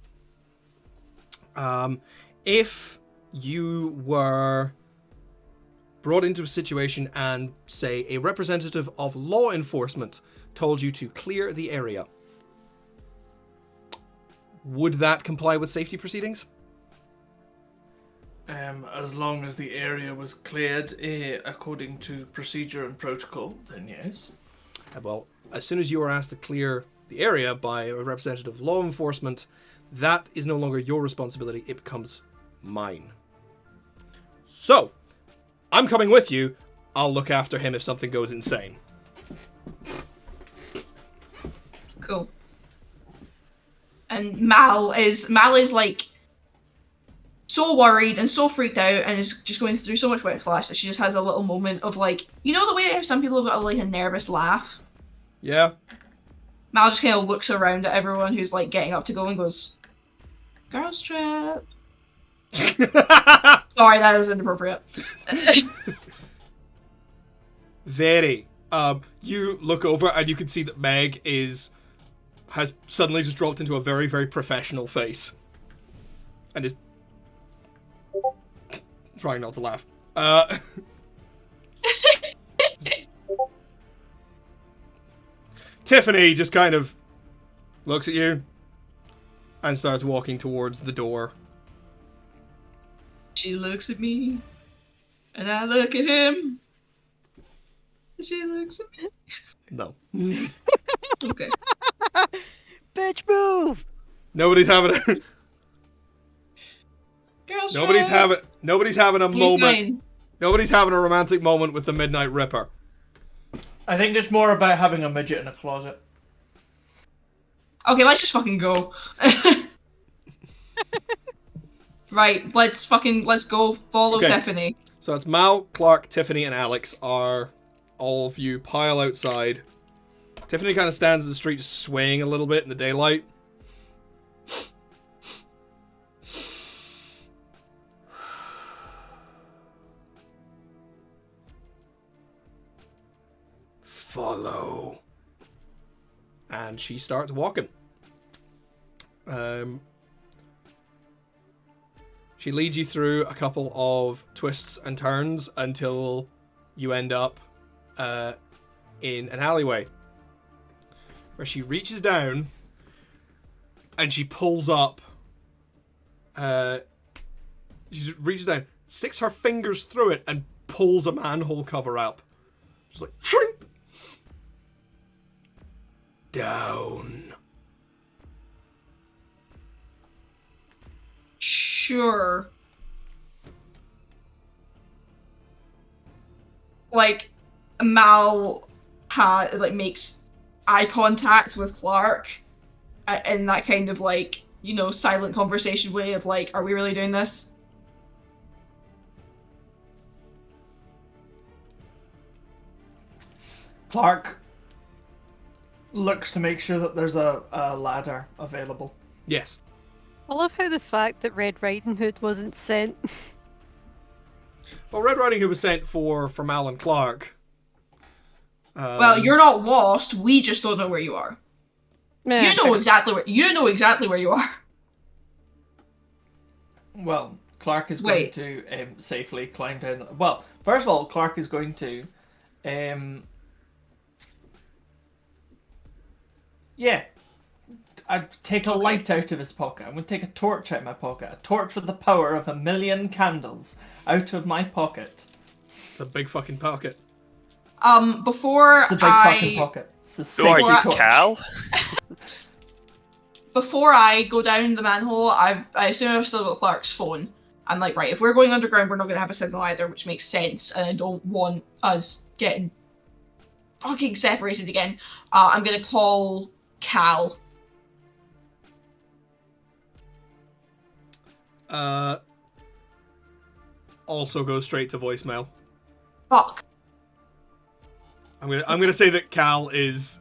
[SPEAKER 3] If you were brought into a situation and, say, a representative of law enforcement told you to clear the area, would that comply with safety proceedings?
[SPEAKER 5] As long as the area was cleared according to procedure and protocol, then yes.
[SPEAKER 3] Well, as soon as you are asked to clear the area by a representative of law enforcement, that is no longer your responsibility, it becomes mine. So, I'm coming with you. I'll look after him if something goes insane.
[SPEAKER 2] Cool. And Mal is like so worried and so freaked out and is just going through so much whiplash that she just has a little moment of like, you know the way how some people have got like a nervous laugh?
[SPEAKER 3] Yeah.
[SPEAKER 2] Mal just kind of looks around at everyone who's like getting up to go and goes, "Girls trip." Sorry, that was inappropriate.
[SPEAKER 3] Very. You look over and you can see that Meg has suddenly just dropped into a very, very professional face. And is trying not to laugh. Tiffany just kind of looks at you and starts walking towards the door.
[SPEAKER 2] She looks at me, and I look at him. She looks at me.
[SPEAKER 3] No.
[SPEAKER 2] Okay.
[SPEAKER 1] Bitch, move!
[SPEAKER 3] Nobody's having a
[SPEAKER 2] Girls
[SPEAKER 3] nobody's having a
[SPEAKER 2] He's
[SPEAKER 3] moment.
[SPEAKER 2] fine.
[SPEAKER 3] Nobody's having a romantic moment with the Midnight Ripper.
[SPEAKER 5] I think it's more about having a midget in a closet.
[SPEAKER 2] Okay, let's just fucking go. Right, let's go follow
[SPEAKER 3] Okay.
[SPEAKER 2] Tiffany.
[SPEAKER 3] So it's Mal, Clark, Tiffany, and Alex are all of you pile outside. Tiffany kind of stands in the street swaying a little bit in the daylight. Follow. And she starts walking. She leads you through a couple of twists and turns until you end up in an alleyway where she reaches down and she pulls up. She reaches down, sticks her fingers through it, and pulls a manhole cover up. She's like, shrimp! Down.
[SPEAKER 2] Sure. like, Mal makes eye contact with Clark in that kind of, like, you know, silent conversation way of, like, are we really doing this?
[SPEAKER 5] Clark looks to make sure that there's a ladder available.
[SPEAKER 3] Yes.
[SPEAKER 1] I love how the fact that Red Riding Hood wasn't sent.
[SPEAKER 3] Well, Red Riding Hood was sent for Mal and Clark.
[SPEAKER 2] Well, you're not lost. We just don't know where you are.
[SPEAKER 1] Yeah,
[SPEAKER 2] You know exactly where you are.
[SPEAKER 5] Well, Clark is going to safely climb down. Well, first of all, Clark is going to, I'd take a light out of his pocket. I'm going to take a torch out of my pocket. A torch with the power of 1,000,000 candles out of my pocket.
[SPEAKER 3] It's a big fucking pocket.
[SPEAKER 2] Before
[SPEAKER 5] It's a big fucking pocket. It's a
[SPEAKER 4] Who are you,
[SPEAKER 5] torch.
[SPEAKER 4] Cal?
[SPEAKER 2] Before I go down the manhole, I assume I've still got Clark's phone. I'm like, right, if we're going underground, we're not going to have a signal either, which makes sense, and I don't want us getting fucking separated again. I'm going to call Cal.
[SPEAKER 3] Also goes straight to voicemail.
[SPEAKER 2] Fuck.
[SPEAKER 3] I'm gonna say that Cal is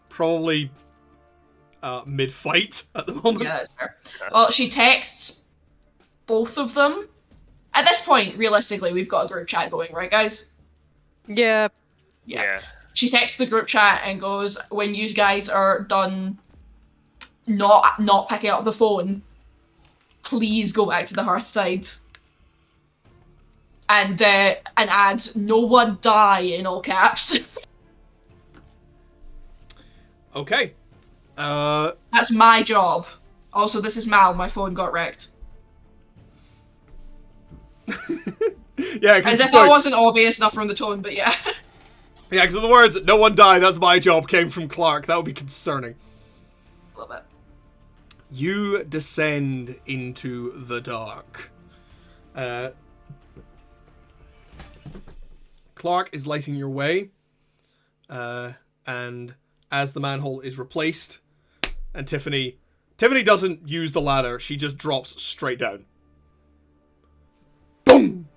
[SPEAKER 3] probably mid-fight at the moment.
[SPEAKER 2] Yeah, that's fair. Well, she texts both of them. At this point, realistically, we've got a group chat going, right, guys?
[SPEAKER 1] Yeah.
[SPEAKER 4] Yeah.
[SPEAKER 2] She texts the group chat and goes, when you guys are done not picking up the phone, please go back to the Hearthside. And adds, no one die in all caps.
[SPEAKER 3] Okay.
[SPEAKER 2] That's my job. Also, this is Mal, my phone got wrecked.
[SPEAKER 3] Yeah,
[SPEAKER 2] as if that wasn't obvious enough from the tone, but yeah.
[SPEAKER 3] Yeah, because the words, no one died, that's my job, came from Clark. That would be concerning.
[SPEAKER 2] A little bit.
[SPEAKER 3] You descend into the dark. Clark is lighting your way. And as the manhole is replaced, and Tiffany doesn't use the ladder, she just drops straight down. Boom!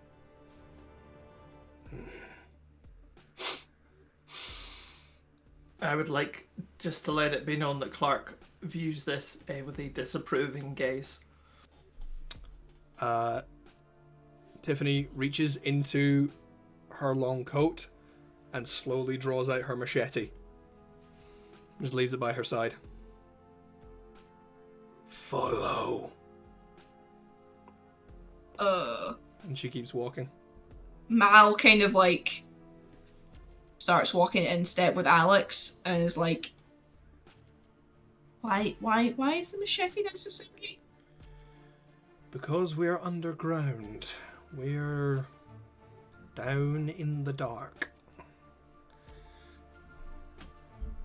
[SPEAKER 5] I would like just to let it be known that Clark views this with a disapproving gaze.
[SPEAKER 3] Tiffany reaches into her long coat and slowly draws out her machete. Just leaves it by her side. Follow. And she keeps walking.
[SPEAKER 2] Mal kind of like starts walking in step with Alex and is like, why is the machete necessary?
[SPEAKER 3] Because we're underground. We're down in the dark.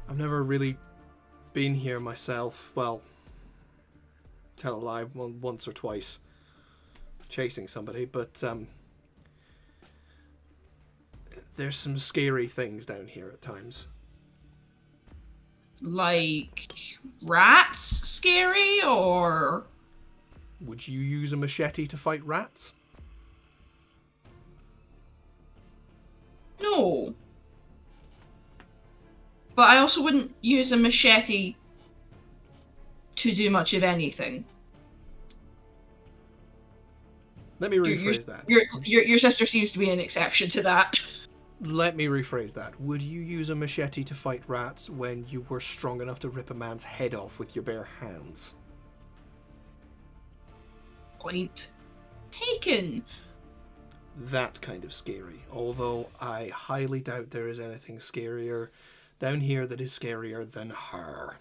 [SPEAKER 3] I've never really been here myself. Well, tell a lie, once or twice. Chasing somebody, but there's some scary things down here at times.
[SPEAKER 2] Like rats scary, or
[SPEAKER 3] would you use a machete to fight rats?
[SPEAKER 2] No. But I also wouldn't use a machete to do much of anything.
[SPEAKER 3] Let me rephrase that.
[SPEAKER 2] Your sister seems to be an exception to that.
[SPEAKER 3] Let me rephrase that. Would you use a machete to fight rats when you were strong enough to rip a man's head off with your bare hands?
[SPEAKER 2] Point taken.
[SPEAKER 3] That kind of scary. Although I highly doubt there is anything scarier down here that is scarier than her.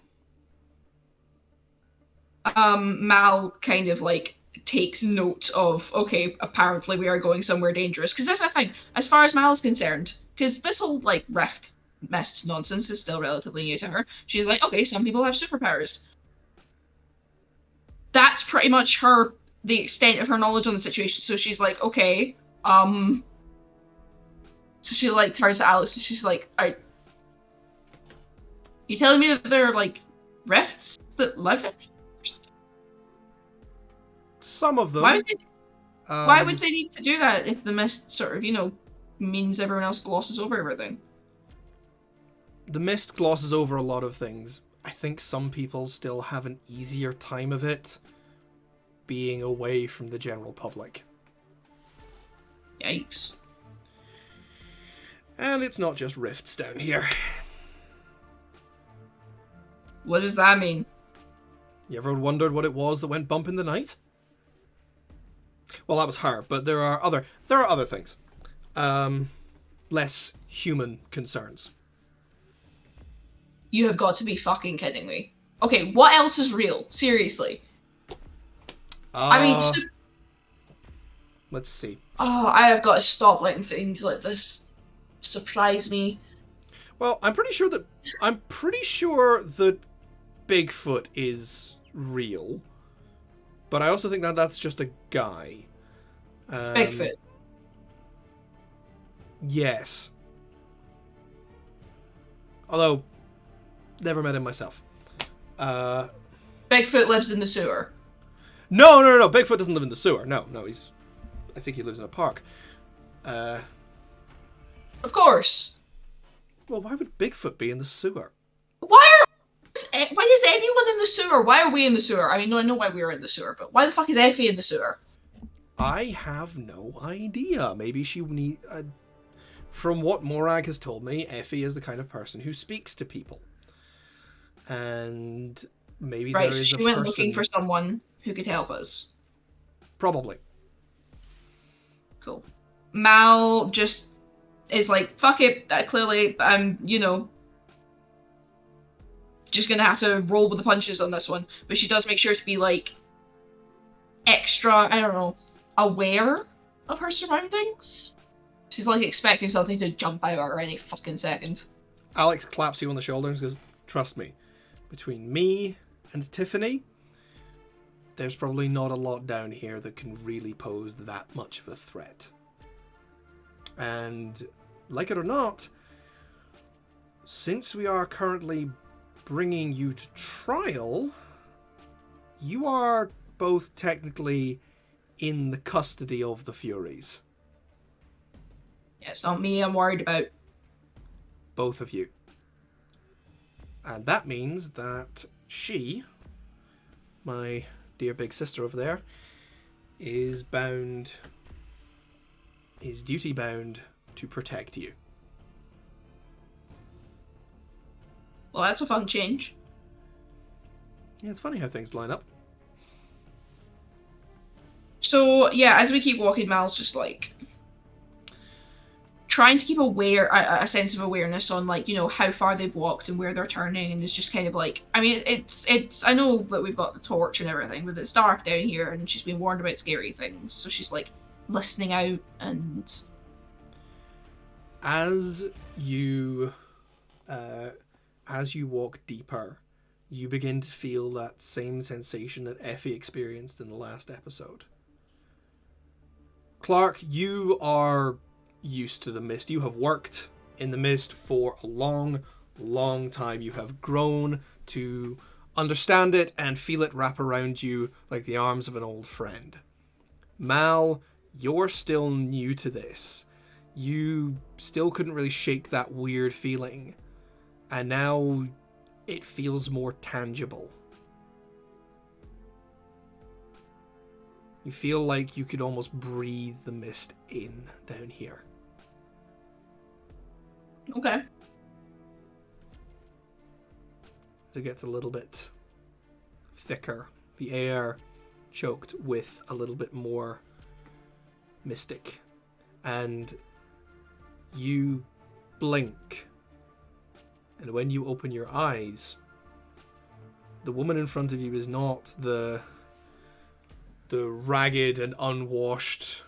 [SPEAKER 2] Mal kind of like takes note of, okay, apparently we are going somewhere dangerous. Because that's the thing, as far as Mal is concerned, because this whole like rift mist nonsense is still relatively new to her. She's like, okay, some people have superpowers. That's pretty much the extent of her knowledge on the situation. So she's like, okay, So she like turns to Alex and she's like, "Are you telling me that there are like rifts that live there?"
[SPEAKER 3] Some of them.
[SPEAKER 2] Why would they need to do that if the mist sort of, means everyone else glosses over everything?
[SPEAKER 3] The mist glosses over a lot of things. I think some people still have an easier time of it being away from the general public.
[SPEAKER 2] Yikes.
[SPEAKER 3] And it's not just rifts down here.
[SPEAKER 2] What does that mean?
[SPEAKER 3] You ever wondered what it was that went bump in the night? Well, that was her, but there are other things. Less human concerns.
[SPEAKER 2] You have got to be fucking kidding me. Okay, what else is real? Seriously.
[SPEAKER 3] Let's see.
[SPEAKER 2] Oh, I have got to stop letting things like this surprise me.
[SPEAKER 3] Well, I'm pretty sure that Bigfoot is real, but I also think that that's just a guy.
[SPEAKER 2] Bigfoot.
[SPEAKER 3] Yes. Although, never met him myself.
[SPEAKER 2] Bigfoot lives in the sewer.
[SPEAKER 3] No. Bigfoot doesn't live in the sewer. No. I think he lives in a park.
[SPEAKER 2] Of course.
[SPEAKER 3] Well, why would Bigfoot be in the sewer?
[SPEAKER 2] Why is anyone in the sewer? Why are we in the sewer? I mean, no, I know why we're in the sewer, but why the fuck is Effie in the sewer?
[SPEAKER 3] I have no idea. Maybe she from what Morag has told me, Effie is the kind of person who speaks to people. And maybe there is
[SPEAKER 2] so she went looking for someone who could help us.
[SPEAKER 3] Probably.
[SPEAKER 2] Cool. Mal just is like, fuck it, clearly I'm, just gonna have to roll with the punches on this one. But she does make sure to be, like, extra, I don't know, aware of her surroundings. She's, like, expecting something to jump out at her any fucking second.
[SPEAKER 3] Alex claps you on the shoulder and goes, trust me, between me and Tiffany, there's probably not a lot down here that can really pose that much of a threat. And, like it or not, since we are currently bringing you to trial, you are both technically in the custody of the Furies.
[SPEAKER 2] Yeah, it's not me I'm worried about.
[SPEAKER 3] Both of you. And that means that she, my dear big sister over there, is duty bound to protect you.
[SPEAKER 2] Well, that's a fun change.
[SPEAKER 3] Yeah, it's funny how things line up.
[SPEAKER 2] So, yeah, as we keep walking, Mal's just, like, trying to keep a sense of awareness on, like, how far they've walked and where they're turning, and it's just kind of like, I mean, it's I know that we've got the torch and everything, but it's dark down here, and she's been warned about scary things, so she's, like, listening out, and...
[SPEAKER 3] As you walk deeper, you begin to feel that same sensation that Effie experienced in the last episode. Clark, you are used to the mist. You have worked in the mist for a long, long time. You have grown to understand it and feel it wrap around you like the arms of an old friend. Mal, you're still new to this. You still couldn't really shake that weird feeling. And now it feels more tangible. You feel like you could almost breathe the mist in down here.
[SPEAKER 2] Okay.
[SPEAKER 3] As it gets a little bit thicker, the air choked with a little bit more mystic. And you blink. And when you open your eyes, the woman in front of you is not the ragged and unwashed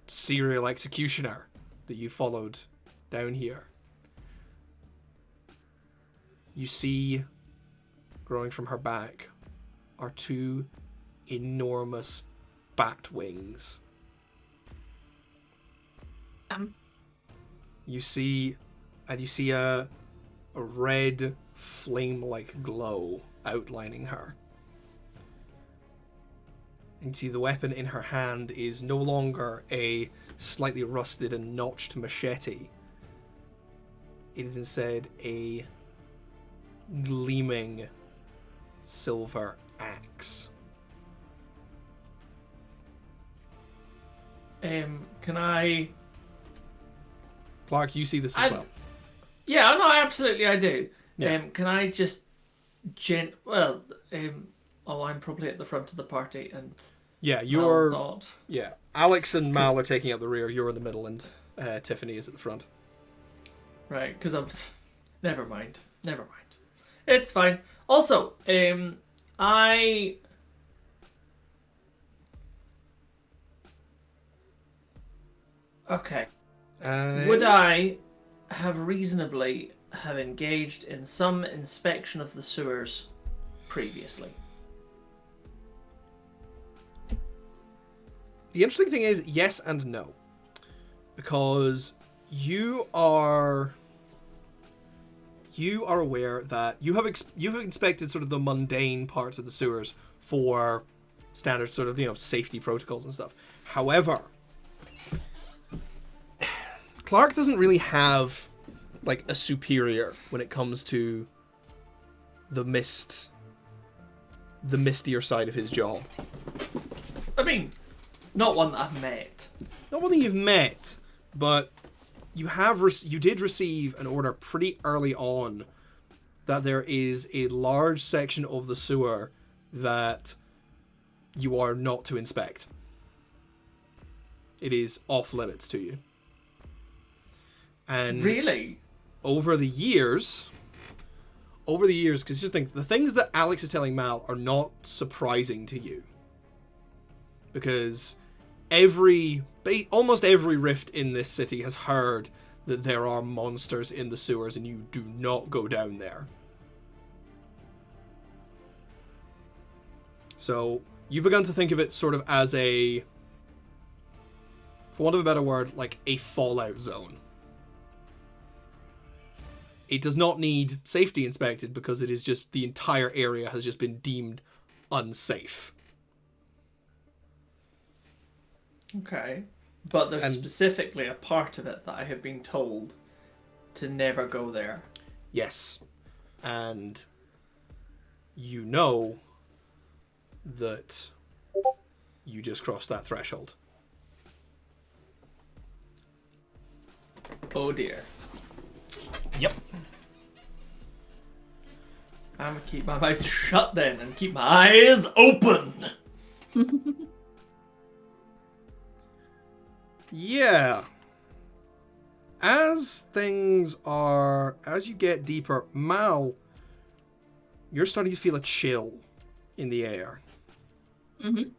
[SPEAKER 3] serial executioner that you followed down here. You see, growing from her back, are two enormous bat wings. you see a red flame-like glow outlining her. And you see the weapon in her hand is no longer a slightly rusted and notched machete. It is instead a gleaming silver axe.
[SPEAKER 5] Can I...
[SPEAKER 3] Clark, you see this as well.
[SPEAKER 5] Yeah, no, absolutely I do.
[SPEAKER 3] Yeah.
[SPEAKER 5] Can I just... I'm probably at the front of the party, and...
[SPEAKER 3] Yeah,
[SPEAKER 5] Mal's
[SPEAKER 3] you're...
[SPEAKER 5] not.
[SPEAKER 3] Yeah, Alex and Mal are taking up the rear, you're in the middle, and Tiffany is at the front.
[SPEAKER 5] Right, because I'm... Never mind. It's fine. Also, I... Okay. Would I have reasonably have engaged in some inspection of the sewers previously?
[SPEAKER 3] The interesting thing is, yes and no. Because you are aware that you have inspected sort of the mundane parts of the sewers for standard sort of, safety protocols and stuff. However, Clark doesn't really have like a superior when it comes to the mistier side of his job.
[SPEAKER 5] I mean, not one that I've met.
[SPEAKER 3] Not one that you've met, but you did receive an order pretty early on that there is a large section of the sewer that you are not to inspect. It is off limits to you. And
[SPEAKER 5] really,
[SPEAKER 3] over the years, because just think, the things that Alex is telling Mal are not surprising to you, because almost every rift in this city has heard that there are monsters in the sewers, and you do not go down there. So you've begun to think of it sort of as for want of a better word, like a fallout zone. It does not need safety inspected because it is just the entire area has just been deemed unsafe.
[SPEAKER 5] Okay. But there's specifically a part of it that I have been told to never go there.
[SPEAKER 3] Yes. And you know that you just crossed that threshold.
[SPEAKER 5] Oh dear.
[SPEAKER 3] Yep.
[SPEAKER 5] I'm gonna keep my mouth shut then and keep my eyes open.
[SPEAKER 3] Yeah. As you get deeper, Mal, you're starting to feel a chill in the air.
[SPEAKER 2] Mm-hmm.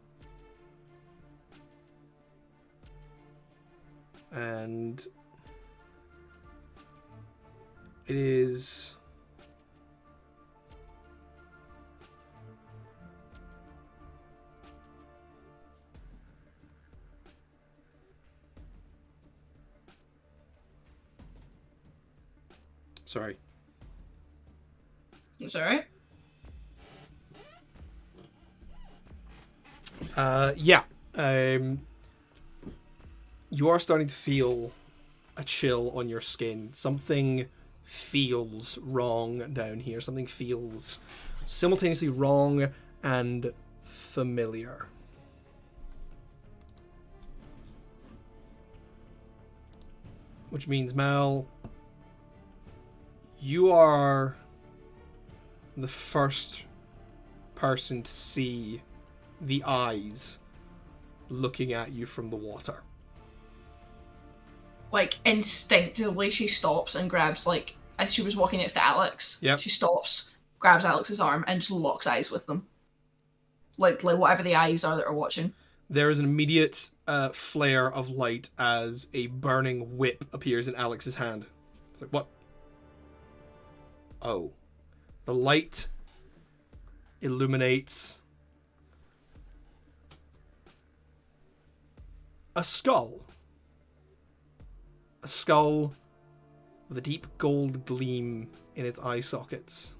[SPEAKER 3] And it is... Sorry.
[SPEAKER 2] It's alright.
[SPEAKER 3] Yeah. You are starting to feel a chill on your skin. Something feels wrong down here. Something feels simultaneously wrong and familiar. Which means, Mal, you are the first person to see the eyes looking at you from the water.
[SPEAKER 2] Like, instinctively she stops and grabs, like, as she was walking next to Alex,
[SPEAKER 3] Yep.
[SPEAKER 2] She stops, grabs Alex's arm, and just locks eyes with them. Like whatever the eyes are that are watching.
[SPEAKER 3] There is an immediate flare of light as a burning whip appears in Alex's hand. It's like, what? Oh. The light illuminates a skull. A skull with a deep gold gleam in its eye sockets.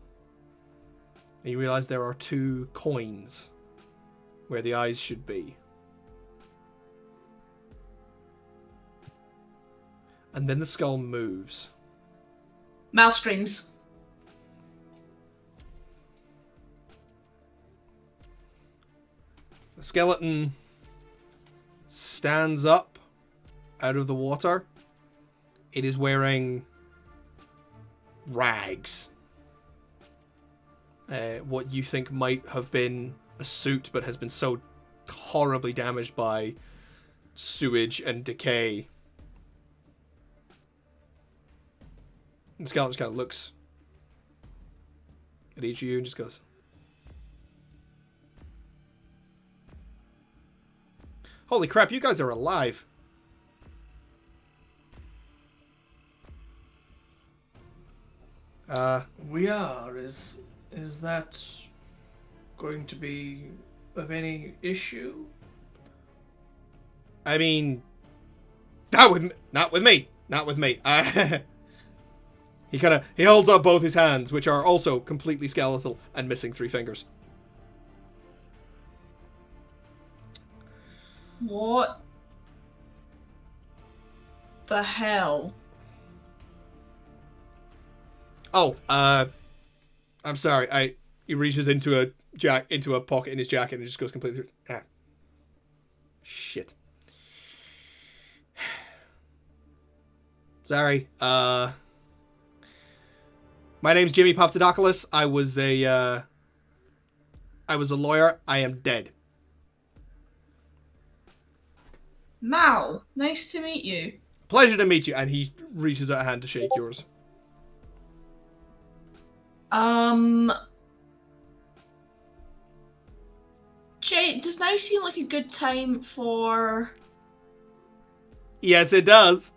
[SPEAKER 3] And you realize there are 2 coins where the eyes should be. And then the skull moves.
[SPEAKER 2] Mal screams.
[SPEAKER 3] The skeleton stands up out of the water. It is wearing rags. What you think might have been a suit, but has been so horribly damaged by sewage and decay. And the skeleton just kind of looks at each of you and just goes, "Holy crap, you guys are alive."
[SPEAKER 5] We are. Is that going to be of any issue?
[SPEAKER 3] I mean, not with me. Not with me. He holds up both his hands, which are also completely skeletal and missing 3 fingers.
[SPEAKER 2] What the hell?
[SPEAKER 3] Oh, I'm sorry. He reaches into a pocket in his jacket and just goes completely through. Shit. Sorry. My name's Jimmy Poptodopoulos. I was a lawyer. I am dead.
[SPEAKER 2] Mal, nice to meet you.
[SPEAKER 3] Pleasure to meet you. And he reaches out a hand to shake yours.
[SPEAKER 2] Jay, does now seem like a good time for...
[SPEAKER 3] Yes, it does.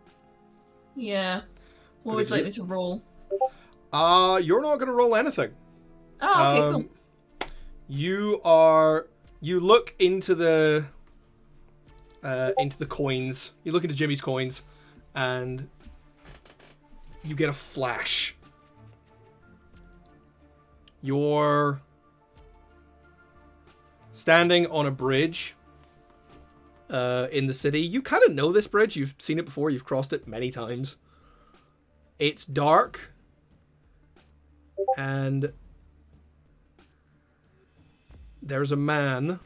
[SPEAKER 2] Yeah. What would you like me to roll?
[SPEAKER 3] You're not going to roll anything.
[SPEAKER 2] Oh, okay, cool.
[SPEAKER 3] You look into the coins. You look into Jimmy's coins, and you get a flash. You're standing on a bridge in the city. You kind of know this bridge. You've seen it before. You've crossed it many times. It's dark. And there's a man.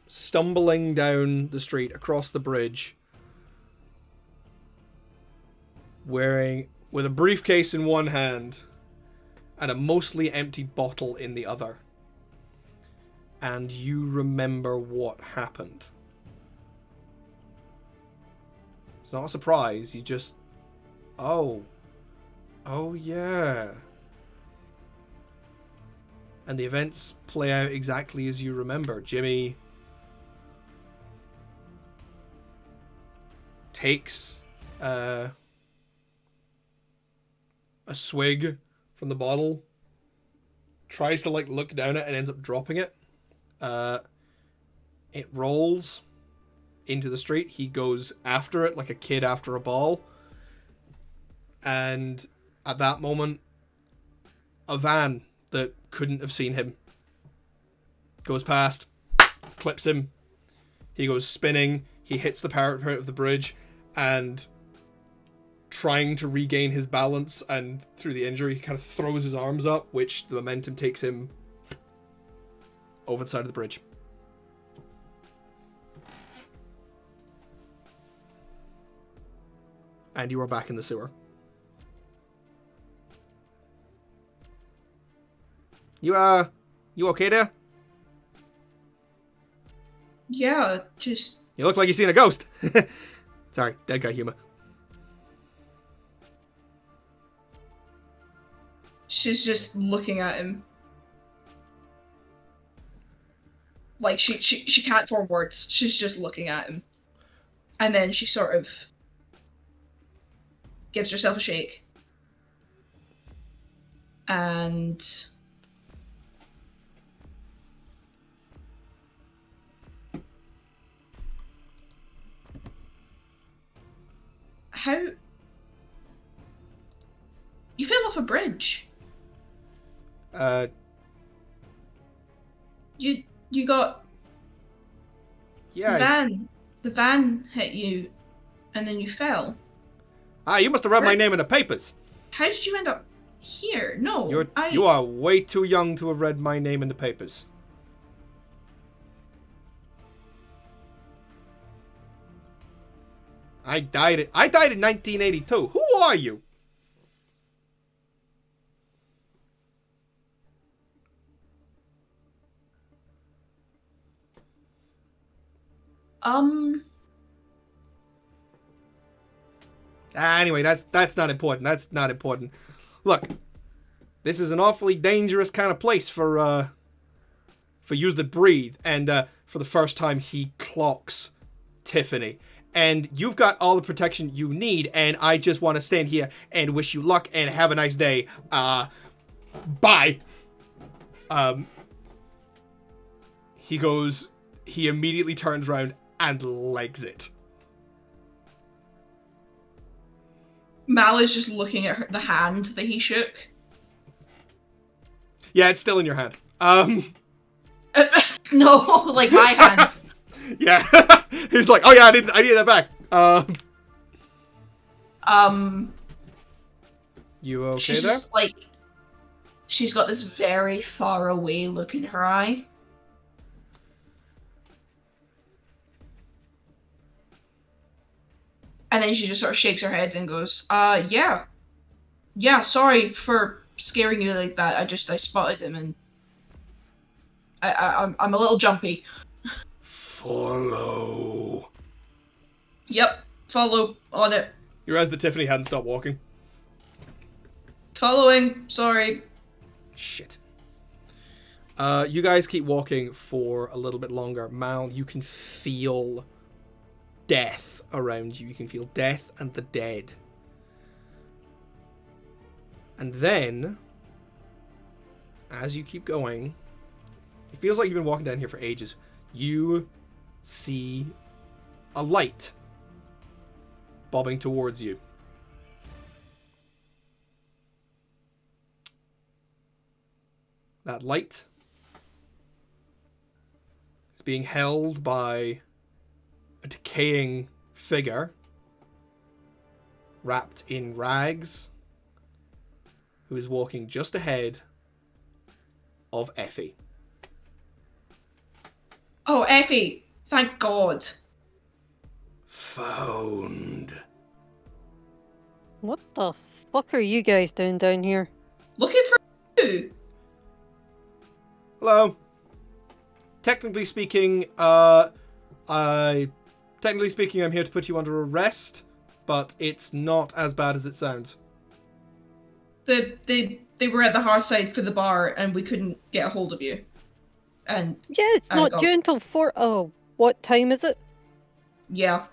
[SPEAKER 3] Stumbling down the street across the bridge, with a briefcase in one hand and a mostly empty bottle in the other. And you remember what happened. It's not a surprise, you just... Oh yeah. And the events play out exactly as you remember. Jimmy takes a swig from the bottle, tries to look down it and ends up dropping it. It rolls into the street. He goes after it like a kid after a ball. And at that moment, a van that couldn't have seen him goes past, clips him. He goes spinning. He hits the parapet of the bridge, and trying to regain his balance, and through the injury, he kind of throws his arms up, which the momentum takes him over the side of the bridge. And you are back in the sewer. You okay there?
[SPEAKER 2] Yeah, just...
[SPEAKER 3] You look like you've seen a ghost. Sorry, dead guy humor.
[SPEAKER 2] She's just looking at him. Like, she can't form words. She's just looking at him. And then she sort of gives herself a shake. And... How? You fell off a bridge. You got
[SPEAKER 3] Yeah.
[SPEAKER 2] the van hit you, and then you fell.
[SPEAKER 3] You must have read my name in the papers.
[SPEAKER 2] How did you end up here? No,
[SPEAKER 3] You are way too young to have read my name in the papers. I died in 1982. Who are you? Anyway, that's not important. That's not important. Look, this is an awfully dangerous kind of place for yous that breathe. And for the first time, he clocks Tiffany. And you've got all the protection you need. And I just want to stand here and wish you luck and have a nice day. Bye. He immediately turns around and legs it.
[SPEAKER 2] Mal is just looking at the hand that he shook.
[SPEAKER 3] Yeah, it's still in your hand.
[SPEAKER 2] No, like my hand.
[SPEAKER 3] Yeah. He's like, oh yeah, I need that back. You okay
[SPEAKER 2] she's
[SPEAKER 3] there?
[SPEAKER 2] Just, like, she's got this very far away look in her eye. And then she just sort of shakes her head and goes, yeah. Yeah, sorry for scaring you like that. I spotted him and I'm a little jumpy.
[SPEAKER 3] Follow.
[SPEAKER 2] Yep, follow on it.
[SPEAKER 3] You realize that Tiffany hadn't stopped walking?
[SPEAKER 2] Following, sorry.
[SPEAKER 3] Shit. You guys keep walking for a little bit longer. Mal, you can feel death around you. You can feel death and the dead. And then, as you keep going, it feels like you've been walking down here for ages. You see a light bobbing towards you. That light is being held by a decaying figure wrapped in rags who is walking just ahead of Effie.
[SPEAKER 2] Oh, Effie! Thank God.
[SPEAKER 3] Found.
[SPEAKER 1] What the fuck are you guys doing down here?
[SPEAKER 2] Looking for you.
[SPEAKER 3] Hello. Technically speaking, I'm here to put you under arrest, but it's not as bad as it sounds.
[SPEAKER 2] They were at the Hearthside for the bar, and we couldn't get a hold of you. And
[SPEAKER 1] yeah, it's not due until 4. Oh, what time is it?
[SPEAKER 2] Yeah.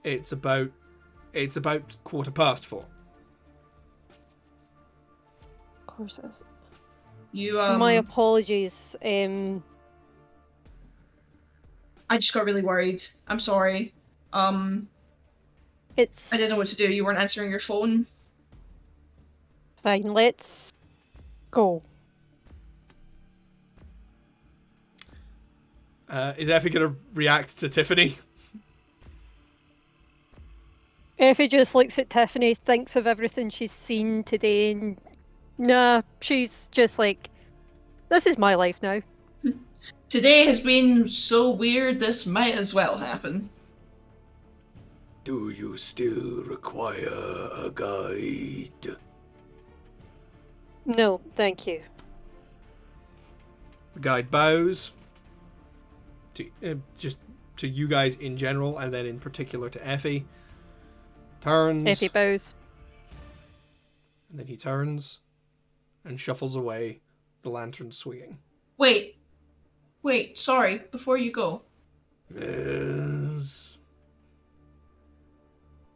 [SPEAKER 3] It's about 4:15.
[SPEAKER 1] Of course it is.
[SPEAKER 2] You
[SPEAKER 1] My apologies.
[SPEAKER 2] I just got really worried. I'm sorry. I didn't know what to do. You weren't answering your phone.
[SPEAKER 1] Fine, let's go.
[SPEAKER 3] Is Effie gonna react to Tiffany?
[SPEAKER 1] Effie just looks at Tiffany, thinks of everything she's seen today, and nah, she's just like, this is my life now.
[SPEAKER 2] Today has been so weird, this might as well happen.
[SPEAKER 3] Do you still require a guide?
[SPEAKER 1] No, thank you.
[SPEAKER 3] The guide bows to just to you guys in general, and then in particular to Effie. Turns.
[SPEAKER 1] Effie bows.
[SPEAKER 3] And then he turns and shuffles away, the lantern swinging.
[SPEAKER 2] Wait, sorry, before you go.
[SPEAKER 3] Yes.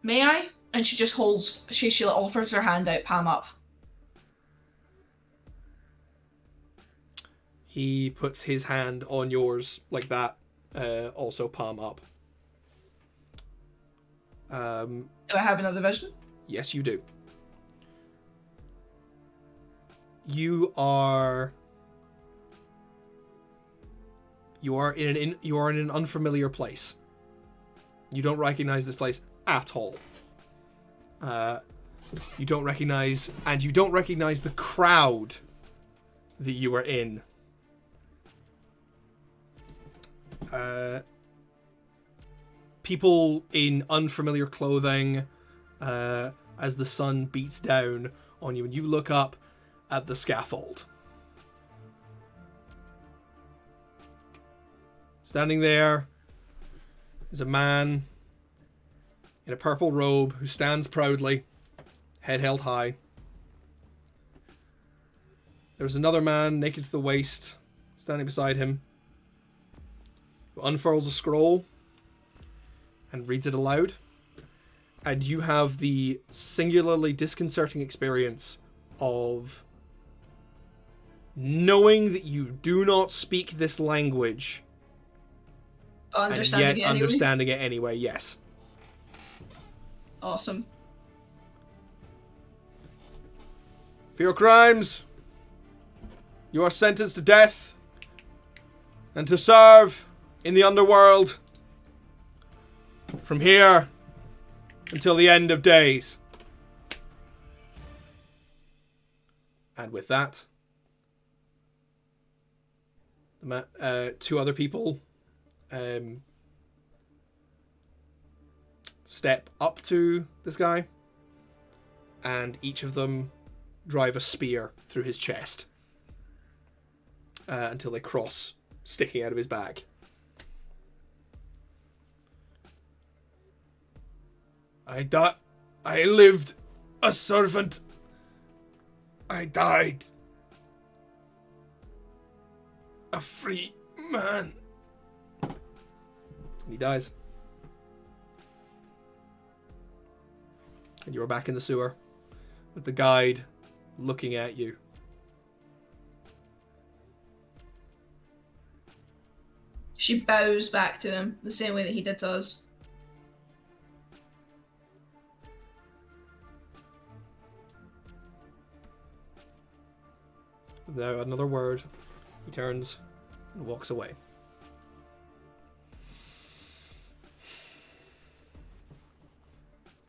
[SPEAKER 2] May I? And she just holds, she offers her hand out, palm up.
[SPEAKER 3] He puts his hand on yours like that, also palm up.
[SPEAKER 2] Do I have another vision?
[SPEAKER 3] Yes, you do. You are in an unfamiliar place. You don't recognize this place at all. You don't recognize the crowd that you are in. People in unfamiliar clothing, as the sun beats down on you, and you look up at the scaffold. Standing there is a man in a purple robe who stands proudly, head held high. There's another man, naked to the waist, standing beside him, who unfurls a scroll and reads it aloud. And you have the singularly disconcerting experience of knowing that you do not speak this language, and yet understanding it anyway. Yes.
[SPEAKER 2] Awesome.
[SPEAKER 3] For your crimes, you are sentenced to death and to serve in the underworld from here until the end of days. And with that, two other people step up to this guy, and each of them drive a spear through his chest until they cross, sticking out of his back. I lived a servant. I died a free man. And he dies. And you are back in the sewer with the guide looking at you.
[SPEAKER 2] She bows back to him the same way that he did to us.
[SPEAKER 3] Without another word, he turns and walks away.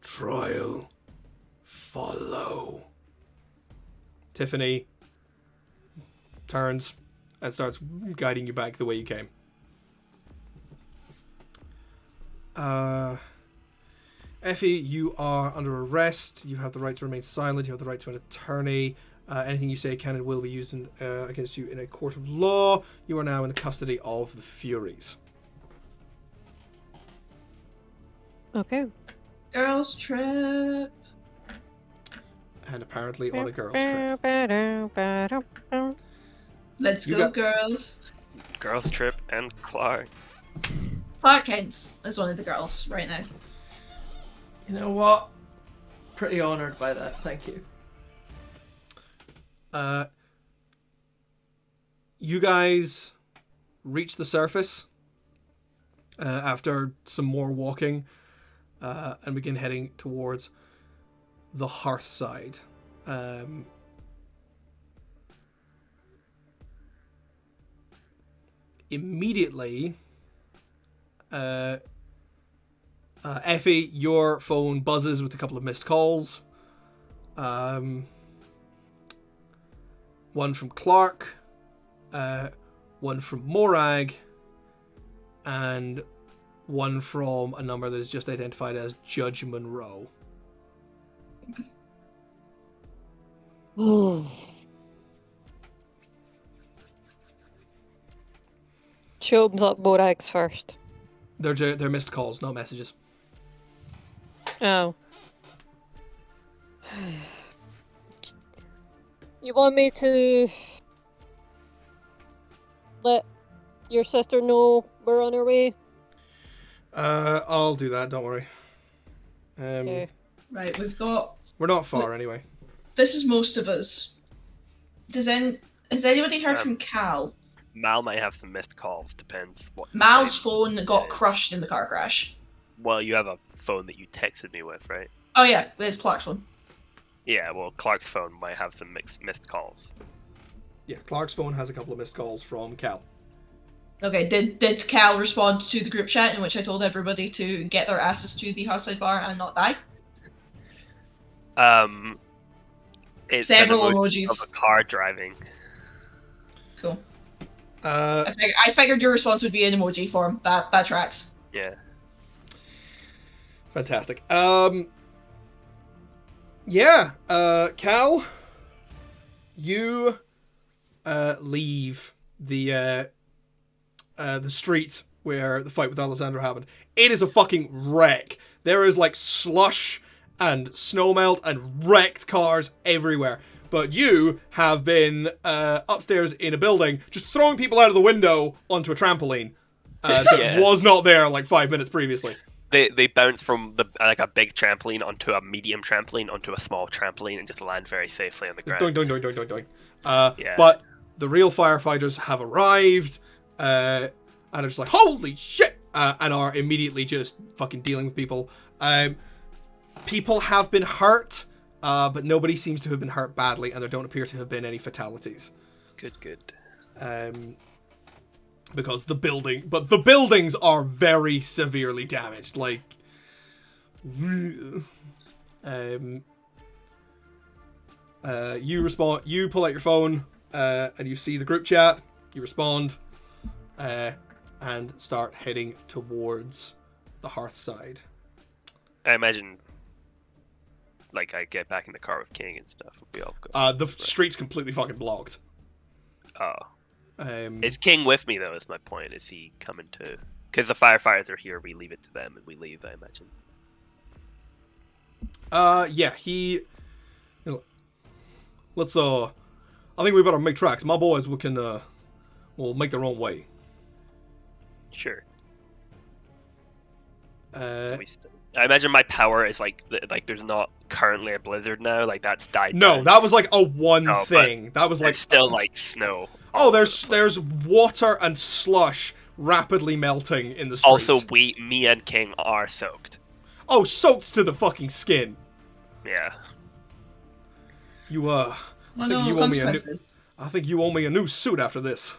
[SPEAKER 3] Trial follow. Tiffany turns and starts guiding you back the way you came. Effie, you are under arrest. You have the right to remain silent. You have the right to an attorney. Anything you say can and will be used against you in a court of law. You are now in the custody of the Furies.
[SPEAKER 1] Okay.
[SPEAKER 2] Girls trip.
[SPEAKER 3] And apparently on a girls trip.
[SPEAKER 2] Let's go, girls.
[SPEAKER 4] Girls trip and Clark.
[SPEAKER 2] Clark Kent is one of the girls right now.
[SPEAKER 5] You know what? Pretty honoured by that, thank you.
[SPEAKER 3] You guys reach the surface after some more walking and begin heading towards the hearth side. Immediately, Effie, your phone buzzes with a couple of missed calls. One from Clark, one from Morag, and one from a number that is just identified as Judge Monroe.
[SPEAKER 1] She opens up Morag's first.
[SPEAKER 3] They're missed calls, no messages.
[SPEAKER 1] Oh. You want me to let your sister know we're on our way?
[SPEAKER 3] I'll do that, don't worry.
[SPEAKER 1] Okay.
[SPEAKER 2] Right, we've got...
[SPEAKER 3] We're not far anyway.
[SPEAKER 2] This is most of us. Has anybody heard from Cal?
[SPEAKER 4] Mal might have some missed calls, depends what.
[SPEAKER 2] Mal's phone got crushed in the car crash.
[SPEAKER 4] Well, you have a phone that you texted me with, right?
[SPEAKER 2] Oh yeah, it's Clark's one.
[SPEAKER 4] Yeah, well, Clark's phone might have some missed calls.
[SPEAKER 3] Yeah, Clark's phone has a couple of missed calls from Cal.
[SPEAKER 2] Okay, did Cal respond to the group chat in which I told everybody to get their asses to the Hearthside bar and not die?
[SPEAKER 4] It's
[SPEAKER 2] Several
[SPEAKER 4] an emoji
[SPEAKER 2] emojis.
[SPEAKER 4] of a car driving.
[SPEAKER 2] Cool. I figured your response would be in emoji form. That tracks.
[SPEAKER 4] Yeah.
[SPEAKER 3] Fantastic. Yeah, Cal, you leave the street where the fight with Alessandra happened. It is a fucking wreck. There is like slush and snow melt and wrecked cars everywhere. But you have been upstairs in a building, just throwing people out of the window onto a trampoline that was not there like 5 minutes previously.
[SPEAKER 4] They bounce from a big trampoline onto a medium trampoline onto a small trampoline and just land very safely on the ground.
[SPEAKER 3] Doing. But the real firefighters have arrived and are just like, holy shit! And are immediately just fucking dealing with people. People have been hurt, but nobody seems to have been hurt badly, and there don't appear to have been any fatalities.
[SPEAKER 4] Good.
[SPEAKER 3] Because the buildings are very severely damaged. Like, you respond. You pull out your phone, and you see the group chat. You respond, and start heading towards the Hearthside.
[SPEAKER 4] I imagine, like, I get back in the car with King and stuff. We'll be all good.
[SPEAKER 3] The street's completely fucking blocked.
[SPEAKER 4] Oh. Is King with me, though, is my point. Is he coming to... Because the firefighters are here, we leave it to them, and we leave, I imagine.
[SPEAKER 3] Yeah, he... Let's, I think we better make tracks. My boys will make their own way.
[SPEAKER 4] Sure.
[SPEAKER 3] I
[SPEAKER 4] imagine my power is, like, there's not currently a blizzard now. Like, that's died
[SPEAKER 3] No,
[SPEAKER 4] down.
[SPEAKER 3] that was, like, a thing. That was, like...
[SPEAKER 4] It's still, like, snow.
[SPEAKER 3] Oh, there's water and slush rapidly melting in the street.
[SPEAKER 4] Also, me and King are soaked.
[SPEAKER 3] Oh, soaked to the fucking skin.
[SPEAKER 4] Yeah.
[SPEAKER 3] You, I think you owe me a new suit after this.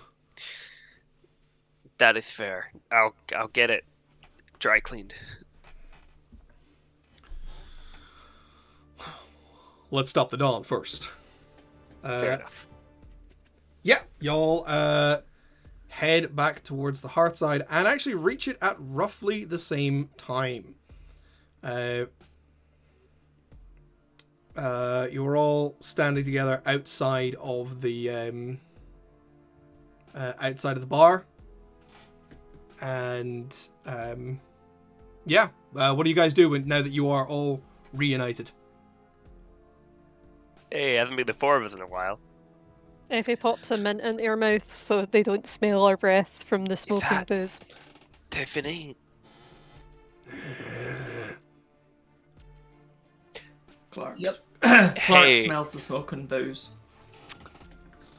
[SPEAKER 4] That is fair. I'll get it dry cleaned.
[SPEAKER 3] Let's stop the dawn first.
[SPEAKER 4] Fair enough.
[SPEAKER 3] Yeah, y'all head back towards the Hearthside and actually reach it at roughly the same time. You're all standing together outside of the bar, and what do you guys do now that you are all reunited?
[SPEAKER 4] Hey, hasn't been the four of us in a while.
[SPEAKER 1] Effie pops a mint into her mouth so they don't smell our breath from the smoking booze.
[SPEAKER 4] Tiffany.
[SPEAKER 5] Clark.
[SPEAKER 2] Yep.
[SPEAKER 5] Clark
[SPEAKER 4] Hey.
[SPEAKER 5] smells the smoke and booze.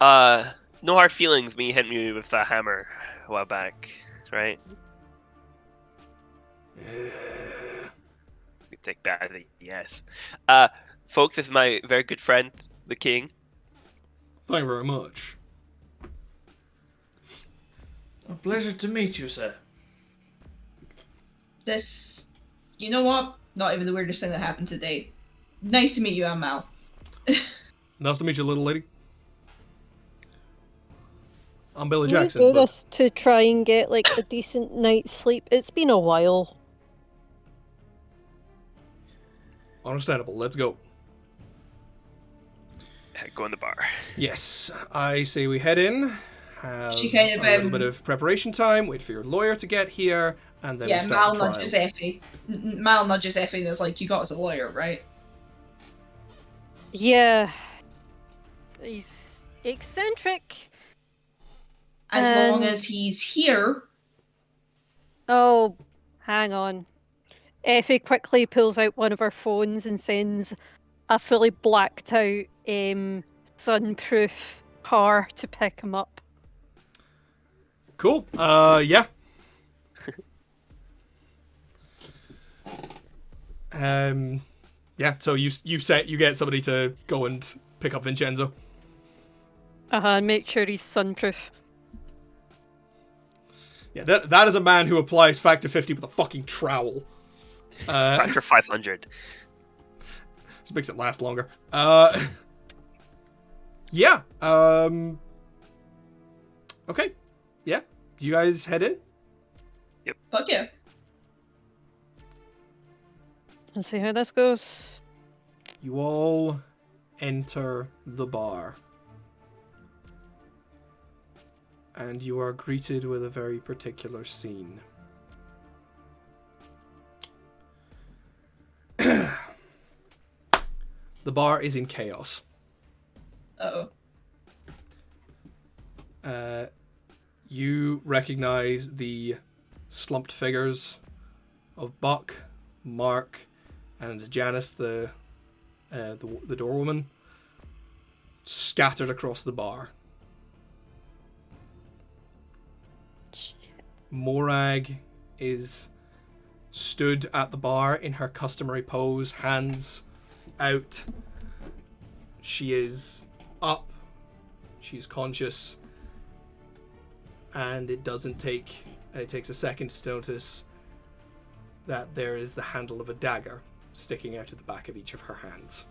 [SPEAKER 4] No hard feelings. Me hitting me with that hammer a while back, right? You take badly, yes. Folks, this is my very good friend, the King.
[SPEAKER 3] Thank you very much.
[SPEAKER 5] A pleasure to meet you, sir.
[SPEAKER 2] This, you know what? Not even the weirdest thing that happened today. Nice to meet you, I'm Mal.
[SPEAKER 3] Nice to meet you, little lady. I'm Billy
[SPEAKER 1] We
[SPEAKER 3] Jackson.
[SPEAKER 1] do this to try and get like a decent night's sleep. It's been a while.
[SPEAKER 3] Understandable. Let's go.
[SPEAKER 4] Go in the bar.
[SPEAKER 3] Yes, I say we head in. Have
[SPEAKER 2] She kind of,
[SPEAKER 3] a little bit of preparation time. Wait for your lawyer to get here, and then we
[SPEAKER 2] Yeah,
[SPEAKER 3] start
[SPEAKER 2] Mal
[SPEAKER 3] the trial.
[SPEAKER 2] nudges Effie. Mal nudges Effie and is like, you got us a lawyer, right?
[SPEAKER 1] Yeah. He's eccentric.
[SPEAKER 2] As long as he's here.
[SPEAKER 1] Oh, hang on. Effie quickly pulls out one of her phones and sends a fully blacked out sunproof car to pick him up.
[SPEAKER 3] Cool. Yeah. Yeah, so you get somebody to go and pick up Vincenzo.
[SPEAKER 1] And make sure he's sunproof.
[SPEAKER 3] Yeah, that is a man who applies factor 50 with a fucking trowel.
[SPEAKER 4] Factor 500.
[SPEAKER 3] Just makes it last longer. Yeah. Okay. Yeah. Do you guys head in?
[SPEAKER 2] Fuck yeah.
[SPEAKER 1] Let's see how this goes.
[SPEAKER 3] You all enter the bar. And you are greeted with a very particular scene. The bar is in chaos.
[SPEAKER 2] Uh-oh.
[SPEAKER 3] You recognize the slumped figures of Buck, Mark, and Janice, the doorwoman, scattered across the bar. Morag is stood at the bar in her customary pose, hands out. She is up. She's conscious. And it takes a second to notice that there is the handle of a dagger sticking out at the back of each of her hands.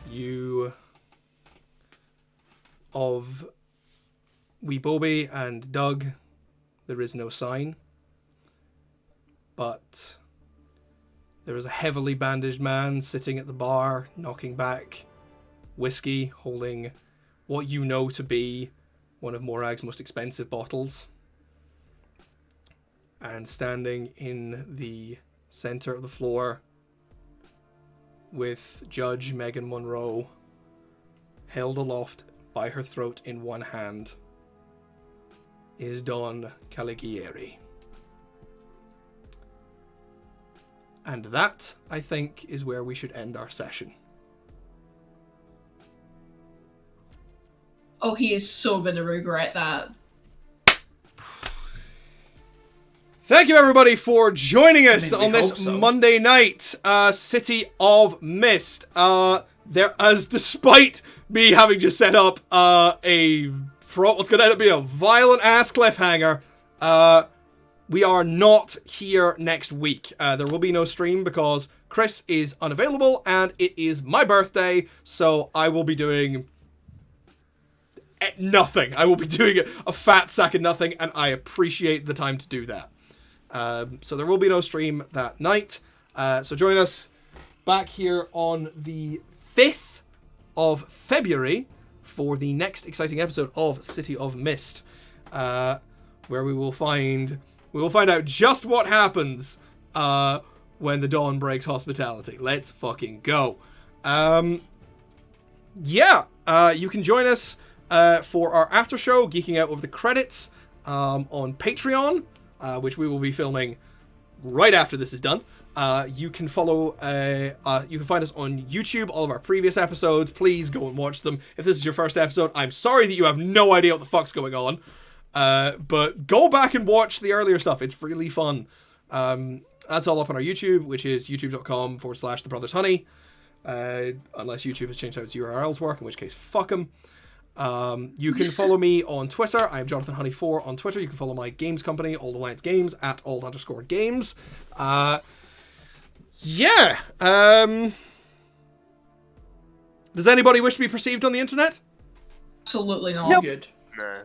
[SPEAKER 3] You of Wee Bobby and Doug, there is no sign. But there is a heavily bandaged man sitting at the bar, knocking back whiskey, holding what you know to be one of Morag's most expensive bottles. And standing in the center of the floor with Judge Megan Monroe held aloft by her throat in one hand is Don Calighieri. And that, I think, is where we should end our session.
[SPEAKER 2] Oh, he is so gonna regret that.
[SPEAKER 3] Thank you, everybody, for joining us on this Monday night, City of Mist. Despite me having just set up what's going to end up being a violent-ass cliffhanger, we are not here next week. There will be no stream because Chris is unavailable, and it is my birthday, so I will be doing nothing. I will be doing a fat sack of nothing, and I appreciate the time to do that. So there will be no stream that night. So join us back here on the 5th of February for the next exciting episode of City of Mist, where we will find out just what happens when the Dawn breaks hospitality. Let's fucking go. You can join us for our after show, Geeking Out Over the Credits, on Patreon, which we will be filming right after this is done. You can find us on YouTube, all of our previous episodes. Please go and watch them. If this is your first episode, I'm sorry that you have no idea what the fuck's going on. But go back and watch the earlier stuff. It's really fun. That's all up on our YouTube, which is youtube.com/thebrothersHoney. Unless YouTube has changed how its URLs work, in which case, fuck them. You can follow me on Twitter. I am JonathanHoney4 on Twitter. You can follow my games company, Old Alliance Games, at @old_games. Does anybody wish to be perceived on the internet?
[SPEAKER 2] Absolutely not.
[SPEAKER 1] Nope.
[SPEAKER 5] Good.
[SPEAKER 4] Nah.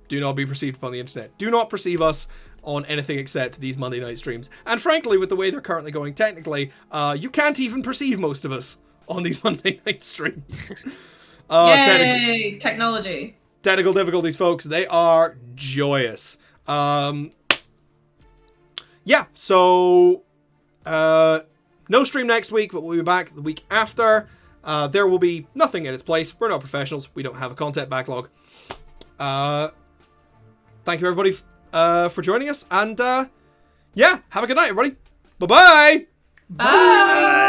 [SPEAKER 3] Do not be perceived upon the internet. Do not perceive us on anything except these Monday night streams. And frankly, with the way they're currently going technically, you can't even perceive most of us on these Monday night streams.
[SPEAKER 2] Yay! Technology.
[SPEAKER 3] Technical difficulties, folks. They are joyous. So no stream next week, but we'll be back the week after. There will be nothing in its place. We're not professionals. We don't have a content backlog. Thank you, everybody, for joining us. And, have a good night, everybody. Bye-bye!
[SPEAKER 2] Bye!